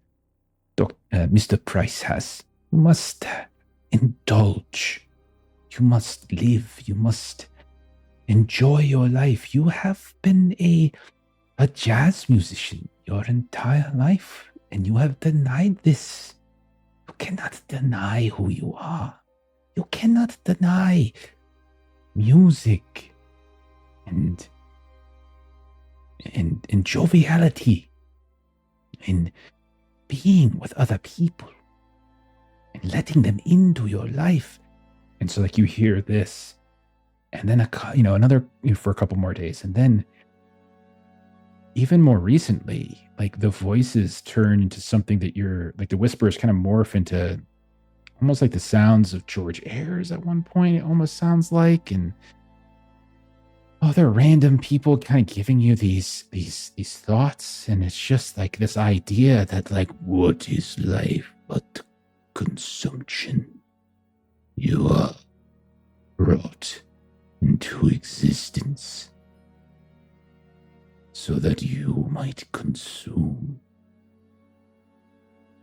Mr. Price has. You must indulge. You must live. You must enjoy your life. You have been a jazz musician your entire life, and you have denied this. You cannot deny who you are. You cannot deny music and joviality and being with other people and letting them into your life. And so like you hear this, and then another for a couple more days, and then even more recently, like the voices turn into something that you're like, the whispers kind of morph into almost like the sounds of George Ayers at one point. It almost sounds like, and they're random people kind of giving you these thoughts, and it's just like this idea that like, what is life but consumption? You are brought into existence so that you might consume.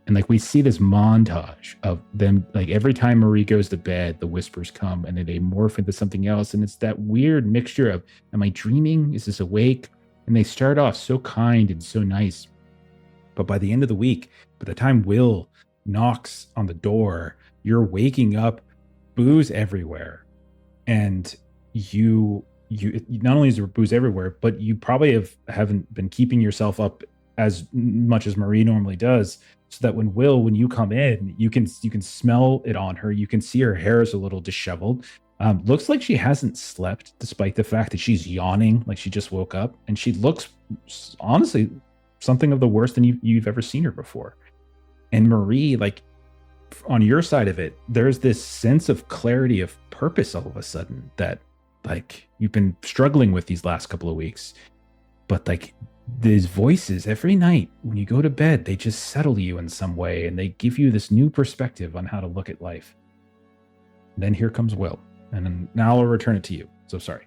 And like we see this montage of them, like every time Marie goes to bed, the whispers come and then they morph into something else. And it's that weird mixture of, am I dreaming? Is this awake? And they start off so kind and so nice. But by the end of the week, by the time Will knocks on the door, you're waking up, booze everywhere. And you not only is there booze everywhere, but you probably haven't been keeping yourself up as much as Marie normally does. So that when you come in, you can smell it on her. You can see her hair is a little disheveled. Looks like she hasn't slept, despite the fact that she's yawning, like she just woke up. And she looks, honestly, something of the worst than you've ever seen her before. And Marie, like on your side of it, there's this sense of clarity of purpose all of a sudden that like you've been struggling with these last couple of weeks. But like these voices every night when you go to bed, they just settle you in some way and they give you this new perspective on how to look at life. Then here comes Will. And then now I'll return it to you. So sorry.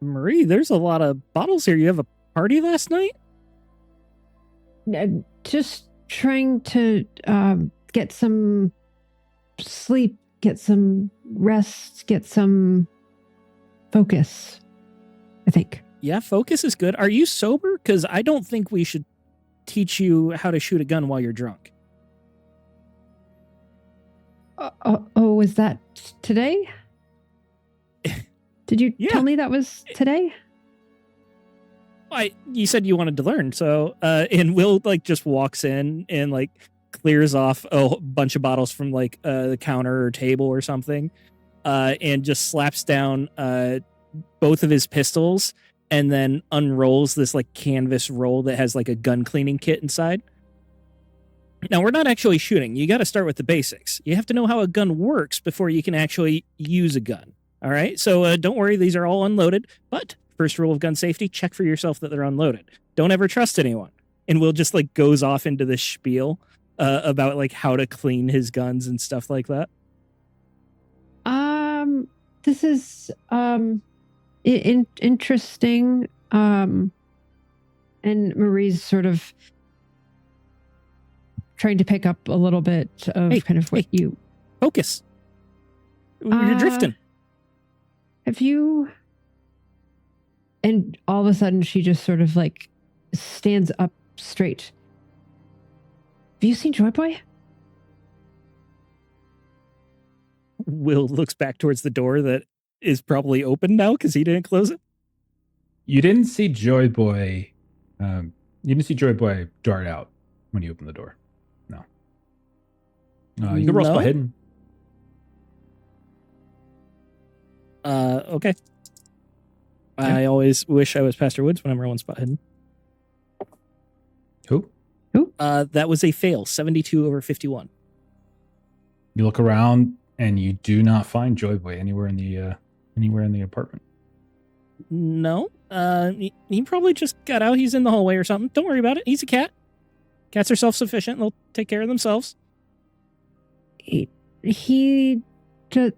Marie, there's a lot of bottles here. You have a party last night? Just trying to get some sleep, get some rest, get some focus, I think. Yeah, focus is good. Are you sober? Because I don't think we should teach you how to shoot a gun while you're drunk. Was that today? Did you tell me that was today? You said you wanted to learn, so and Will like just walks in and like clears off a bunch of bottles from like the counter or table or something, and just slaps down both of his pistols. And then unrolls this like canvas roll that has like a gun cleaning kit inside. Now, we're not actually shooting. You got to start with the basics. You have to know how a gun works before you can actually use a gun. All right. So don't worry. These are all unloaded. But first rule of gun safety, check for yourself that they're unloaded. Don't ever trust anyone. And Will just like goes off into this spiel about like how to clean his guns and stuff like that. This is interesting. And Marie's sort of trying to pick up a little bit of kind of what you focus. You're drifting. Have you? And all of a sudden, she just sort of like stands up straight. Have you seen Joy Boy? Will looks back towards the door that is probably open now because he didn't close it. You didn't see Joy Boy. You didn't see Joy Boy dart out when you opened the door. No. You can roll spot hidden. Okay. Yeah. I always wish I was Pastor Woods when I'm rolling spot hidden. Who? That was a fail. 72 over 51. You look around and you do not find Joy Boy anywhere in the apartment. No. He probably just got out. He's in the hallway or something. Don't worry about it. He's a cat. Cats are self-sufficient. They'll take care of themselves. He just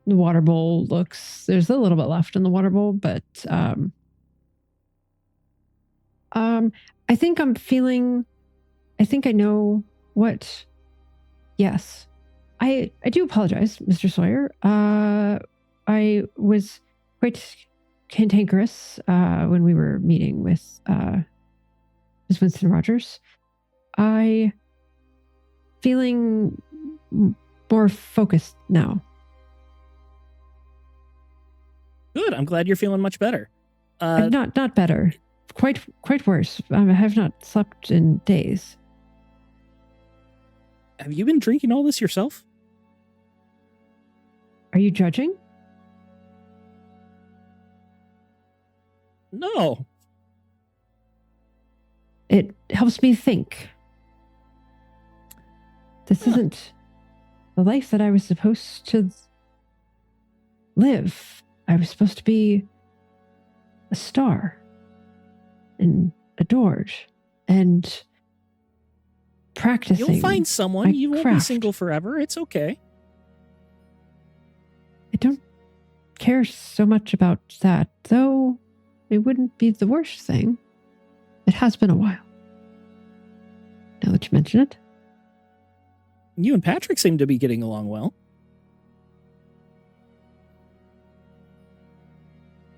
the water bowl looks, there's a little bit left in the water bowl, but I think I know what. Yes. I do apologize, Mr. Sawyer. I was quite cantankerous when we were meeting with Ms. Winston Rogers. I feeling more focused now. Good. I'm glad you're feeling much better. Not better. Quite worse. I have not slept in days. Have you been drinking all this yourself? Are you judging? No. It helps me think. This isn't the life that I was supposed to live. I was supposed to be a star and adored and practicing. You'll find someone. You won't be craft. single forever. It's okay. I don't care so much about that, though. it wouldn't be the worst thing. It has been a while. Now that you mention it. You and Patrick seem to be getting along well.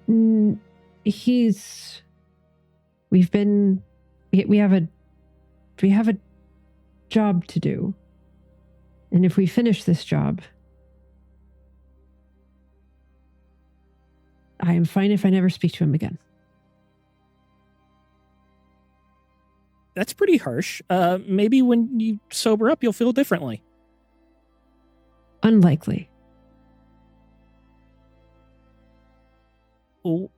We have a job to do. And if we finish this job, I am fine if I never speak to him again. That's pretty harsh. Maybe when you sober up, you'll feel differently. Unlikely. Oh.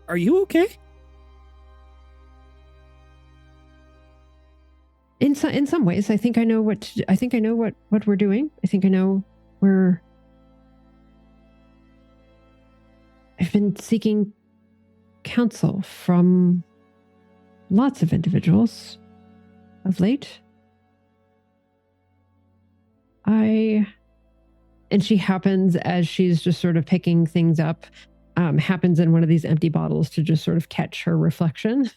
Are you okay? In some ways, I think I know what we're doing. I think I know I've been seeking counsel from lots of individuals of late. And she happens, as she's just sort of picking things up, happens in one of these empty bottles to just sort of catch her reflection.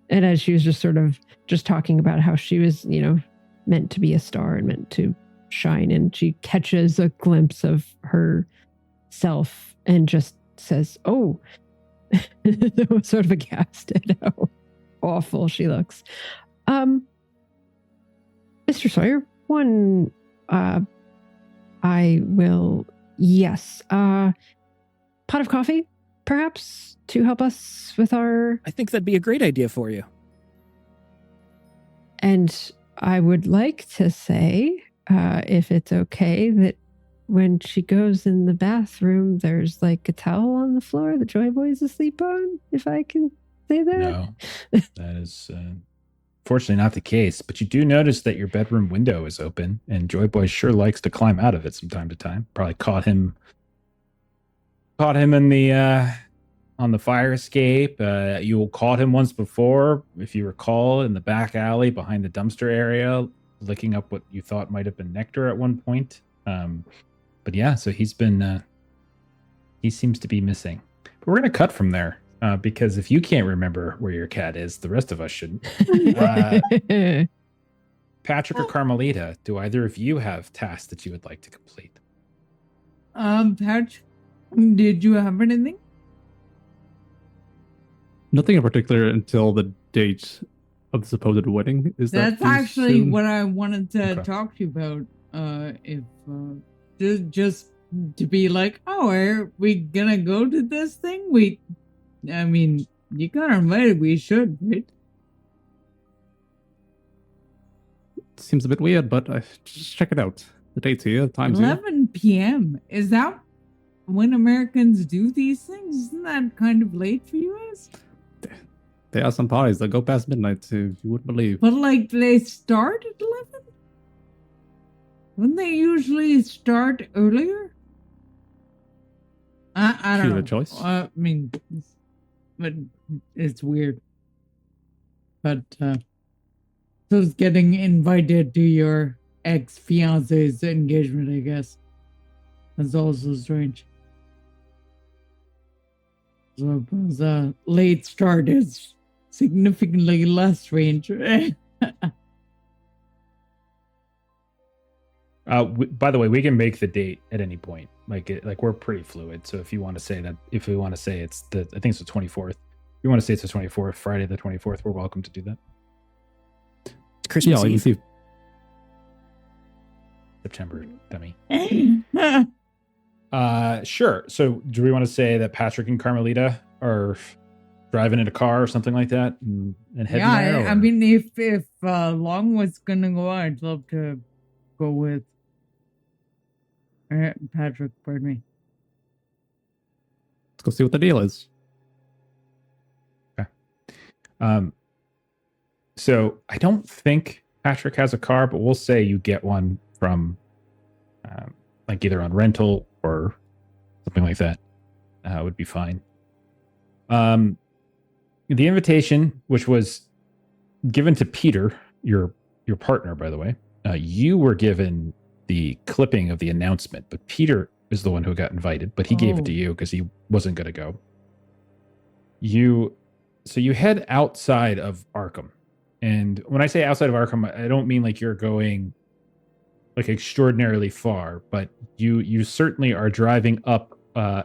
And as she was just sort of just talking about how she was, meant to be a star and meant to shine, and she catches a glimpse of herself and just says, "Oh," sort of aghast at how awful she looks. Mr. Sawyer, I will, yes. Pot of coffee, perhaps, to help us with our... I think that'd be a great idea for you. And I would like to say, if it's okay, that when she goes in the bathroom, there's like a towel on the floor that Joy Boy's asleep on, if I can say that. No, that is fortunately not the case. But you do notice that your bedroom window is open, and Joy Boy sure likes to climb out of it from time to time. Probably caught him in the on the fire escape. You caught him once before, if you recall, in the back alley behind the dumpster area, licking up what you thought might have been nectar at one point. But yeah, so he seems to be missing. But we're gonna cut from there because if you can't remember where your cat is, the rest of us shouldn't. Patrick or Carmelita, do either of you have tasks that you would like to complete? Patrick, did you have anything? Nothing in particular until the date of the supposed wedding. That's actually what I wanted to talk to you about. If just to be like, oh, are we gonna go to this thing? I mean, you got invited. We should, right? Seems a bit weird, but just check it out. The date's here, the time's 11 p.m. Is that when Americans do these things? Isn't that kind of late for you guys? There are some parties that go past midnight, too, you wouldn't believe. But like, they start at 11? Wouldn't they usually start earlier? I don't know. Choice. I mean, but it's weird. But so it's getting invited to your ex-fiance's engagement, I guess. That's also strange. So the late start is significantly less strange. By the way, we can make the date at any point. Like we're pretty fluid. So if you want to say that, if we want to say it's I think it's the 24th. If you want to say it's the 24th, Friday the 24th, we're welcome to do that. It's Christmas Eve. See. September, dummy. Sure. So do we want to say that Patrick and Carmelita are driving in a car or something like that and heading there? Yeah, I mean, if Long was gonna go, I'd love to go with Patrick. Pardon me. Let's go see what the deal is. Okay. So I don't think Patrick has a car, but we'll say you get one from like either on rental or something like that. Would be fine. The invitation, which was given to Peter, your partner, by the way, you were given the clipping of the announcement, but Peter is the one who got invited, but he gave it to Oh. you because he wasn't going to go. So you head outside of Arkham. And when I say outside of Arkham, I don't mean like you're going like extraordinarily far, but you certainly are driving up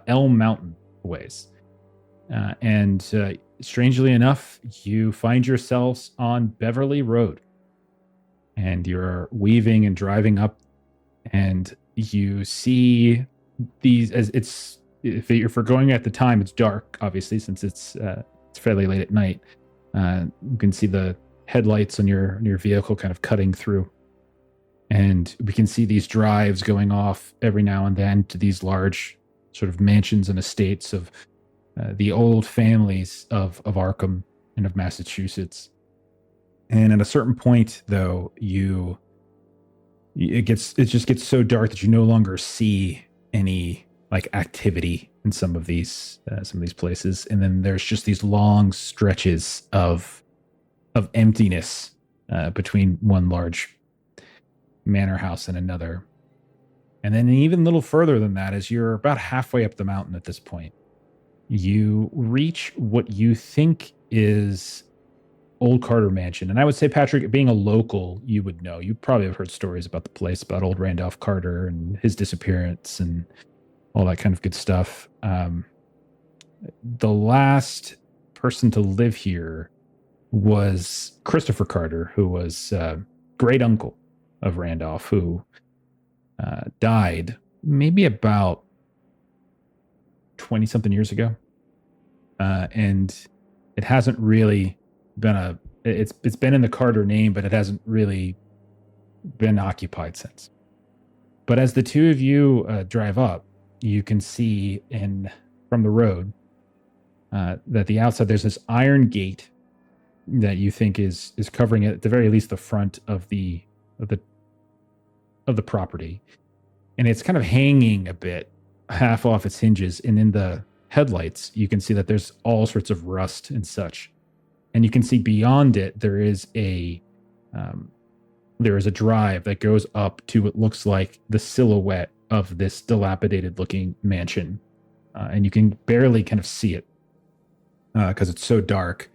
Elm Mountain ways. And strangely enough, you find yourselves on Beverly Road. And you're weaving and driving up, and you see these as it's if you're going at the time, it's dark, obviously, since it's fairly late at night. You can see the headlights on your vehicle kind of cutting through. And we can see these drives going off every now and then to these large sort of mansions and estates of the old families of Arkham and of Massachusetts. And at a certain point, though, it just gets so dark that you no longer see any like activity in some of these places. And then there's just these long stretches of emptiness between one large manor house and another. And then even a little further than that, as you're about halfway up the mountain at this point, you reach what you think is Old Carter Mansion. And I would say, Patrick, being a local, you would know. You probably have heard stories about the place, about old Randolph Carter and his disappearance and all that kind of good stuff. The last person to live here was Christopher Carter, who was great uncle of Randolph, who died maybe about 20-something years ago. And it hasn't really been it's been in the Carter name, but it hasn't really been occupied since. But as the two of you drive up, you can see from the road that the outside there's this iron gate that you think is covering at the very least the front of the property, and it's kind of hanging a bit half off its hinges, and in the headlights you can see that there's all sorts of rust and such. And you can see beyond it, there is a drive that goes up to what looks like the silhouette of this dilapidated looking mansion. And you can barely kind of see it because it's so dark,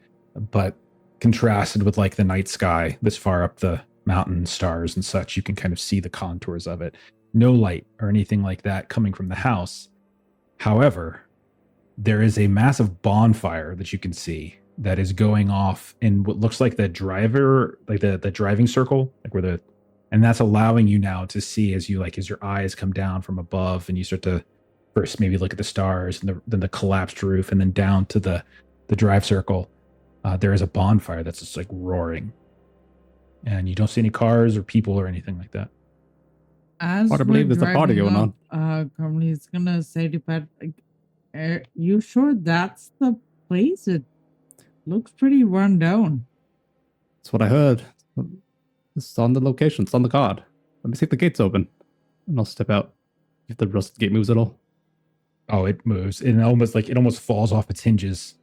but contrasted with like the night sky this far up the mountain, stars and such, you can kind of see the contours of it. No light or anything like that coming from the house. However, there is a massive bonfire that you can see that is going off in what looks like the driver, like the driving circle, like and that's allowing you now to see as your eyes come down from above and you start to first maybe look at the stars and then the collapsed roof and then down to the drive circle. There is a bonfire that's just like roaring, and you don't see any cars or people or anything like that. As I believe there's a party going on. Company's gonna say to Pat, you sure that's the place? It looks pretty run down. That's what I heard. It's on the location. It's on the card. Let me see if the gate's open. And I'll step out. If the rusted gate moves at all. Oh, it moves. It almost falls off its hinges.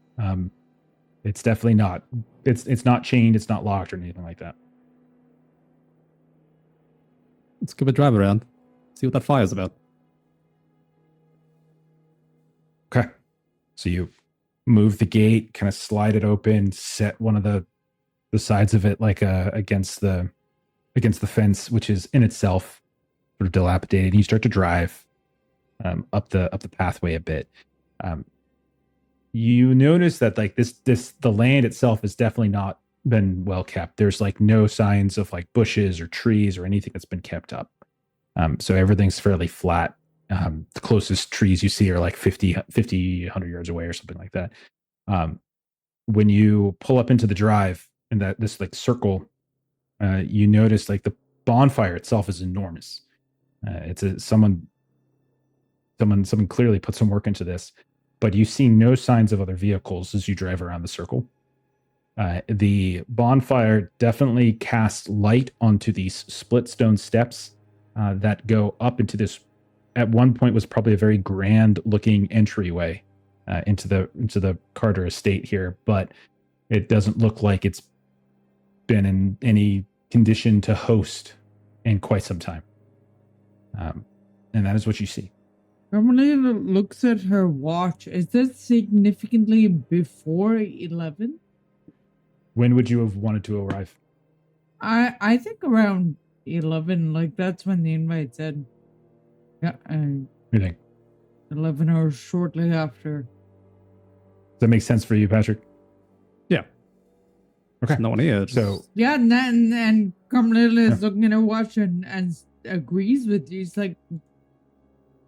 It's definitely not. It's not chained. It's not locked or anything like that. Let's give a drive around. See what that fire's about. Okay. So you move the gate, kind of slide it open, set one of the sides of it like against the fence, which is in itself sort of dilapidated. And you start to drive up the pathway a bit. You notice that like the land itself has definitely not been well kept. There's like no signs of like bushes or trees or anything that's been kept up. So everything's fairly flat. The closest trees you see are like 50, 100 yards away or something like that. When you pull up into the drive in this like circle, you notice like the bonfire itself is enormous. Someone clearly put some work into this, but you see no signs of other vehicles as you drive around the circle. The bonfire definitely casts light onto these split stone steps that go up into this. At one point, was probably a very grand looking entryway into the Carter estate here, but it doesn't look like it's been in any condition to host in quite some time. And that is what you see. Carmelita looks at her watch. Is that significantly before 11? When would you have wanted to arrive? I think around 11, like that's when the invite said. Yeah, You think? 11 hours shortly after. Does that make sense for you, Patrick? Yeah. Okay. There's no one here. So Yeah, and Carmelita is looking at her watch and agrees with you. He's like,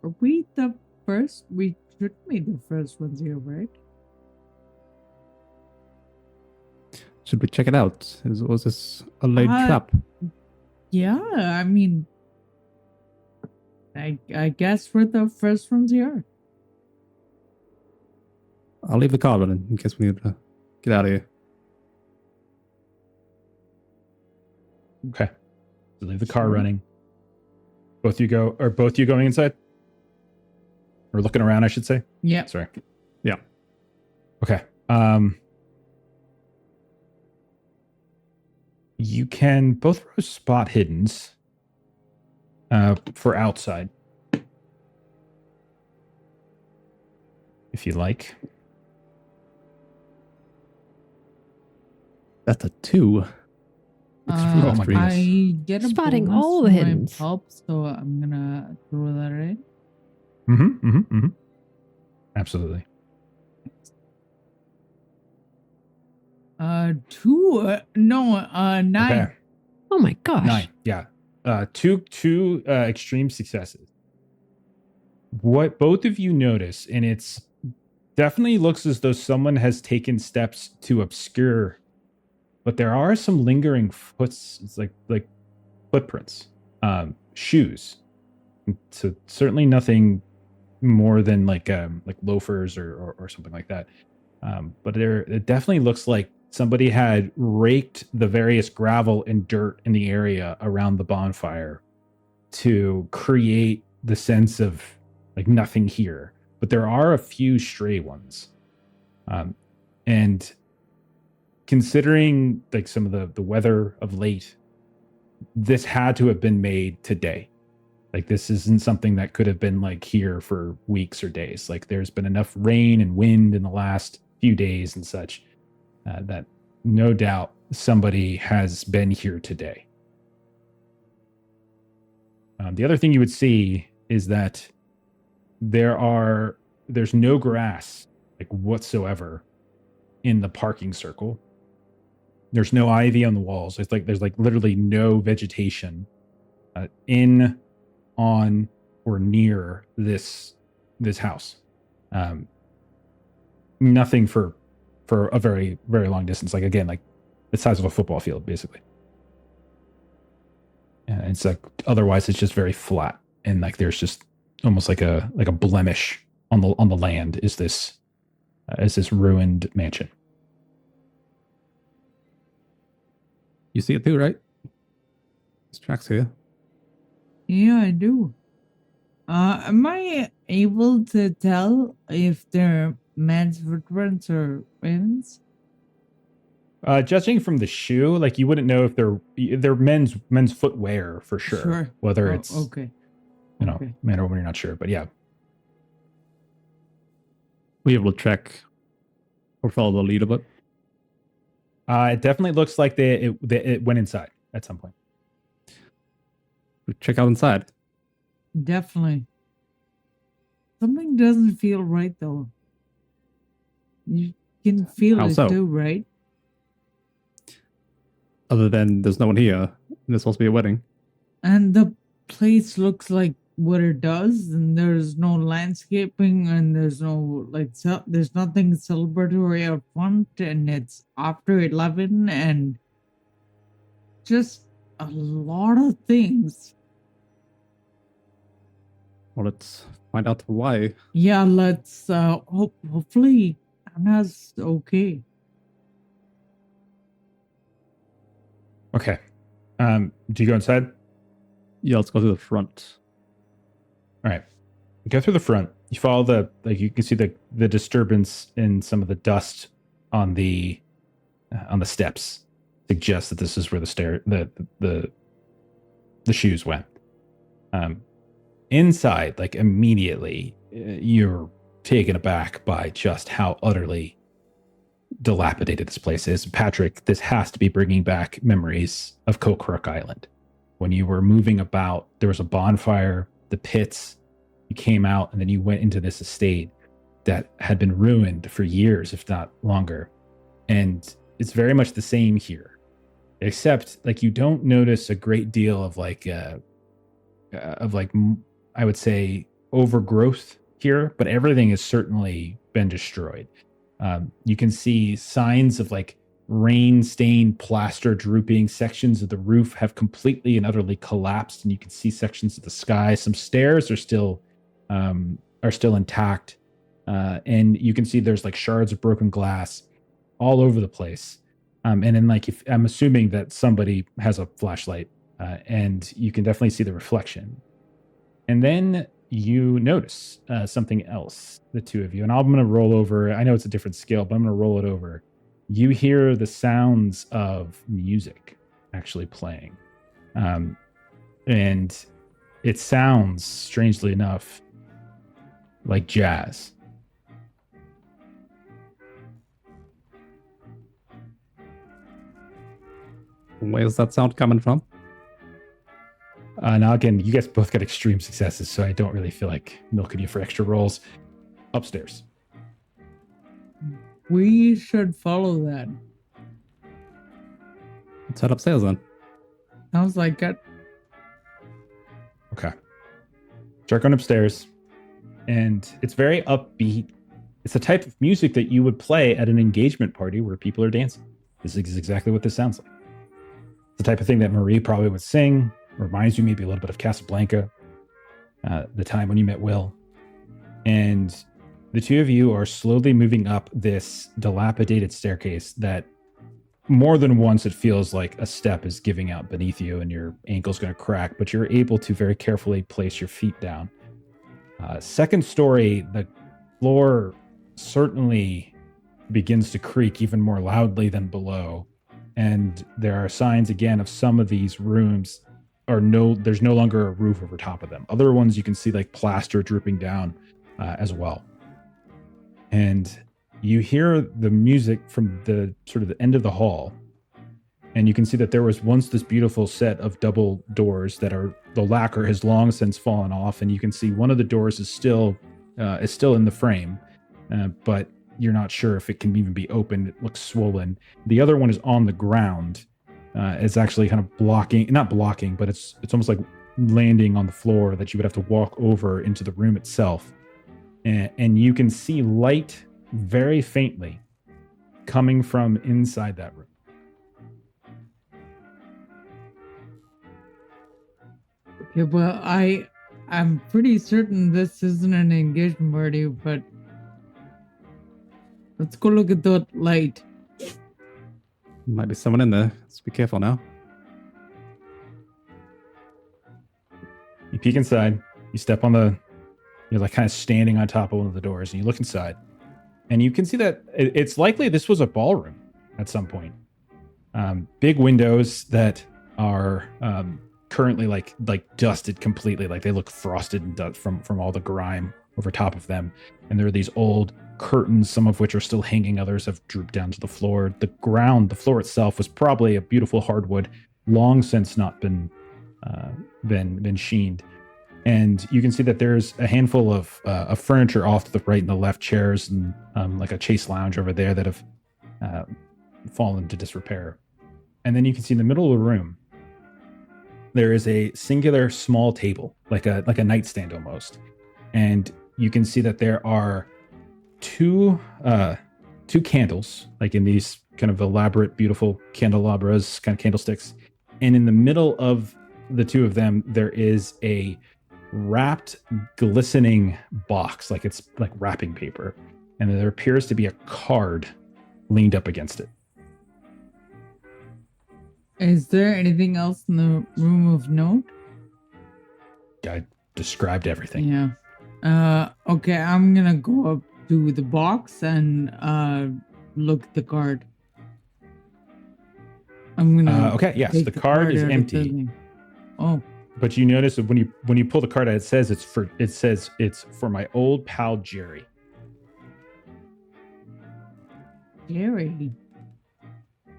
are we the first? We should be the first ones here, right? Should we check it out? Was this a laid trap? Yeah, I mean, I guess we're the first ones here. I'll leave the car running in case we need to get out of here. okay. So leave the car running. Both you going inside? Or looking around, I should say. Yeah. Sorry. Yeah. Okay. You can both roll spot hiddens for outside, if you like. That's a 2. Oh my goodness. I get a Spotting bonus all the for my hiddens. pulp, so I'm gonna throw that in. Absolutely. 9. Okay. Oh my gosh. 9. Yeah. Two extreme successes. What both of you notice, and it's definitely looks as though someone has taken steps to obscure, but there are some lingering like footprints, shoes. So certainly nothing more than like loafers or something like that. But it definitely looks like somebody had raked the various gravel and dirt in the area around the bonfire to create the sense of like nothing here. But there are a few stray ones. And considering like some of the weather of late, this had to have been made today. Like this isn't something that could have been like here for weeks or days. Like there's been enough rain and wind in the last few days and such that no doubt somebody has been here today. The other thing you would see is that there's no grass like whatsoever in the parking circle. There's no ivy on the walls. There's literally no vegetation in, on, or near this house. Nothing for a very, very long distance. Like again, like the size of a football field, basically. And it's like otherwise it's just very flat, and like there's just almost like a blemish on the land is this ruined mansion. You see it too, right? There's tracks here. Yeah, I do. Am I able to tell if they're men's footprints or women's? Judging from the shoe, like you wouldn't know if they're men's footwear for sure. Whether it's okay. man or woman, you're not sure, but yeah. Were you able to check or follow the lead a bit? It definitely looks like it went inside at some point. We check out inside. Definitely. Something doesn't feel right though. You can feel How it so? too, right? Other than there's no one here. And there's supposed to be a wedding. And the place looks like what it does, and there's no landscaping, and there's no there's nothing celebratory out front, and it's after 11, and just a lot of things. Well, let's find out why. Yeah, let's hopefully Anna's okay. Okay. Do you go inside? Yeah, let's go to the front. All right. You go through the front. You follow you can see the disturbance in some of the dust on the steps suggests that this is where the shoes went. inside, like immediately, you're taken aback by just how utterly dilapidated this place is. Patrick, this has to be bringing back memories of Kokrook Island. When you were moving about, there was a bonfire, the pits, you came out, and then you went into this estate that had been ruined for years, if not longer. And it's very much the same here, except like you don't notice a great deal of I would say overgrowth here, but everything has certainly been destroyed. You can see signs of like rain-stained plaster drooping. Sections of the roof have completely and utterly collapsed, and you can see sections of the sky. Some stairs are still intact, and you can see there's like shards of broken glass all over the place. And then if I'm assuming that somebody has a flashlight, and you can definitely see the reflection. And then you notice something else, the two of you. And I'm going to roll over. I know it's a different scale, but I'm going to roll it over. You hear the sounds of music actually playing. And it sounds, strangely enough, like jazz. Where's that sound coming from? Now, again, you guys both got extreme successes, so I don't really feel like milking you for extra rolls. Upstairs. We should follow that. Let's head upstairs then. Sounds like it. Okay. Start going upstairs, and it's very upbeat. It's the type of music that you would play at an engagement party where people are dancing. This is exactly what this sounds like. It's the type of thing that Marie probably would sing. Reminds you maybe a little bit of Casablanca, the time when you met Will. And the two of you are slowly moving up this dilapidated staircase that more than once it feels like a step is giving out beneath you and your ankle's going to crack, but you're able to very carefully place your feet down. Second story, the floor certainly begins to creak even more loudly than below. And there are signs again of some of these rooms there's no longer a roof over top of them. Other ones you can see like plaster drooping down as well. And you hear the music from the sort of the end of the hall. And you can see that there was once this beautiful set of double doors that the lacquer has long since fallen off. And you can see one of the doors is still in the frame, but you're not sure if it can even be opened. It looks swollen. The other one is on the ground. It's actually kind of not blocking, but it's almost like landing on the floor that you would have to walk over into the room itself. And you can see light very faintly coming from inside that room. Okay, well, I'm pretty certain this isn't an engagement party, but let's go look at that light. Might be someone in there. Let's be careful now. You peek inside. You step on you're like kind of standing on top of one of the doors, and you look inside. And you can see that it's likely this was a ballroom at some point. Big windows that are currently like dusted completely. Like they look frosted and dust from all the grime over top of them. And there are these old curtains, some of which are still hanging, others have drooped down to the floor. The floor itself was probably a beautiful hardwood, long since not been sheened. And you can see that there's a handful of furniture off to the right and the left, chairs and like a chase lounge over there that have fallen to disrepair. And then you can see in the middle of the room, there is a singular small table, like a nightstand almost. And you can see that there are two candles, like in these kind of elaborate, beautiful candelabras, kind of candlesticks. And in the middle of the two of them, there is a wrapped, glistening box, like it's like wrapping paper. And there appears to be a card leaned up against it. Is there anything else in the room of note? I described everything. Yeah. Okay, I'm gonna go up to the box and look at the card. I'm gonna okay, yes, the card is empty. Oh. But you notice that when you pull the card out, it says it's for my old pal Jerry. Jerry.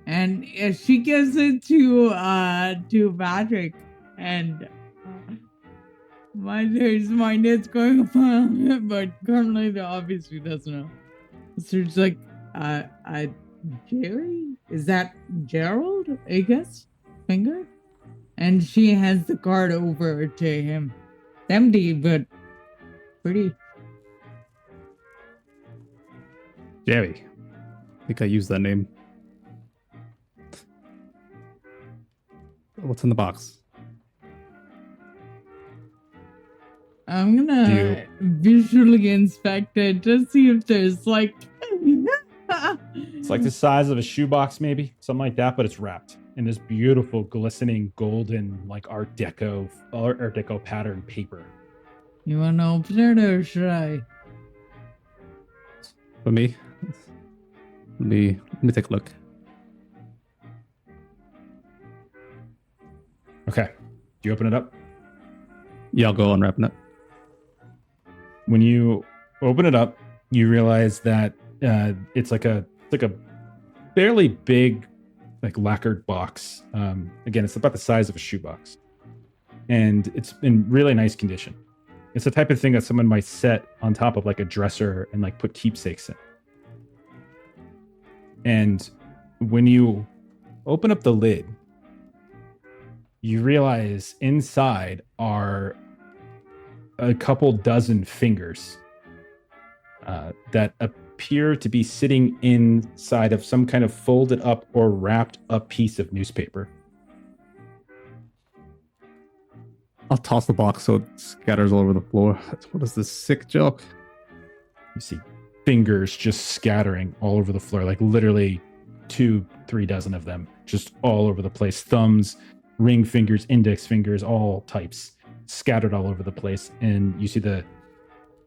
And she gives it to Patrick, and there's my net's going upon it, but Carmelita obviously doesn't know. So it's like, Jerry? Is that Gerald? I guess? Finger? And she hands the card over to him. Empty, but pretty. Jerry. I think I used that name. What's in the box? I'm gonna visually inspect it to see if there's like... It's like the size of a shoebox, maybe something like that, but it's wrapped in this beautiful, glistening, golden, like Art Deco pattern paper. You wanna open it or should I? For me? Let me take a look. Okay. Do you open it up? Yeah, I'll go unwrapping it. When you open it up, you realize that it's like a fairly big, like lacquered box. Again, it's about the size of a shoebox, and it's in really nice condition. It's the type of thing that someone might set on top of like a dresser and like put keepsakes in. And when you open up the lid, you realize inside are a couple dozen fingers that appear to be sitting inside of some kind of folded up or wrapped up piece of newspaper. I'll toss the box so it scatters all over the floor. What is this sick joke? You see fingers just scattering all over the floor, like literally 2-3 dozen of them, just all over the place. Thumbs, ring fingers, index fingers, all types, scattered all over the place. And you see the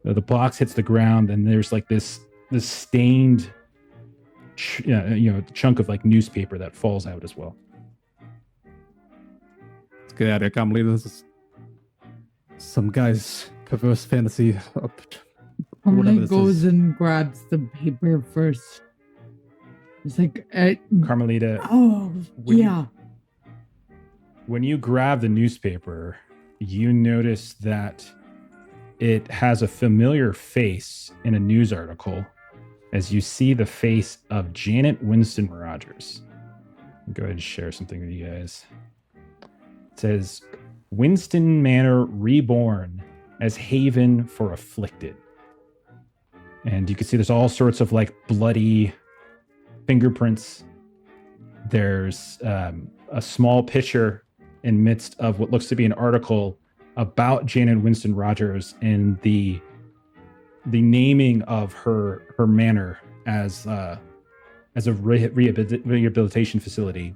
box hits the ground, and there's like this stained, chunk of like newspaper that falls out as well. Let's get out of here. I can't believe this is some guy's perverse fantasy. Carmelita goes and grabs the paper first. It's like, Carmelita. Oh, yeah. When you grab the newspaper, you notice that it has a familiar face in a news article as you see the face of Janet Winston Rogers. I'll go ahead and share something with you guys. It says, Winston Manor reborn as haven for afflicted. And you can see there's all sorts of like bloody fingerprints. There's a small picture in midst of what looks to be an article about Janet Winston Rogers and the naming of her manor as a rehabilitation facility.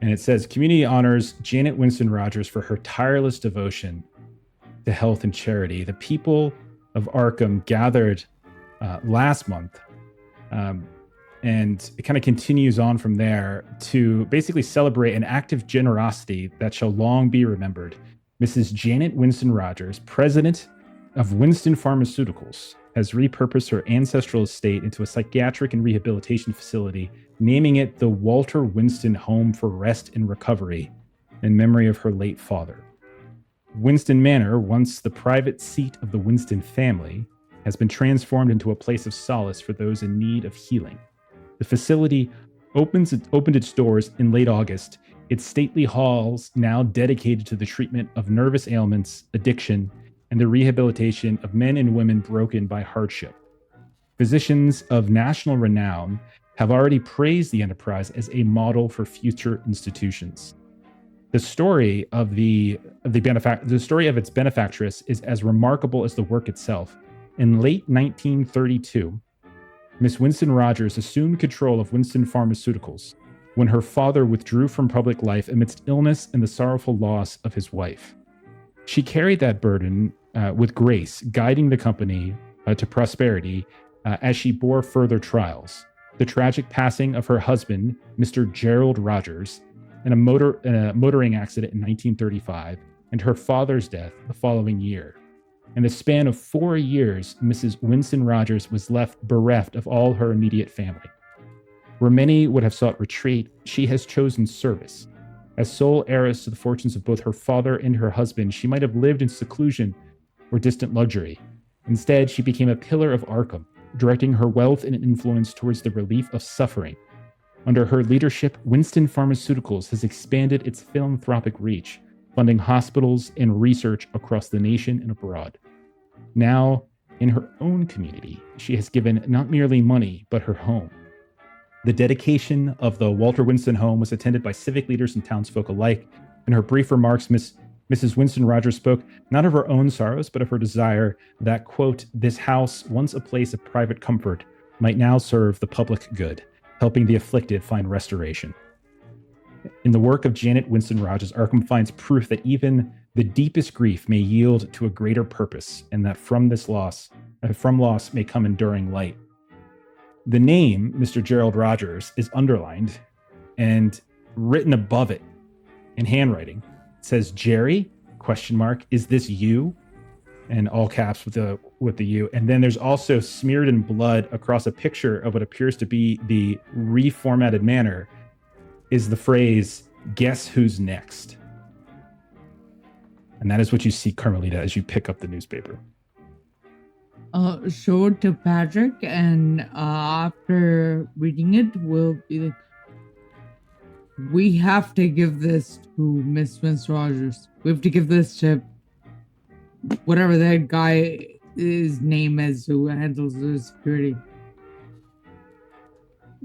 And it says, community honors Janet Winston Rogers for her tireless devotion to health and charity. The people of Arkham gathered last month, and it kind of continues on from there to basically celebrate an act of generosity that shall long be remembered. Mrs. Janet Winston Rogers, president of Winston Pharmaceuticals, has repurposed her ancestral estate into a psychiatric and rehabilitation facility, naming it the Walter Winston Home for Rest and Recovery in memory of her late father. Winston Manor, once the private seat of the Winston family, has been transformed into a place of solace for those in need of healing. The facility opened its doors in late August, its stately halls now dedicated to the treatment of nervous ailments, addiction, and the rehabilitation of men and women broken by hardship. Physicians of national renown have already praised the enterprise as a model for future institutions. The story of its benefactress is as remarkable as the work itself. In late 1932, Miss Winston Rogers assumed control of Winston Pharmaceuticals when her father withdrew from public life amidst illness and the sorrowful loss of his wife. She carried that burden with grace, guiding the company to prosperity as she bore further trials. The tragic passing of her husband, Mr. Gerald Rogers, in a motoring accident in 1935, and her father's death the following year. In the span of 4 years, Mrs. Winston Rogers was left bereft of all her immediate family. Where many would have sought retreat, she has chosen service. As sole heiress to the fortunes of both her father and her husband, she might have lived in seclusion or distant luxury. Instead, she became a pillar of Arkham, directing her wealth and influence towards the relief of suffering. Under her leadership, Winston Pharmaceuticals has expanded its philanthropic reach, funding hospitals and research across the nation and abroad. Now, in her own community, she has given not merely money, but her home. The dedication of the Walter Winston home was attended by civic leaders and townsfolk alike. In her brief remarks, Mrs. Winston Rogers spoke not of her own sorrows, but of her desire that, quote, this house, once a place of private comfort, might now serve the public good, helping the afflicted find restoration. In the work of Janet Winston Rogers, Arkham finds proof that even the deepest grief may yield to a greater purpose, and that from loss may come enduring light. The name, Mr. Gerald Rogers, is underlined, and written above it in handwriting says, Jerry, ? Is this you? And all caps with the U. And then there's also smeared in blood across a picture of what appears to be the reformatted manor is the phrase, guess who's next? And that is what you see, Carmelita, as you pick up the newspaper. Show it to Patrick, and after reading it, we'll be like, we have to give this to Miss Rogers. We have to give this to whatever that guy, his name is, who handles the security.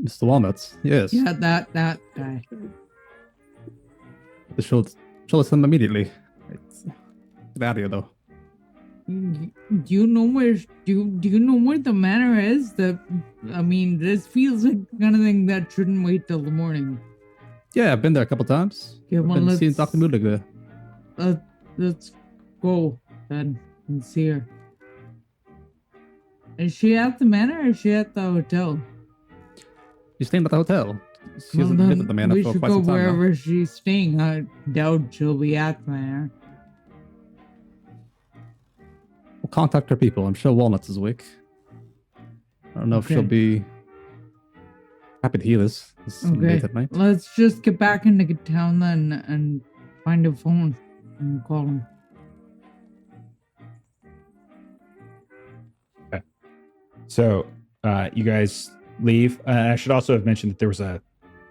Mr. Walnuts, yes. Yeah, that guy. Show us them immediately. Get out of here, though. Do you know where the manor is? This feels like the kind of thing that shouldn't wait till the morning. Yeah, I've been there a couple times. Yeah, well, I've been seeing Dr. Mulig there. Let's go then and see her. Is she at the manor or is she at the hotel? She's staying at the hotel. She hasn't been at the manor for quite some time now. We should go wherever she's staying. I doubt she'll be at the manor. We'll contact her people. I'm sure Walnuts is awake. I don't know if she'll be happy to hear this late at night. Let's just get back into town then and find a phone and call him. Okay. So you guys leave. I should also have mentioned that there was a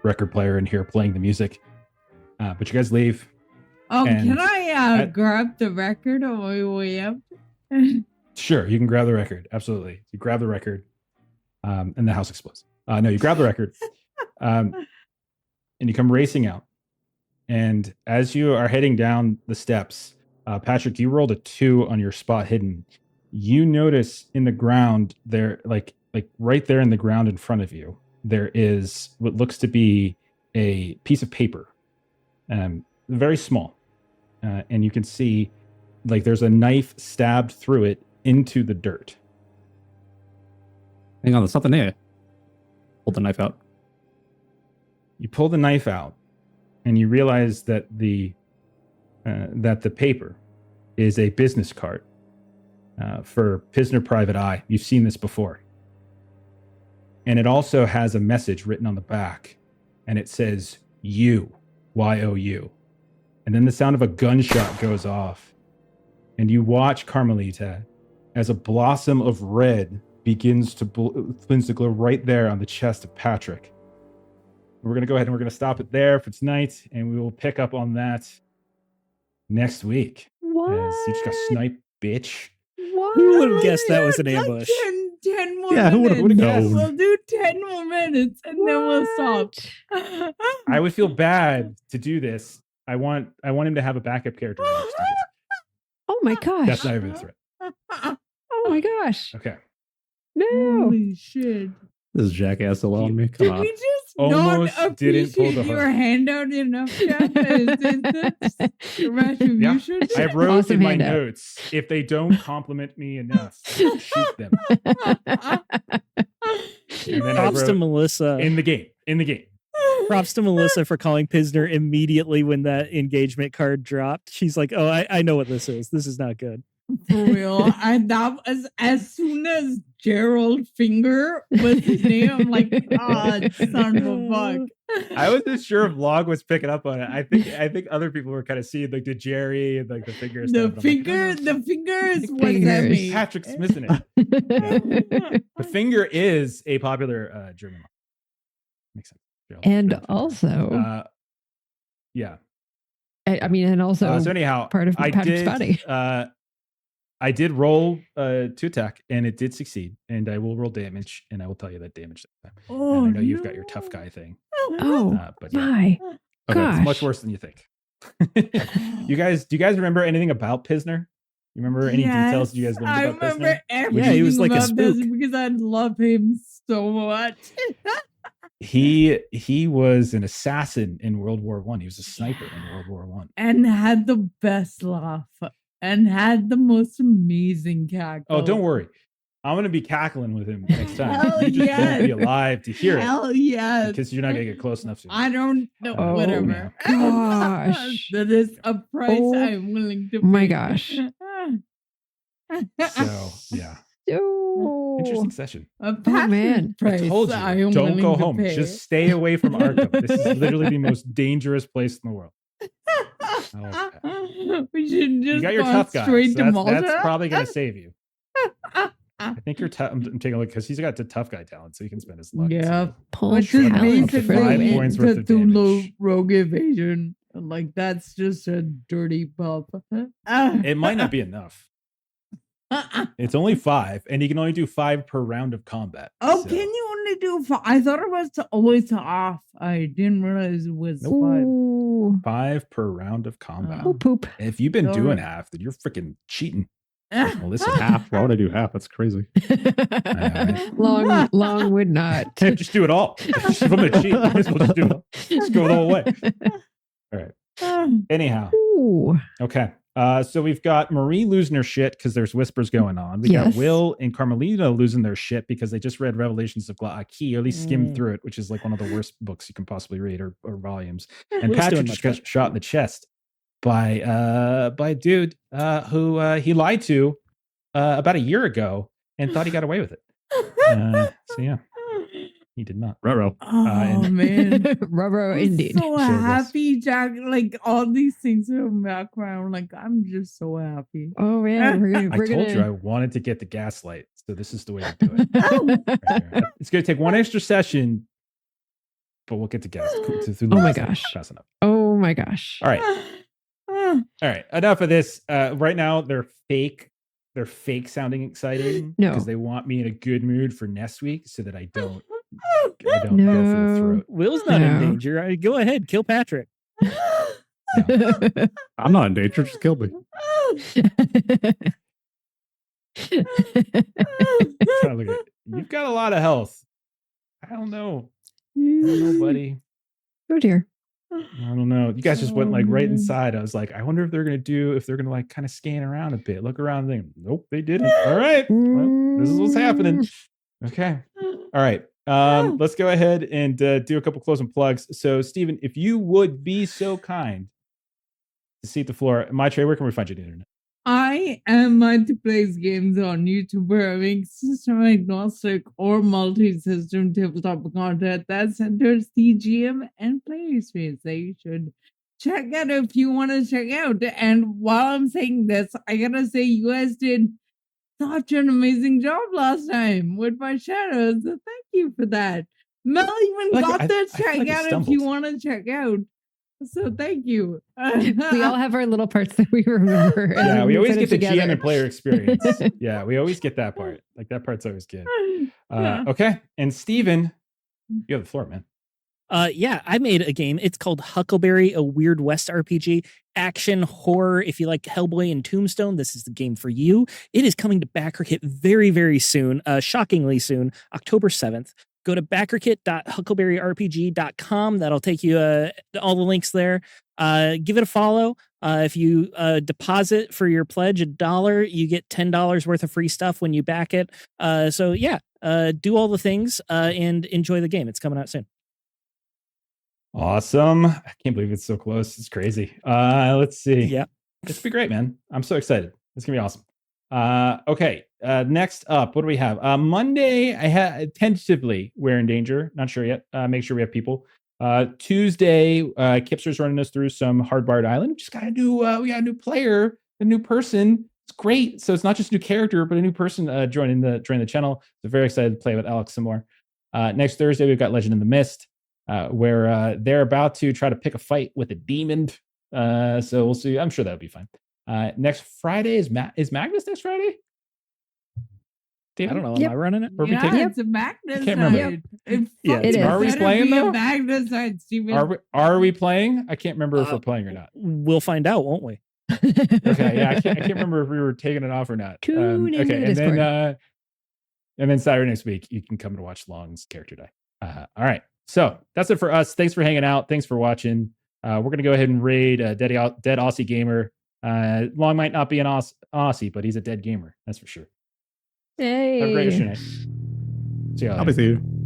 record player in here playing the music. But you guys leave. Oh, can I grab the record on my way up? Sure, you can grab the record. Absolutely. You grab the record, and the house explodes. No, you grab the record, and you come racing out. And as you are heading down the steps, Patrick, you rolled a 2 on your spot hidden. You notice in the ground there, like right there in the ground in front of you, there is what looks to be a piece of paper, very small, and you can see like there's a knife stabbed through it into the dirt. Hang on, there's something here. Pull the knife out. You pull the knife out, and you realize that the paper is a business card for Pisner Private Eye. You've seen this before. And it also has a message written on the back, and it says, you, Y-O-U. And then the sound of a gunshot goes off, and you watch, Carmelita, as a blossom of red begins to glow right there on the chest of Patrick. We're going to go ahead and we're going to stop it there for tonight, and we will pick up on that next week. What? As you just got sniped, bitch. What? Who would have guessed that was an ambush? 10 more Yeah, who minutes. would have guessed? We'll do 10 more minutes and then we'll stop. I would feel bad to do this. I want him to have a backup character. Oh my gosh. That's not even a threat. Oh my gosh. Okay. No. Holy shit. This jackass allowing me. Come Did on. we just Almost not didn't pull the appreciate your hook. handout enough, Jeff? Is this retribution? I wrote Awesome in my handout. notes, if they don't compliment me enough, shoot them. And then I Props to wrote, Melissa. in the game. Props to Melissa for calling Pisner immediately when that engagement card dropped. She's like, "Oh, I know what this is. This is not good." For real. And that was as soon as Gerald Finger was his name, I'm like, son of a fuck. I wasn't sure if Log was picking up on it. I think other people were kind of seeing like the Jerry and like the finger stuff. The finger is what that Fingers. means. Patrick's missing it. The finger is a popular German law. Makes sense. And also, yeah. I mean, and also, So anyhow, part of Patrick's body. I did roll to attack, and it did succeed. And I will roll damage, and I will tell you that damage next time. And I know you've got your tough guy thing. But yeah. My Okay, gosh. it's much worse than you think. Do you guys remember anything about Pisner? You remember any details you guys learned I about Pisner? remember everything Yeah, he was like a about this spook. because I love him so much. He was an assassin in World War One. He was a sniper in World War One. And had the best laugh and had the most amazing cackle. Oh, don't worry. I'm going to be cackling with him next time. Hell You just yes. won't be alive to hear it Hell yes. because you're not going to get close enough to it. I don't know. Oh, Whatever. gosh. That is a price Oh, I'm willing to pay. my gosh. So, yeah. Oh. Interesting session. A man. price I told you, I am don't willing go to home. pay. Just stay away from Arkham. This is literally the most dangerous place in the world. We should just You got your go tough guy. straight So to Malta. that's probably going to save you. I think you're tough. I'm taking a look because he's got the tough guy talent, so he can spend his luck. Yeah. Pull Which is talent to for 5 the win. points worth of Cthulhu damage. rogue evasion. Like that's just a dirty pup. It might not be enough. It's only 5, and you can only do 5 per round of combat. Oh, so- can you only do 5? I thought it was always off. I didn't realize it was 5. Ooh. 5 per round of combat. Oh, poop. If you've been All doing right. half, then you're freaking cheating. Ah. Well, listen, Half. Why would I do half? That's crazy. right. Long would not. just do it all. If I'm going to cheat, might as well just do it all. Just go the whole way. All right. Anyhow, Ooh. okay. So we've got Marie losing her shit because there's whispers going on. We got Yes. Will and Carmelita losing their shit because they just read Revelations of Gla'aki, or at least skimmed through it, which is like one of the worst books you can possibly read or volumes. And Will's Patrick doing just much got shot in the chest by a dude who he lied to about a year ago and thought he got away with it. So yeah, he did not. Ruh-roh. Oh and- man. Rubber I'm indeed. so was. happy, Jack. Like all these things in the background. Like I'm just so happy. Oh man, I we're told you I wanted to get the gaslight, so this is the way to do it. Right here. It's going to take one extra session, but we'll get to gas. Oh my gosh. Passing up. Oh my gosh. All right. All right. Enough of this. Right now, they're fake. They're fake sounding exciting No. because they want me in a good mood for next week, so that I don't go for the No. throat. Will's not in No. danger. Go ahead, kill Patrick. I'm not in danger. Just kill me. Trying to look at- You've got a lot of health. I don't know. I don't know, buddy. Oh dear. I don't know. You guys just went like right Oh, man. inside. I was like, I wonder if they're gonna like kind of scan around a bit, look around. Think, nope, they didn't. All right, well, this is what's happening. Okay, all right. Let's go ahead and do a couple closing plugs. So, Steven, if you would be so kind to seat the floor, Maitreyi, where can we find you on the internet? I am Multiplays Games on YouTube, where I make system agnostic or multi-system tabletop content that centers the GM and player experience that you should check out if you want to check out. And while I'm saying this, I gotta say you guys did such an amazing job last time with my shadows. So thank you for that. Mel even Like, got I the feel check like I out if you stumbled. want to check out. So thank you. We all have our little parts that we remember. and Yeah, we put always it get the together. GM and player experience. Yeah, we always get that part. Like that part's always good. Yeah. Okay, and Steven, you have the floor, man. Yeah, I made a game. It's called Huckleberry, a Weird West RPG. Action, horror. If you like Hellboy and Tombstone, this is the game for you. It is coming to BackerKit very, very soon. Shockingly soon, October 7th. Go to backerkit.huckleberryrpg.com. That'll take you all the links there. Give it a follow. If you deposit for your pledge $1, you get $10 worth of free stuff when you back it. So yeah, do all the things and enjoy the game. It's coming out soon. Awesome. I can't believe it's so close. It's crazy. Let's see. Yeah. This will be great, man. I'm so excited. It's gonna be awesome. Okay. Next up, what do we have? Monday, I had tentatively we're in danger. Not sure yet. Make sure we have people. Tuesday, Kipster's running us through some Hardbarred Island. We just got a new we got a new player, a new person. It's great. So it's not just a new character, but a new person joining the channel. So very excited to play with Alex some more. Next Thursday, we've got Legend in the Mist, where they're about to try to pick a fight with a demon. So we'll see. I'm sure that'll be fine. Next Friday is Magnus next Friday? David? I don't know. Yep. Am I running it? Or we Yeah, take- it's a Magnus. I can't remember. Night. It Yeah, it is. Are we better playing, be a though? Magnus night, Steven. Are we playing? I can't remember if we're playing or not. We'll find out, won't we? Okay, yeah, I can't remember if we were taking it off or not. Tune into Okay, the Discord. and then Saturday next week you can come and watch Long's character die. All right, so that's it for us. Thanks for hanging out. Thanks for watching. We're gonna go ahead and raid Dead Aussie Gamer. Long might not be an Aussie, but he's a dead gamer. That's for sure. Hey. Have a great rest of your night. See you all I'll later. be see you.